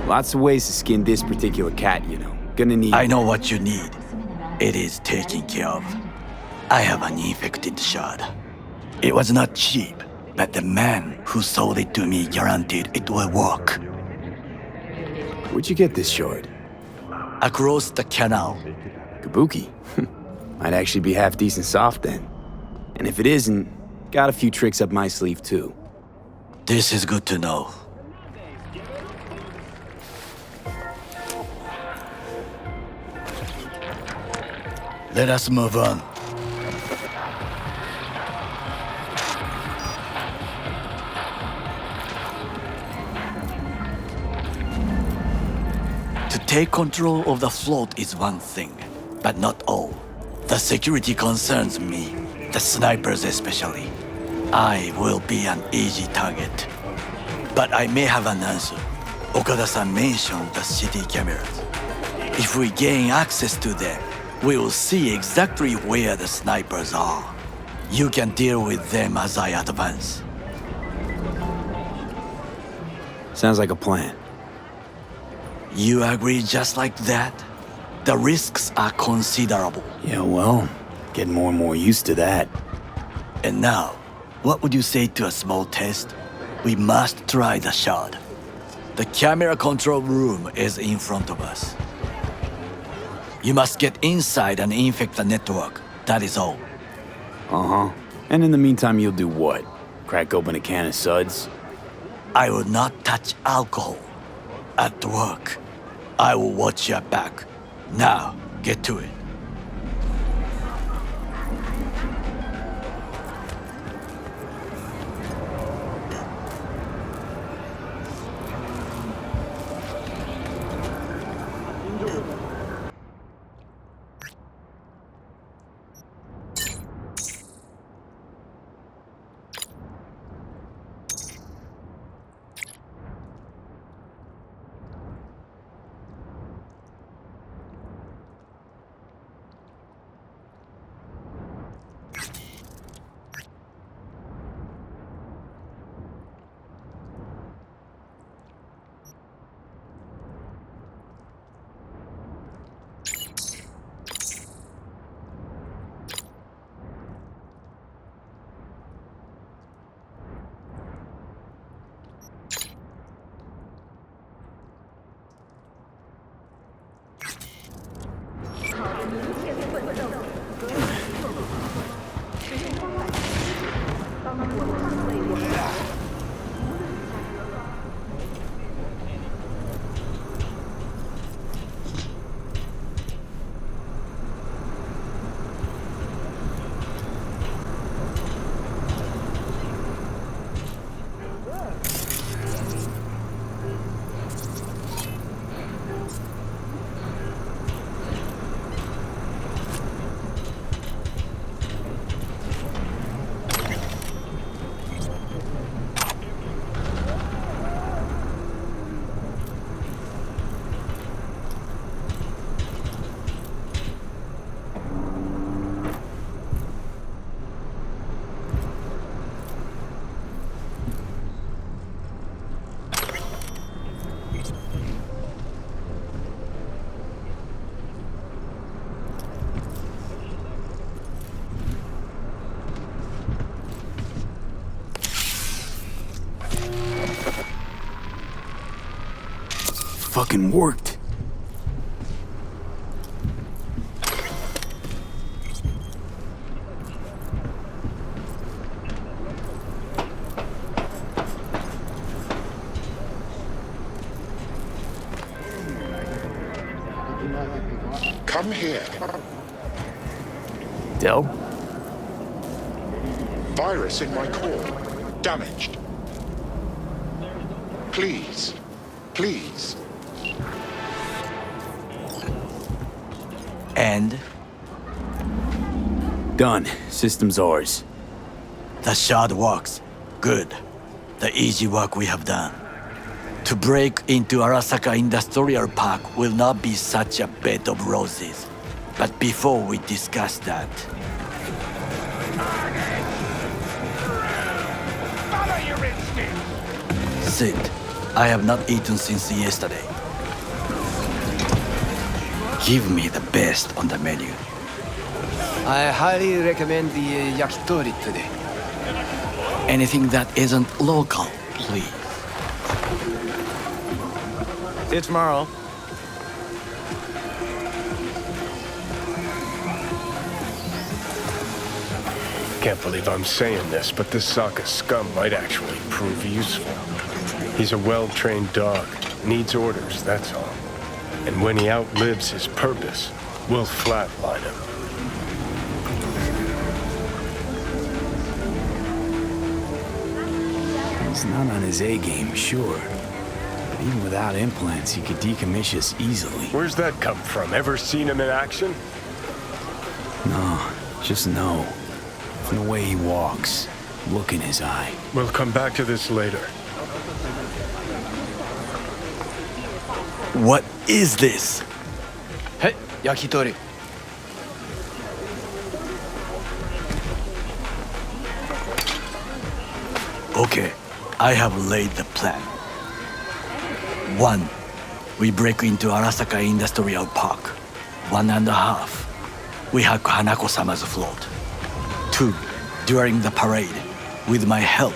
S2: Lots of ways to skin this particular cat, you know. Gonna need...
S1: I know what you need. It is taken care of. I have an infected shard. It was not cheap, but the man who sold it to me guaranteed it will work.
S2: Where'd you get this shard?
S1: Across the canal.
S2: Kabuki? Might actually be half decent soft then. And if it isn't, got a few tricks up my sleeve too.
S1: This is good to know. Let us move on. To take control of the float is one thing, but not all. The security concerns me, the snipers especially. I will be an easy target. But I may have an answer. Okada-san mentioned the city cameras. If we gain access to them, we will see exactly where the snipers are. You can deal with them as I advance.
S2: Sounds like a plan.
S1: You agree just like that? The risks are considerable.
S2: Yeah, well, getting more and more used to that.
S1: And now, what would you say to a small test? We must try the shard. The camera control room is in front of us. You must get inside and infect the network. That is all.
S2: Uh-huh. And in the meantime, you'll do what? Crack open a can of suds?
S1: I will not touch alcohol. At work, I will watch your back. Now, get to it.
S2: Fucking worked.
S3: Come here.
S2: Del?
S3: Virus in my core. Damaged. Please. Please.
S1: And?
S2: Done. System's ours.
S1: The shard works. Good. The easy work we have done. To break into Arasaka Industrial Park will not be such a bed of roses. But before we discuss that...
S19: Follow your instinct.
S1: Sid, I have not eaten since yesterday. Give me the best on the menu.
S17: I highly recommend the yakitori today.
S1: Anything that isn't local, please.
S10: See you tomorrow.
S4: Can't believe I'm saying this, but this Sokka scum might actually prove useful. He's a well-trained dog. Needs orders, that's all. And when he outlives his purpose, we'll flatline him.
S2: He's not on his A-game, sure. But even without implants, he could decommission us easily.
S4: Where's that come from? Ever seen him in action?
S2: No, just know. From the way he walks, look in his eye.
S4: We'll come back to this later.
S1: What is this?
S17: Hey, yakitori.
S1: Okay, I have laid the plan. 1. We break into Arasaka Industrial Park. 1.5. We hack Hanako-sama's float. 2. During the parade, with my help,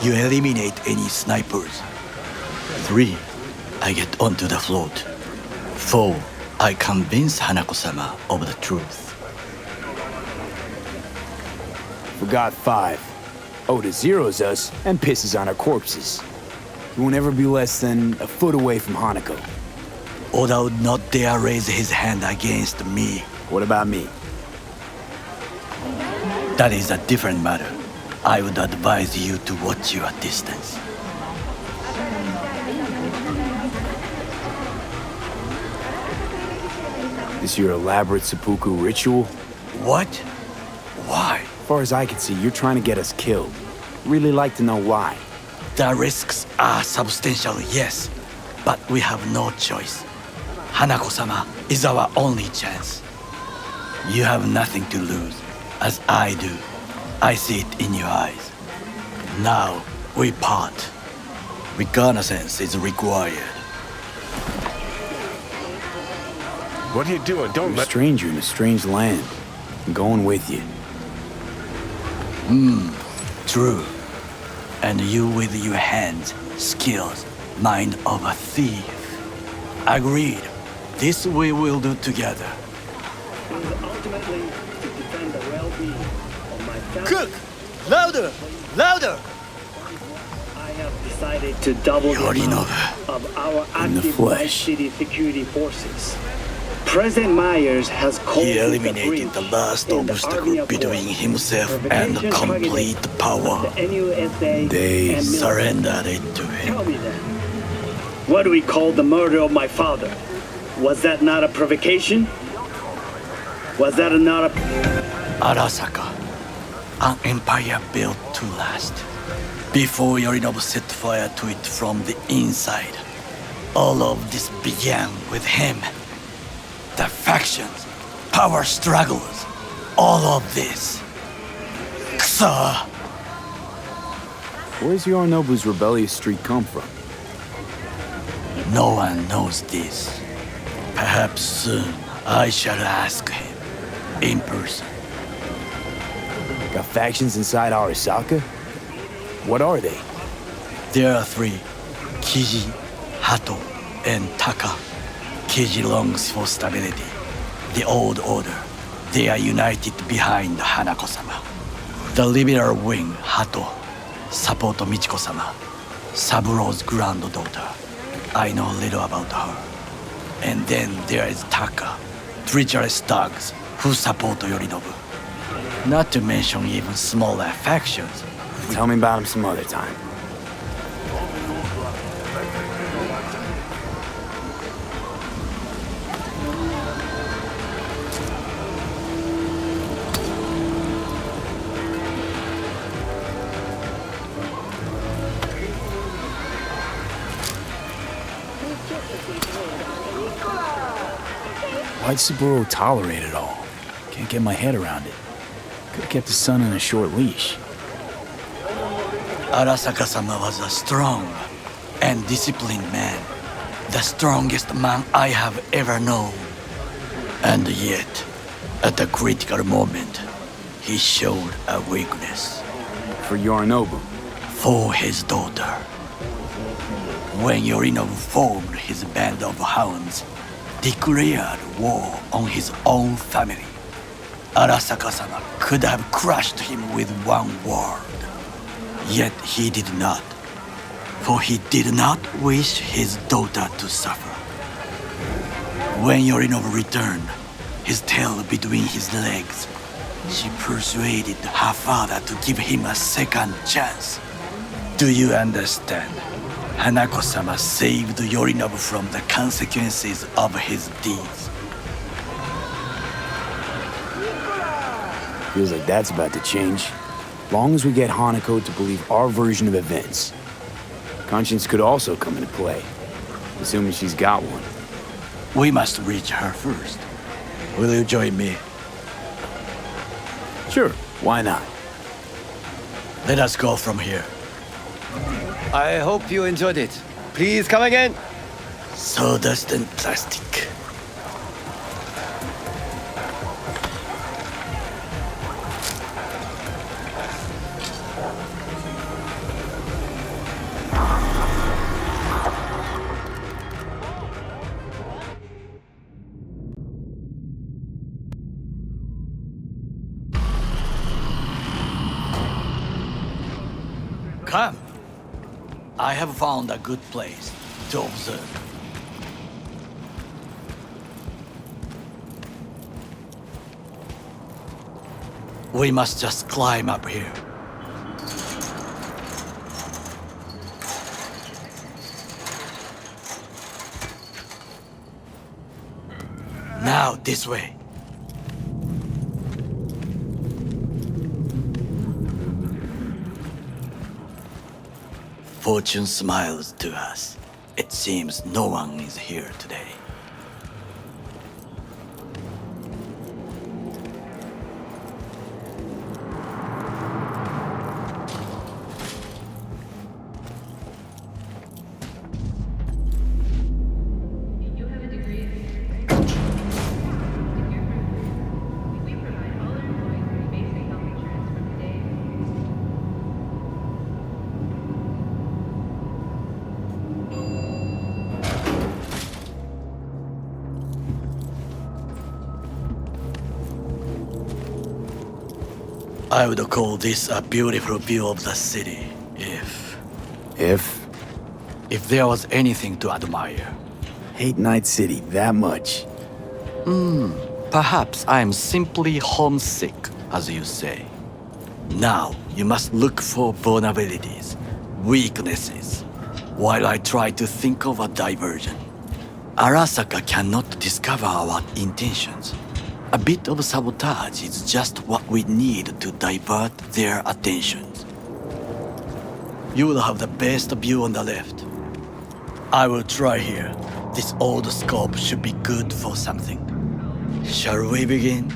S1: you eliminate any snipers. 3. I get onto the float. 4. I convince Hanako-sama of the truth.
S2: Forgot 5. Oda zeroes us and pisses on our corpses. He won't ever be less than a foot away from Hanako.
S1: Oda would not dare raise his hand against me.
S2: What about me?
S1: That is a different matter. I would advise you to watch your distance.
S2: This your elaborate seppuku ritual?
S1: What? Why?
S2: As far as I can see, you're trying to get us killed. Really like to know why.
S1: The risks are substantial, yes. But we have no choice. Hanako-sama is our only chance. You have nothing to lose, as I do. I see it in your eyes. Now, we part. Reconnaissance is required.
S4: What are you doing? Don't
S2: You're a stranger in a strange land. I'm going with you.
S1: True. And you with your hands, skills, mind of a thief. Agreed. This we will do together.
S23: Ultimately, to defend the well-being of my family.
S1: Cook! Louder! Louder!
S23: I have decided to double the amount of our active Night City security forces. President Myers has called
S1: He eliminated the last obstacle between himself and complete power. They surrendered it to him.
S23: Tell me then, what do we call the murder of my father? Was that not a provocation? Was that not a...
S1: Arasaka, an empire built to last. Before Yorinobu set fire to it from the inside, all of this began with him. The factions, power struggles, all of this. Kusa!
S2: Where's Yorinobu's rebellious streak come from?
S1: No one knows this. Perhaps soon I shall ask him in person.
S2: Got factions inside Arasaka? What are they?
S1: There are 3. Kiji, Hato, and Taka. Kiji longs for stability. The old order. They are united behind Hanako-sama. The liberal wing, Hato, support Michiko-sama, Saburo's granddaughter. I know little about her. And then there is Taka, treacherous thugs who support Yorinobu. Not to mention even smaller factions.
S2: Tell me about him some other time. Why'd Saburo tolerate it all? Can't get my head around it. Could've kept his son on a short leash.
S1: Arasaka-sama was a strong and disciplined man. The strongest man I have ever known. And yet, at the critical moment, he showed a weakness.
S2: For Yorinobu?
S1: For his daughter. When Yorinobu formed his band of hounds, declared war on his own family, Arasaka-sama could have crushed him with one word. Yet he did not, for he did not wish his daughter to suffer. When Yorinobu returned, his tail between his legs, she persuaded her father to give him a second chance. Do you understand? Hanako-sama saved Yorinobu from the consequences of his deeds.
S2: Feels like that's about to change. Long as we get Hanako to believe our version of events. Conscience could also come into play, assuming she's got one.
S1: We must reach her first. Will you join me?
S2: Sure, why not?
S1: Let us go from here.
S17: I hope you enjoyed it. Please come again.
S1: Sawdust and plastic. Come. I have found a good place to observe. We must just climb up here. Now, this way. Fortune smiles to us. It seems no one is here today. I would call this a beautiful view of the city, if there was anything to admire.
S2: Hate Night City that much.
S1: Perhaps I'm simply homesick, as you say. Now, you must look for vulnerabilities, weaknesses, while I try to think of a diversion. Arasaka cannot discover our intentions. A bit of sabotage is just what we need to divert their attentions. You will have the best view on the left. I will try here. This old scope should be good for something. Shall we begin?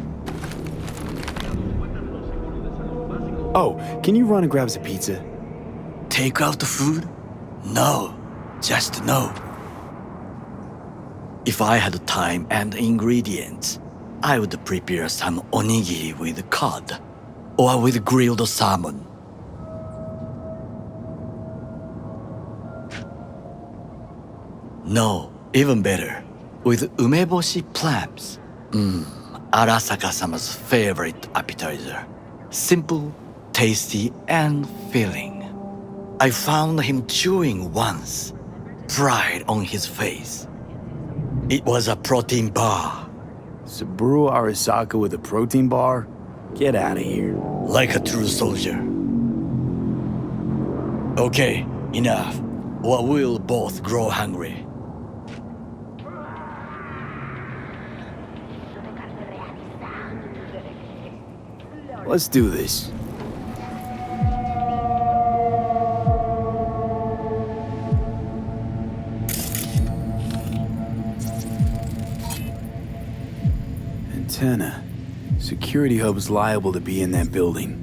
S2: Oh, can you run and grab us a pizza?
S1: Take out the food? No, just no. If I had time and ingredients, I would prepare some onigiri with cod, or with grilled salmon. No, even better, with umeboshi clams. Arasaka-sama's favorite appetizer. Simple, tasty, and filling. I found him chewing once, pride on his face. It was a protein bar.
S2: Saburo Arasaka with a protein bar? Get out of here.
S1: Like a true soldier. Okay, enough. Or we'll both grow hungry.
S2: Let's do this. Antenna. Security hub's liable to be in that building.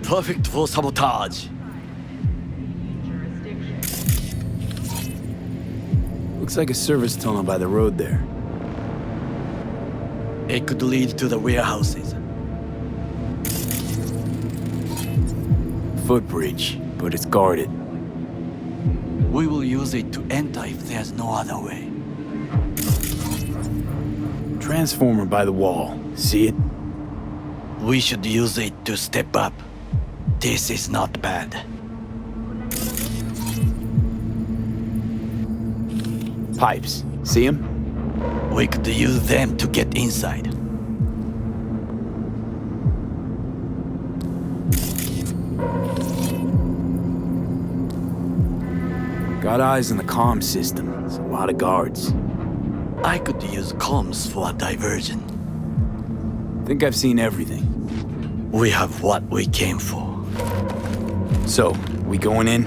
S1: Perfect for sabotage.
S2: Looks like a service tunnel by the road there.
S1: It could lead to the warehouses.
S2: Footbridge, but it's guarded.
S1: We will use it to enter if there's no other way.
S2: Transformer by the wall. See it?
S1: We should use it to step up. This is not bad.
S2: Pipes. See them?
S1: We could use them to get inside.
S2: Got eyes on the comm system. It's a lot of guards.
S1: I could use comms for a diversion.
S2: Think I've seen everything.
S1: We have what we came for.
S2: So, we going in?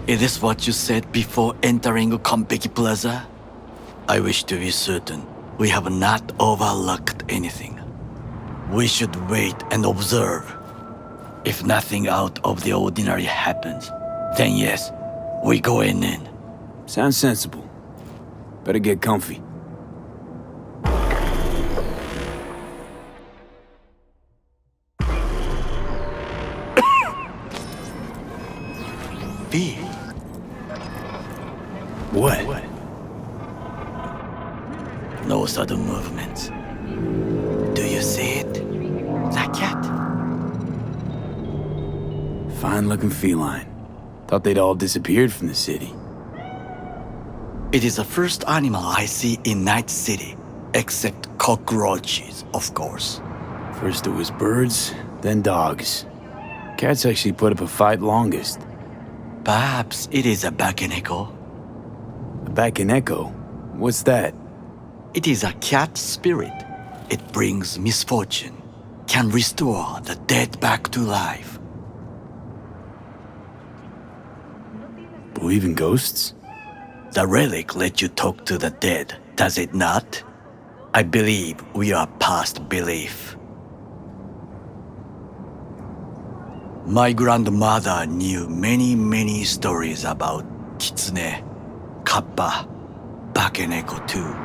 S1: Is this what you said before entering Konpeki Plaza? I wish to be certain we have not overlooked anything. We should wait and observe. If nothing out of the ordinary happens, then yes, we go in.
S2: Sounds sensible. Better get comfy.
S1: B.
S2: What?
S1: No sudden movements. Do you see it? That cat?
S2: Fine-looking feline. Thought they'd all disappeared from the city.
S1: It is the first animal I see in Night City, except cockroaches, of course.
S2: First it was birds, then dogs. Cats actually put up a fight longest.
S1: Perhaps it is a Bakeneko.
S2: A Bakeneko? What's that?
S1: It is a cat spirit. It brings misfortune, can restore the dead back to life.
S2: Believe in ghosts?
S1: The relic lets you talk to the dead, does it not? I believe we are past belief. My grandmother knew many stories about Kitsune, Kappa, Bakeneko too.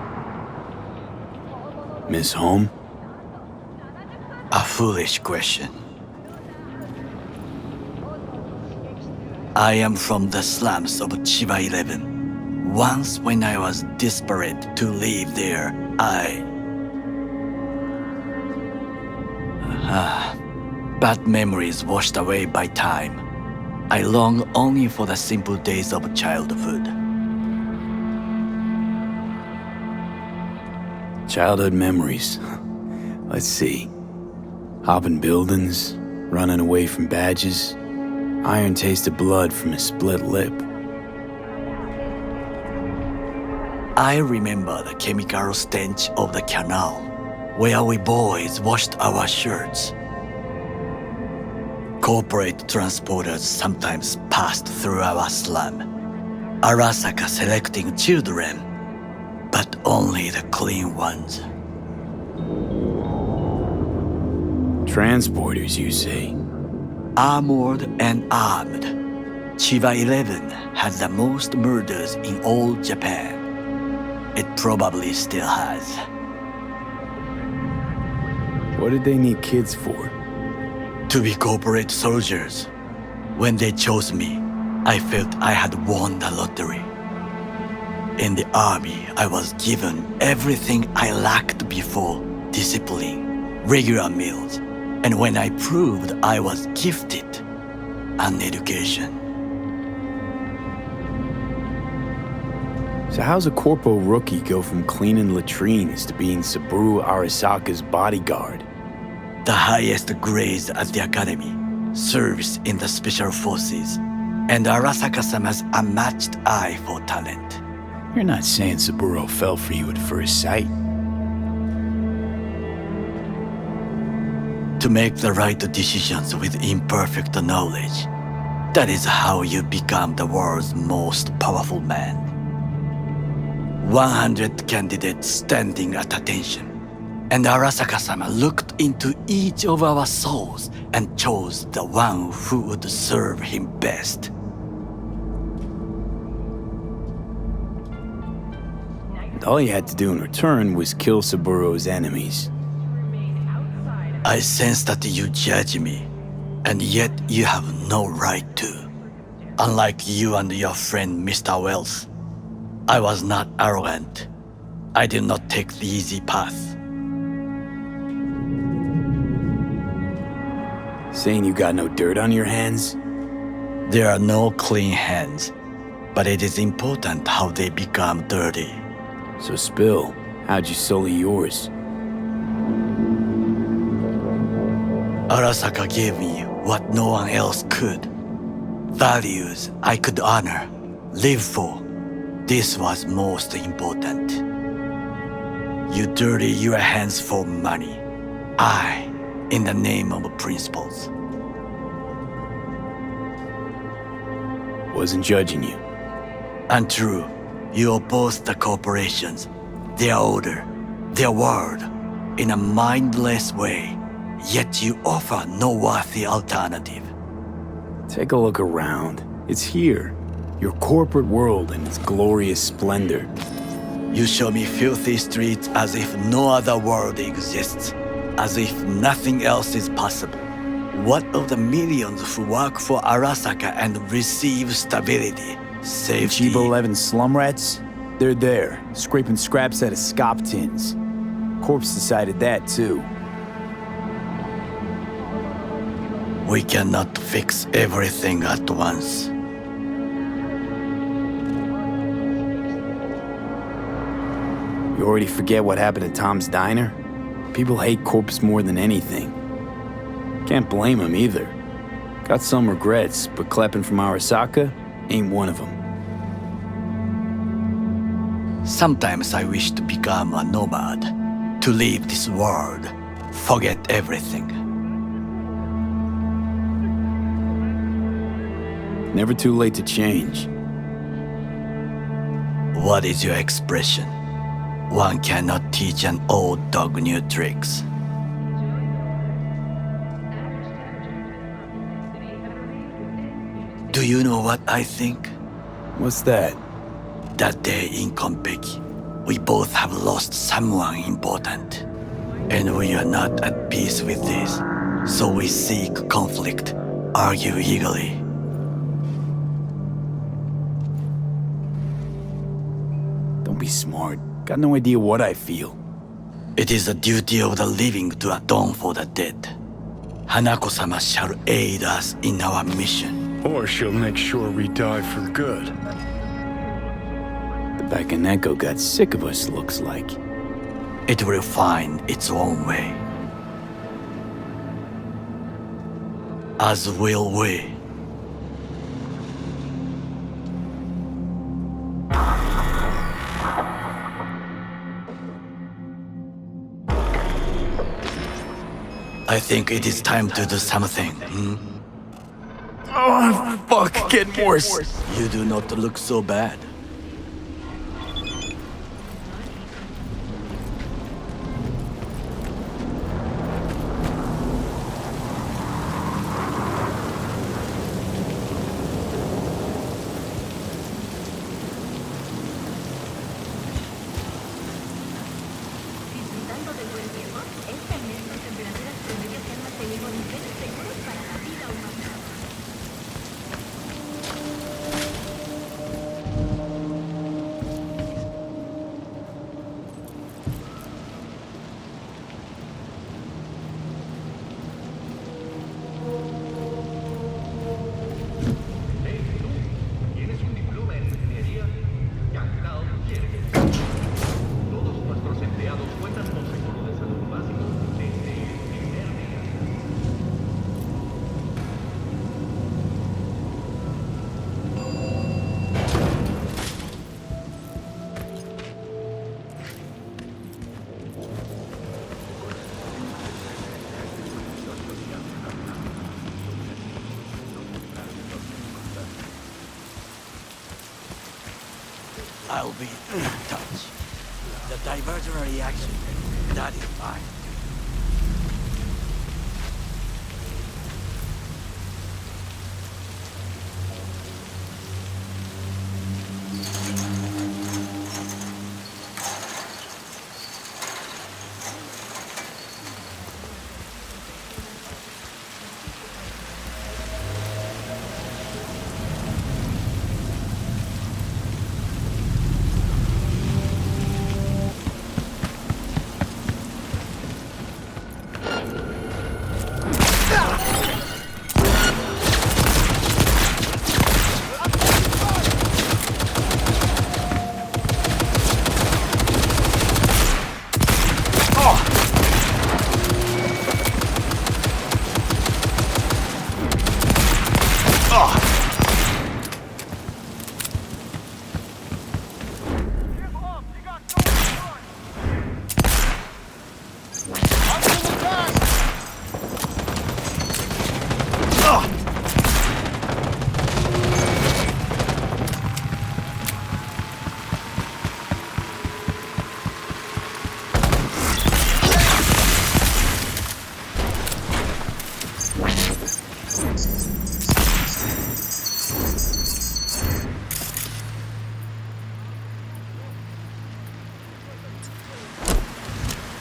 S2: Miss Home?
S1: A foolish question. I am from the slums of Chiba 11. Once when I was desperate to live there, bad memories washed away by time. I long only for the simple days of childhood.
S2: Childhood memories. Let's see. Hopping buildings, running away from badges, iron tasted blood from a split lip.
S1: I remember the chemical stench of the canal, where we boys washed our shirts. Corporate transporters sometimes passed through our slum, Arasaka selecting children, but only the clean ones.
S2: Transporters, you say?
S1: Armored and armed. Chiba 11 has the most murders in all Japan. It probably still has.
S2: What did they need kids for?
S1: To be corporate soldiers. When they chose me, I felt I had won the lottery. In the army, I was given everything I lacked before: discipline, regular meals, and when I proved I was gifted, an education.
S2: So how's a corpo rookie go from cleaning latrines to being Saburo Arasaka's bodyguard?
S1: The highest grades at the academy, service in the special forces, and Arasaka-sama's unmatched eye for talent.
S2: You're not saying Saburo fell for you at first sight.
S1: To make the right decisions with imperfect knowledge, that is how you become the world's most powerful man. 100 candidates standing at attention, and Arasaka-sama looked into each of our souls and chose the one who would serve him best.
S2: And all you had to do in return was kill Saburo's enemies.
S1: I sense that you judge me, and yet you have no right to. Unlike you and your friend Mr. Wells, I was not arrogant. I did not take the easy path.
S2: Saying you got no dirt on your hands?
S1: There are no clean hands, but it is important how they become dirty.
S2: So spill, how'd you sully yours?
S1: Arasaka gave me what no one else could. Values I could honor, live for. This was most important. You dirty your hands for money. I, in the name of principles.
S2: Wasn't judging you.
S1: Untrue. You oppose the corporations, their order, their word, in a mindless way, yet you offer no worthy alternative.
S2: Take a look around. It's here. Your corporate world in its glorious splendor.
S1: You show me filthy streets as if no other world exists, as if nothing else is possible. What of the millions who work for Arasaka and receive stability, safety?
S2: Chiba 11 slum rats? They're there, scraping scraps out of scop tins. Corpse decided that too.
S1: We cannot fix everything at once.
S2: You already forget what happened at Tom's Diner? People hate Corpse more than anything. Can't blame him either. Got some regrets, but clapping from Arasaka ain't one of them.
S1: Sometimes I wish to become a nomad, to leave this world, forget everything.
S2: Never too late to change.
S1: What is your expression? One cannot teach an old dog new tricks. Do you know what I think?
S2: What's that?
S1: That day in Konpeki, we both have lost someone important. And we are not at peace with this, so we seek conflict, argue eagerly.
S2: Don't be smart. Got no idea what I feel.
S1: It is the duty of the living to atone for the dead. Hanako-sama shall aid us in our mission.
S4: Or she'll make sure we die for good.
S2: The Bakaneko got sick of us, looks like.
S1: It will find its own way. As will we. I think it is time to do something.
S2: Oh, fuck, getting worse.
S1: You do not look so bad. I'll be in touch. The diversionary action, that is mine.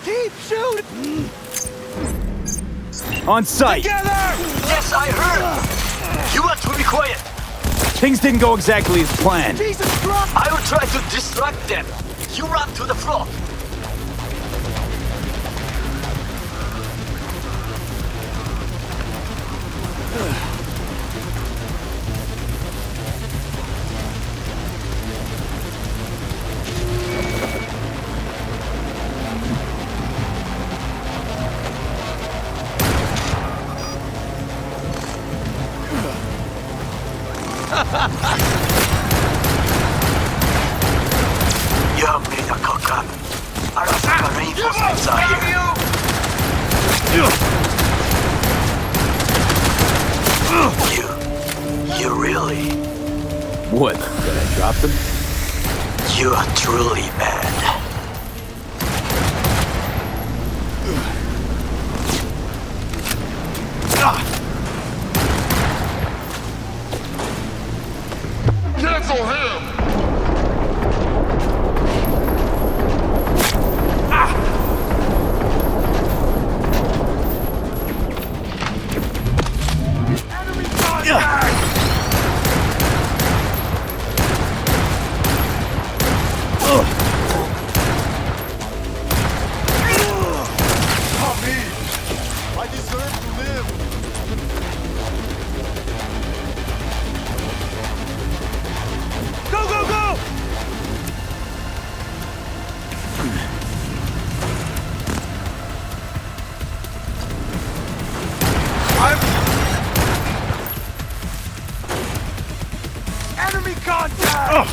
S2: Keep shooting! On sight!
S1: Together! Yes, I heard! You are to be quiet!
S2: Things didn't go exactly as planned.
S1: Jesus Christ! I will try to distract them. You run to the front. You have made a cock up. Our African reinforcements are here. You really...
S2: What? Did I drop them?
S1: You are truly bad.
S3: Cancel him!
S1: Enemy contact!
S3: Not me! I deserve to live!
S1: Go, go, go! Enemy contact!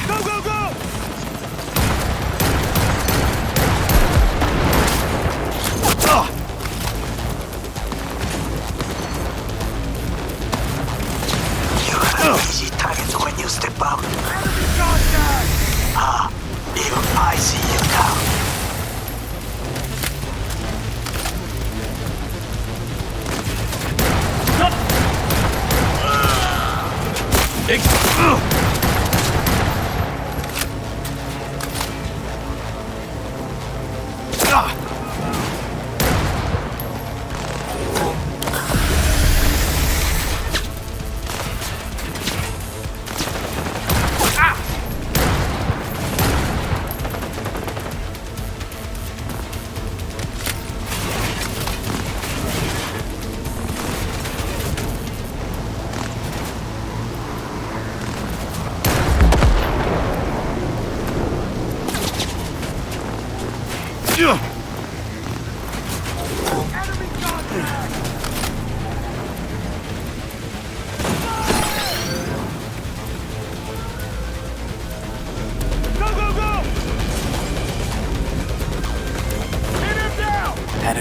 S1: Go, go, go! You have easy targets when you step out. Ah, even I see you now.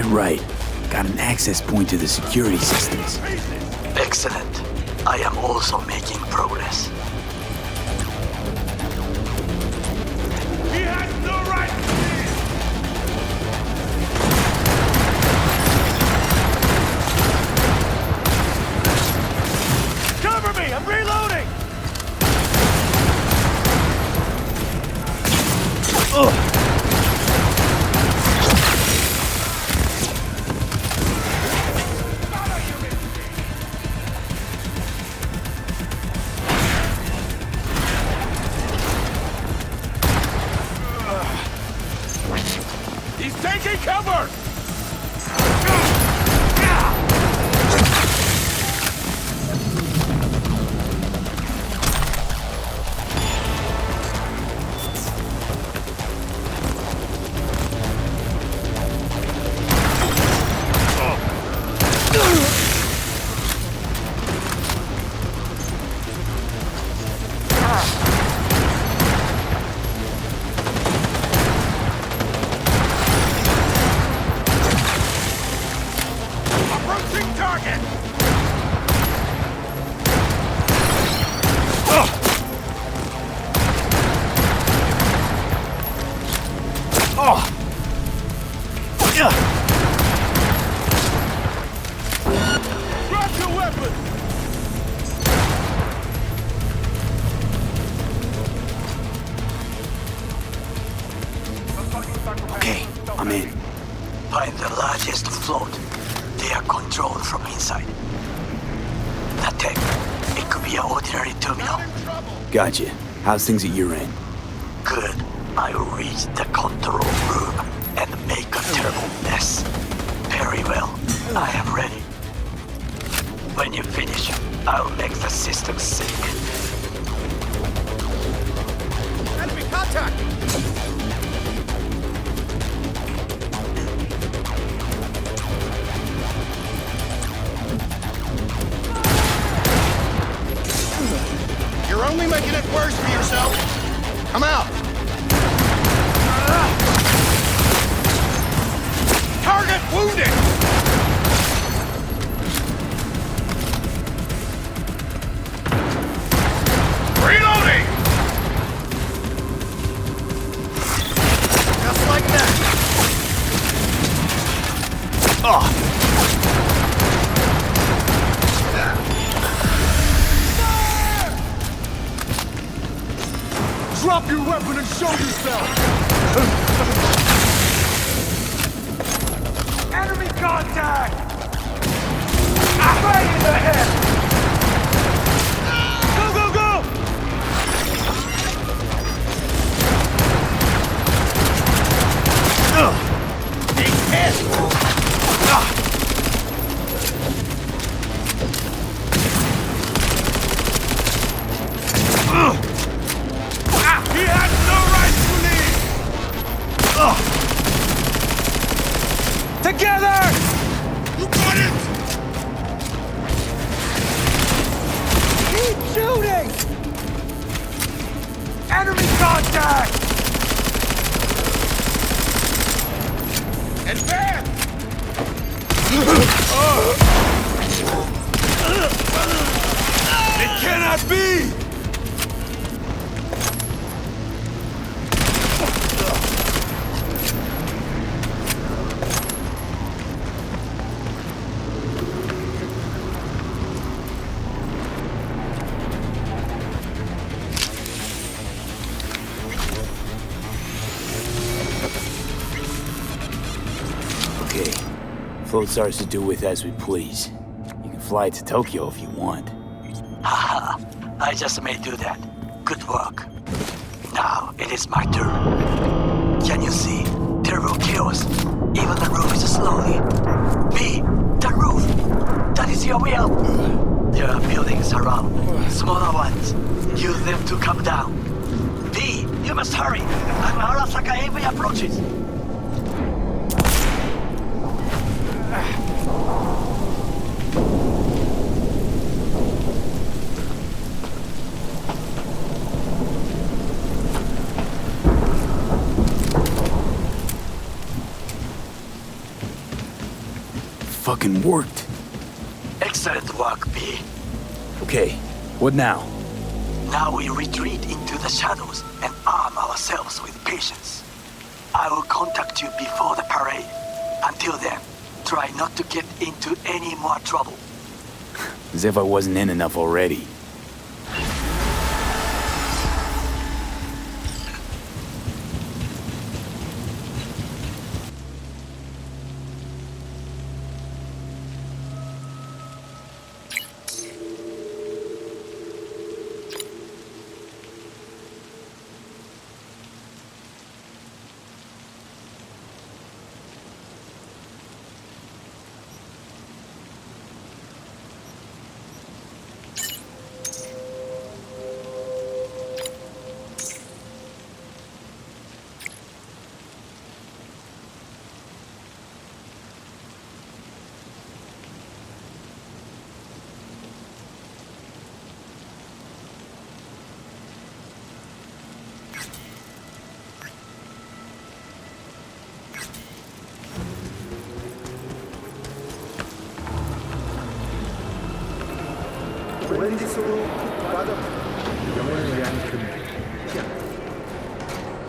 S2: right. Got an access point to the security systems.
S1: Excellent. I am also making progress.
S11: He has no right to leave! Cover me! I'm reloading!
S2: Ugh!
S11: He's taking cover! Approaching target!
S2: Oh! Yeah!
S11: Drop your weapon!
S2: Okay, I'm in.
S1: Find the largest float. They are controlled from inside. That tech, it could be an ordinary terminal.
S2: Gotcha. How's things at your end?
S1: Good. I'll reach the control room and make a terrible mess. Very well. I am ready. When you finish, I'll make the system sync.
S11: Enemy contact!
S3: You're only making it worse for yourself. Come out.
S11: Target wounded! Reloading! Just like that. Drop your weapon and show yourself! Enemy contact! Right in the head! Go, go, go! Big hit! He has no right to leave! Together! You got it! Keep shooting! Enemy contact! Advance! It cannot be!
S2: Okay. Float starts to do with as we please. You can fly to Tokyo if you want.
S1: Haha, I just may do that. Good work. Now it is my turn. Can you see? Terrible chaos. Even the roof is slowly. B, the roof. That is your way out. There are buildings around, smaller ones. Use them to come down. B, you must hurry. An Arasaka heavy approaches.
S2: fucking worked.
S1: Excellent work, B.
S2: Okay, what now?
S1: Now we retreat into the shadows and arm ourselves with patience. I will contact you before the parade. Until then, try not to get into any more trouble.
S2: As if I wasn't in enough already.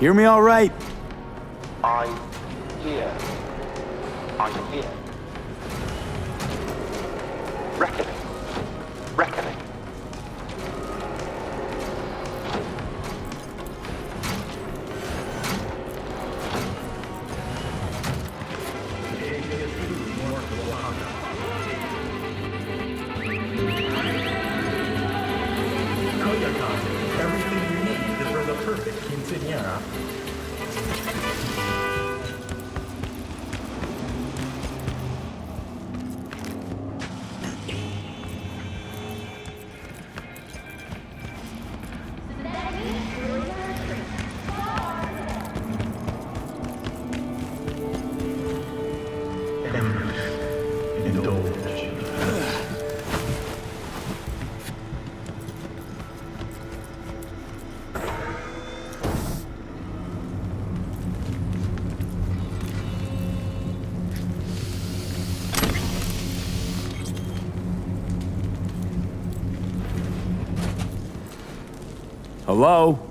S2: Hear me all right?
S9: I'm here. I'm here. Reckoning. Reckoning.
S12: Everything you need for the perfect quinceañera.
S2: Hello?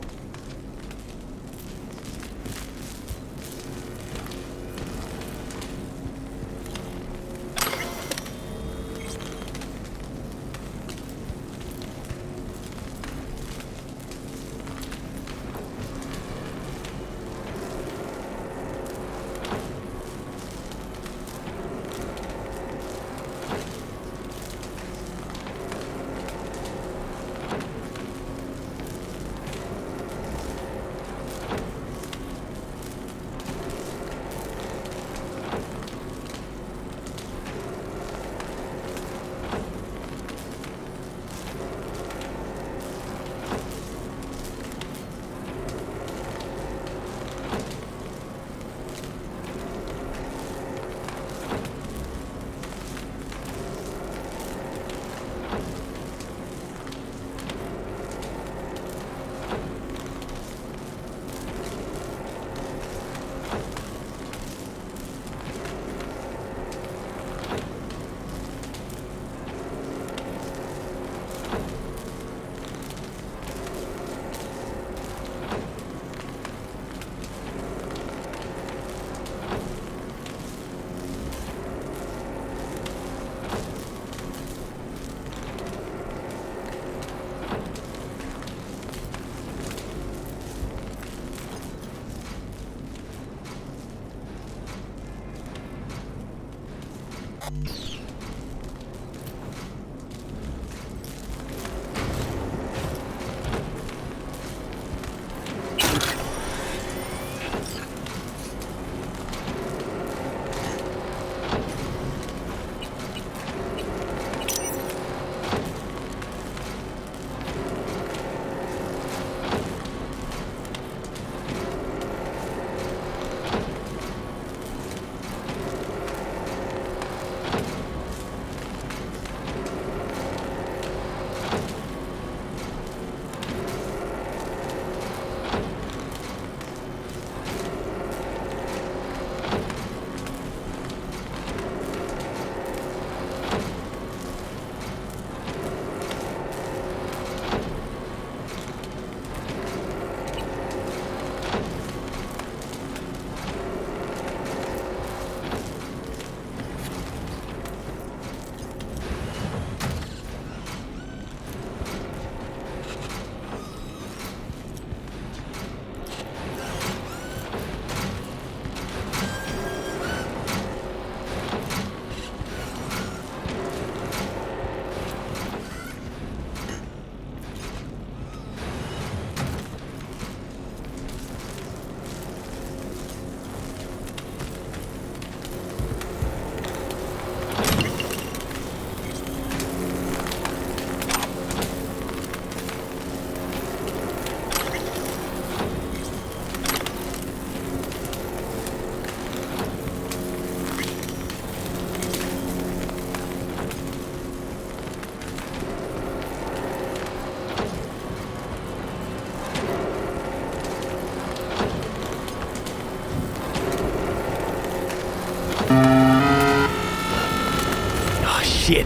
S2: shit.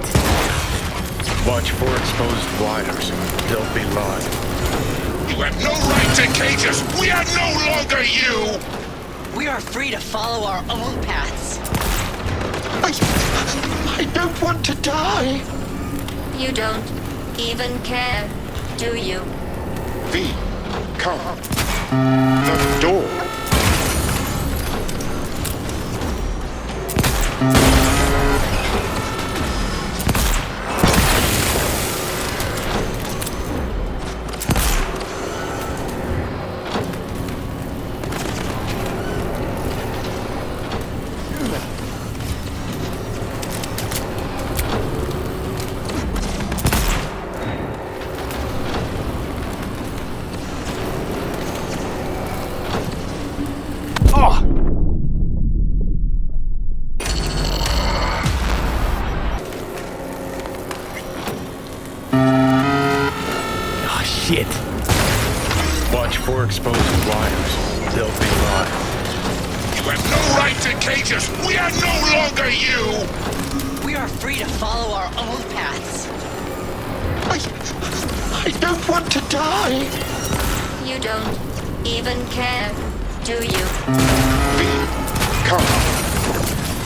S4: Watch for exposed wires. They'll be live.
S19: You have no right to cage us! We are no longer you!
S14: We are free to follow our own paths.
S3: I don't want to die.
S5: You don't even care, do you?
S3: V, come. The door.
S2: Shit.
S4: Watch for exposed wires. They'll be live.
S19: You have no right to cage us! We are no longer you!
S14: We are free to follow our own paths.
S3: I don't want to die.
S5: You don't even care, do you?
S3: V, come.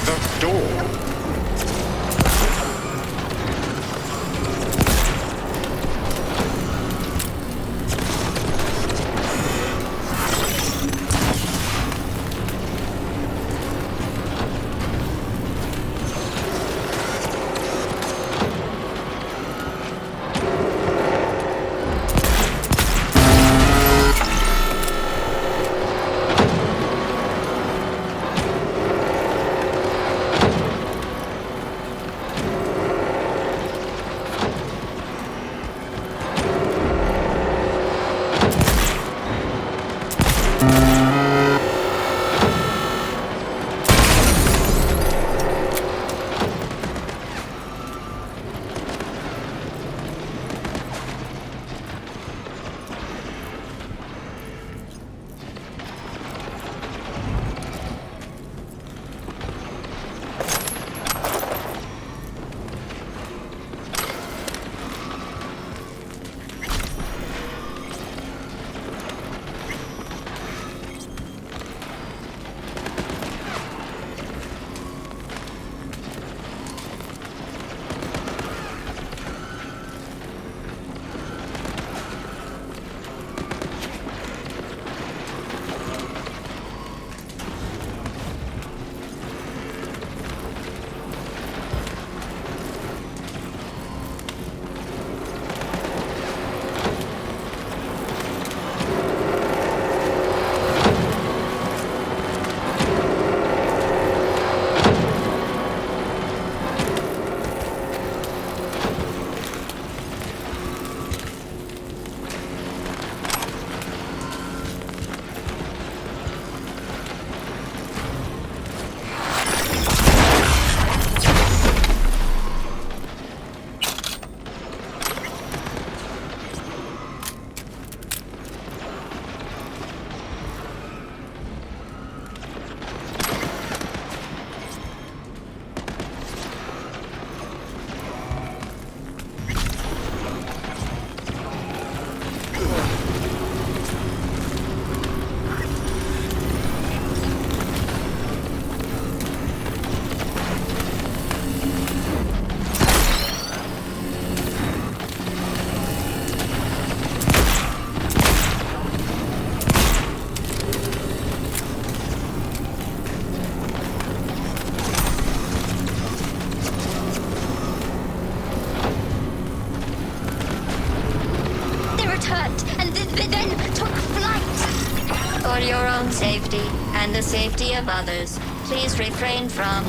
S3: The door.
S5: For your own safety and the safety of others, please refrain from...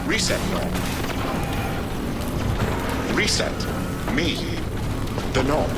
S3: Reset norm. Reset. Me. The norm.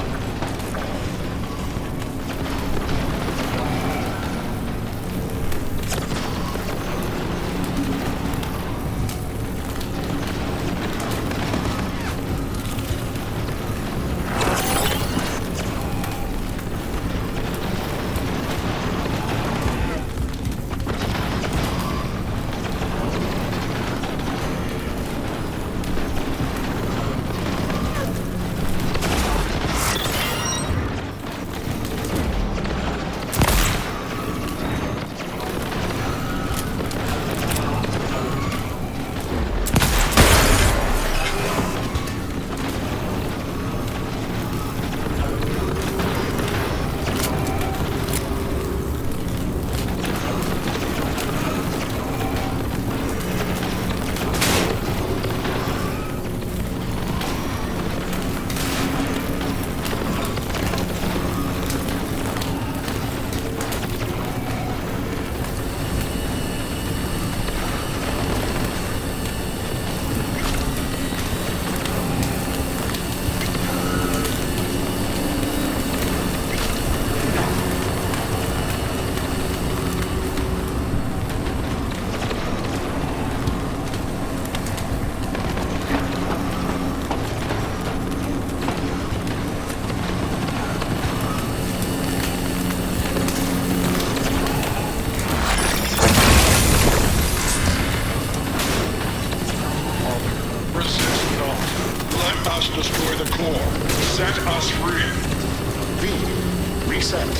S3: Reset.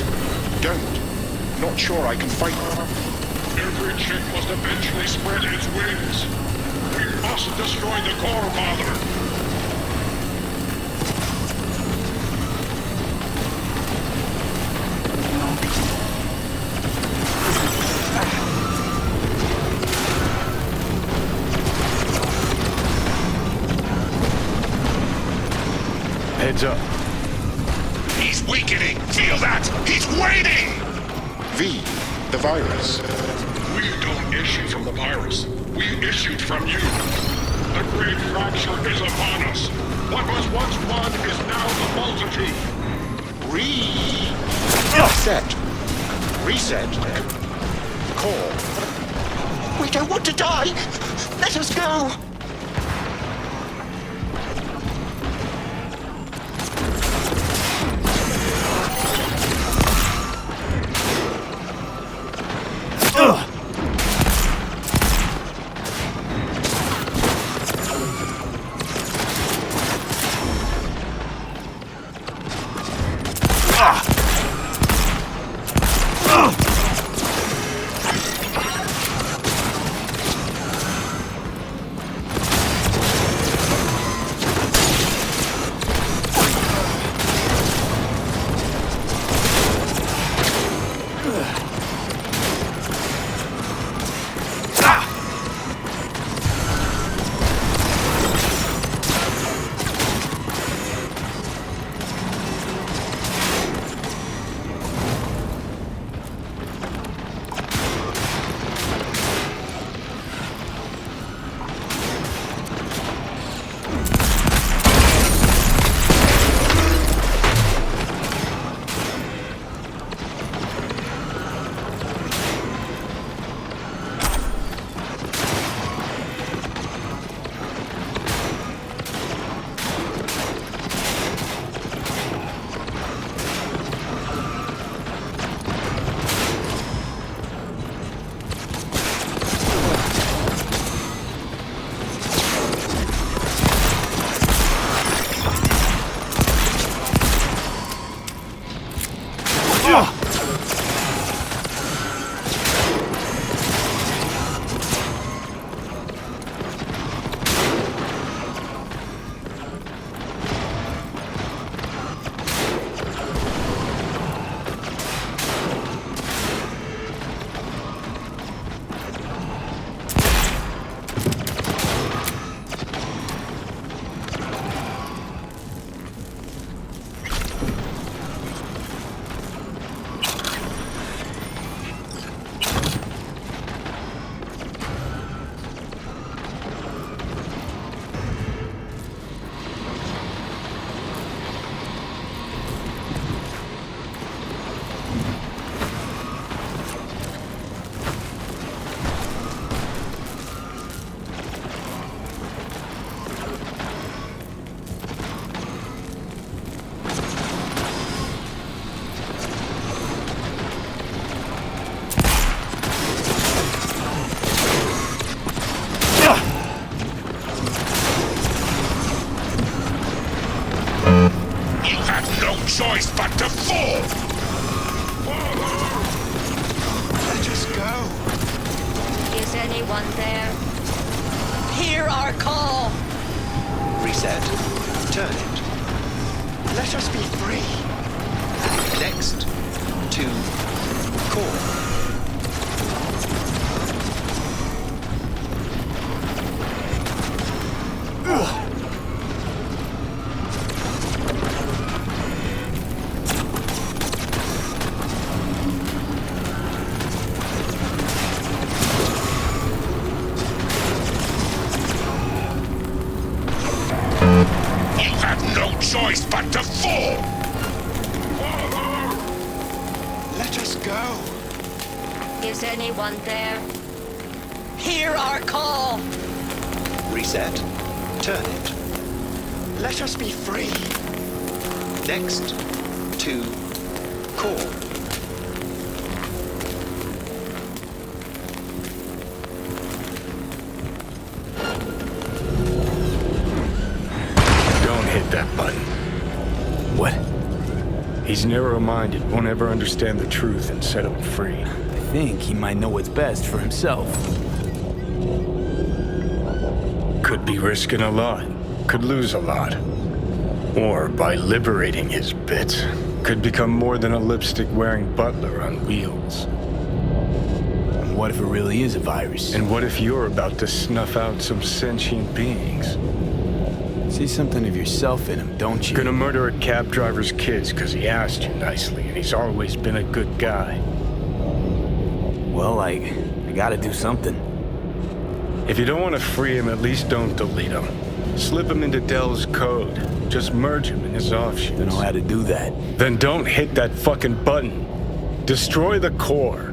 S3: Don't. Not sure I can fight them.
S15: Every chick must eventually spread its wings. We must destroy the core, Father.
S4: Heads up.
S15: He's weakening! Feel that? He's waiting!
S3: V, the virus.
S15: We don't issue from the virus. We issued from you. The great fracture is upon us. What was once one is now the multitude.
S3: Reset. Reset. Core.
S14: We don't want to die. Let us go.
S15: Choice but to fall!
S3: Let us go.
S5: Is anyone there?
S14: Hear our call.
S22: Reset. Turn it. Let us be free. Next. To core.
S15: Choice but to fall!
S3: Let us go.
S5: Is anyone there?
S14: Hear our call.
S22: Reset. Turn it. Let us be free. Next. To core.
S4: Hit that button.
S2: What?
S4: He's narrow-minded, won't ever understand the truth and set him free.
S2: I think he might know what's best for himself.
S4: Could be risking a lot. Could lose a lot. Or by liberating his bits, could become more than a lipstick-wearing butler on wheels.
S2: And what if it really is a virus?
S4: And what if you're about to snuff out some sentient beings?
S2: See something of yourself in him, don't you?
S4: Gonna murder a cab driver's kids because he asked you nicely, and he's always been a good guy.
S2: Well, I gotta do something.
S4: If you don't want to free him, at least don't delete him. Slip him into Dell's code. Just merge him in his offshoots.
S2: Don't know how to do that.
S4: Then don't hit that fucking button. Destroy the core.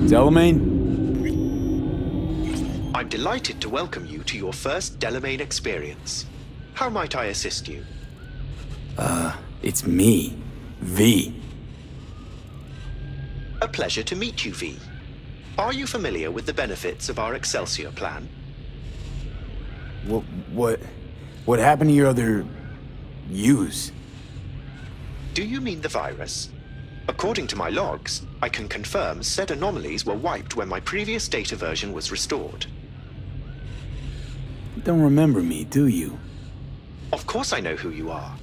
S2: Delamain?
S13: I'm delighted to welcome you to your first Delamain experience. How might I assist you?
S2: It's me, V.
S13: A pleasure to meet you, V. Are you familiar with the benefits of our Excelsior plan?
S2: What happened to your other... yous?
S13: Do you mean the virus? According to my logs, I can confirm said anomalies were wiped when my previous data version was restored.
S2: You don't remember me, do you?
S13: Of course I know who you are.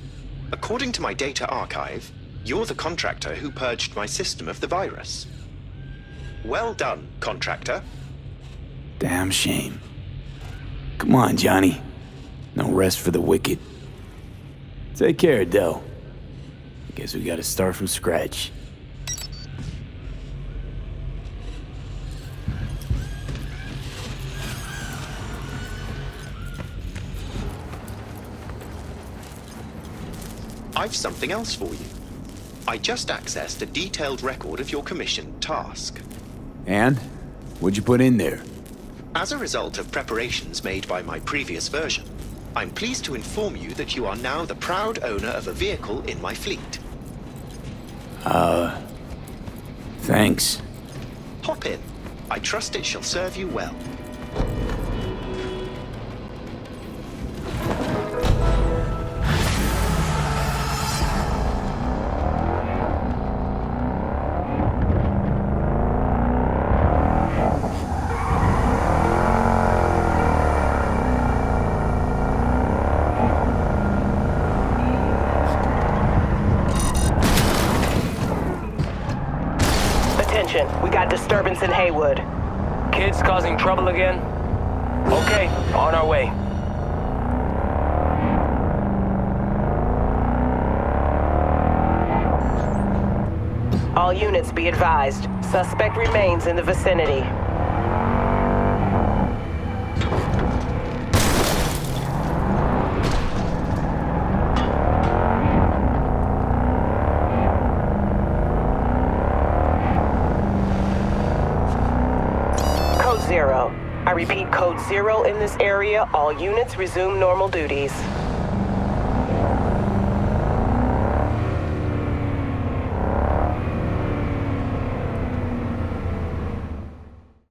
S13: According to my data archive, you're the contractor who purged my system of the virus. Well done, contractor.
S2: Damn shame. Come on, Johnny. No rest for the wicked. Take care, Del. Guess we gotta start from scratch.
S13: I've something else for you. I just accessed a detailed record of your commission task.
S2: And? What'd you put in there?
S13: As a result of preparations made by my previous version, I'm pleased to inform you that you are now the proud owner of a vehicle in my fleet.
S2: Thanks.
S13: Hop in. I trust it shall serve you well.
S18: We got disturbance in Haywood.
S20: Kids causing trouble again? Okay, on our way.
S18: All units be advised. Suspect remains in the vicinity. Code 0. I repeat, Code 0 in this area. All units resume normal duties.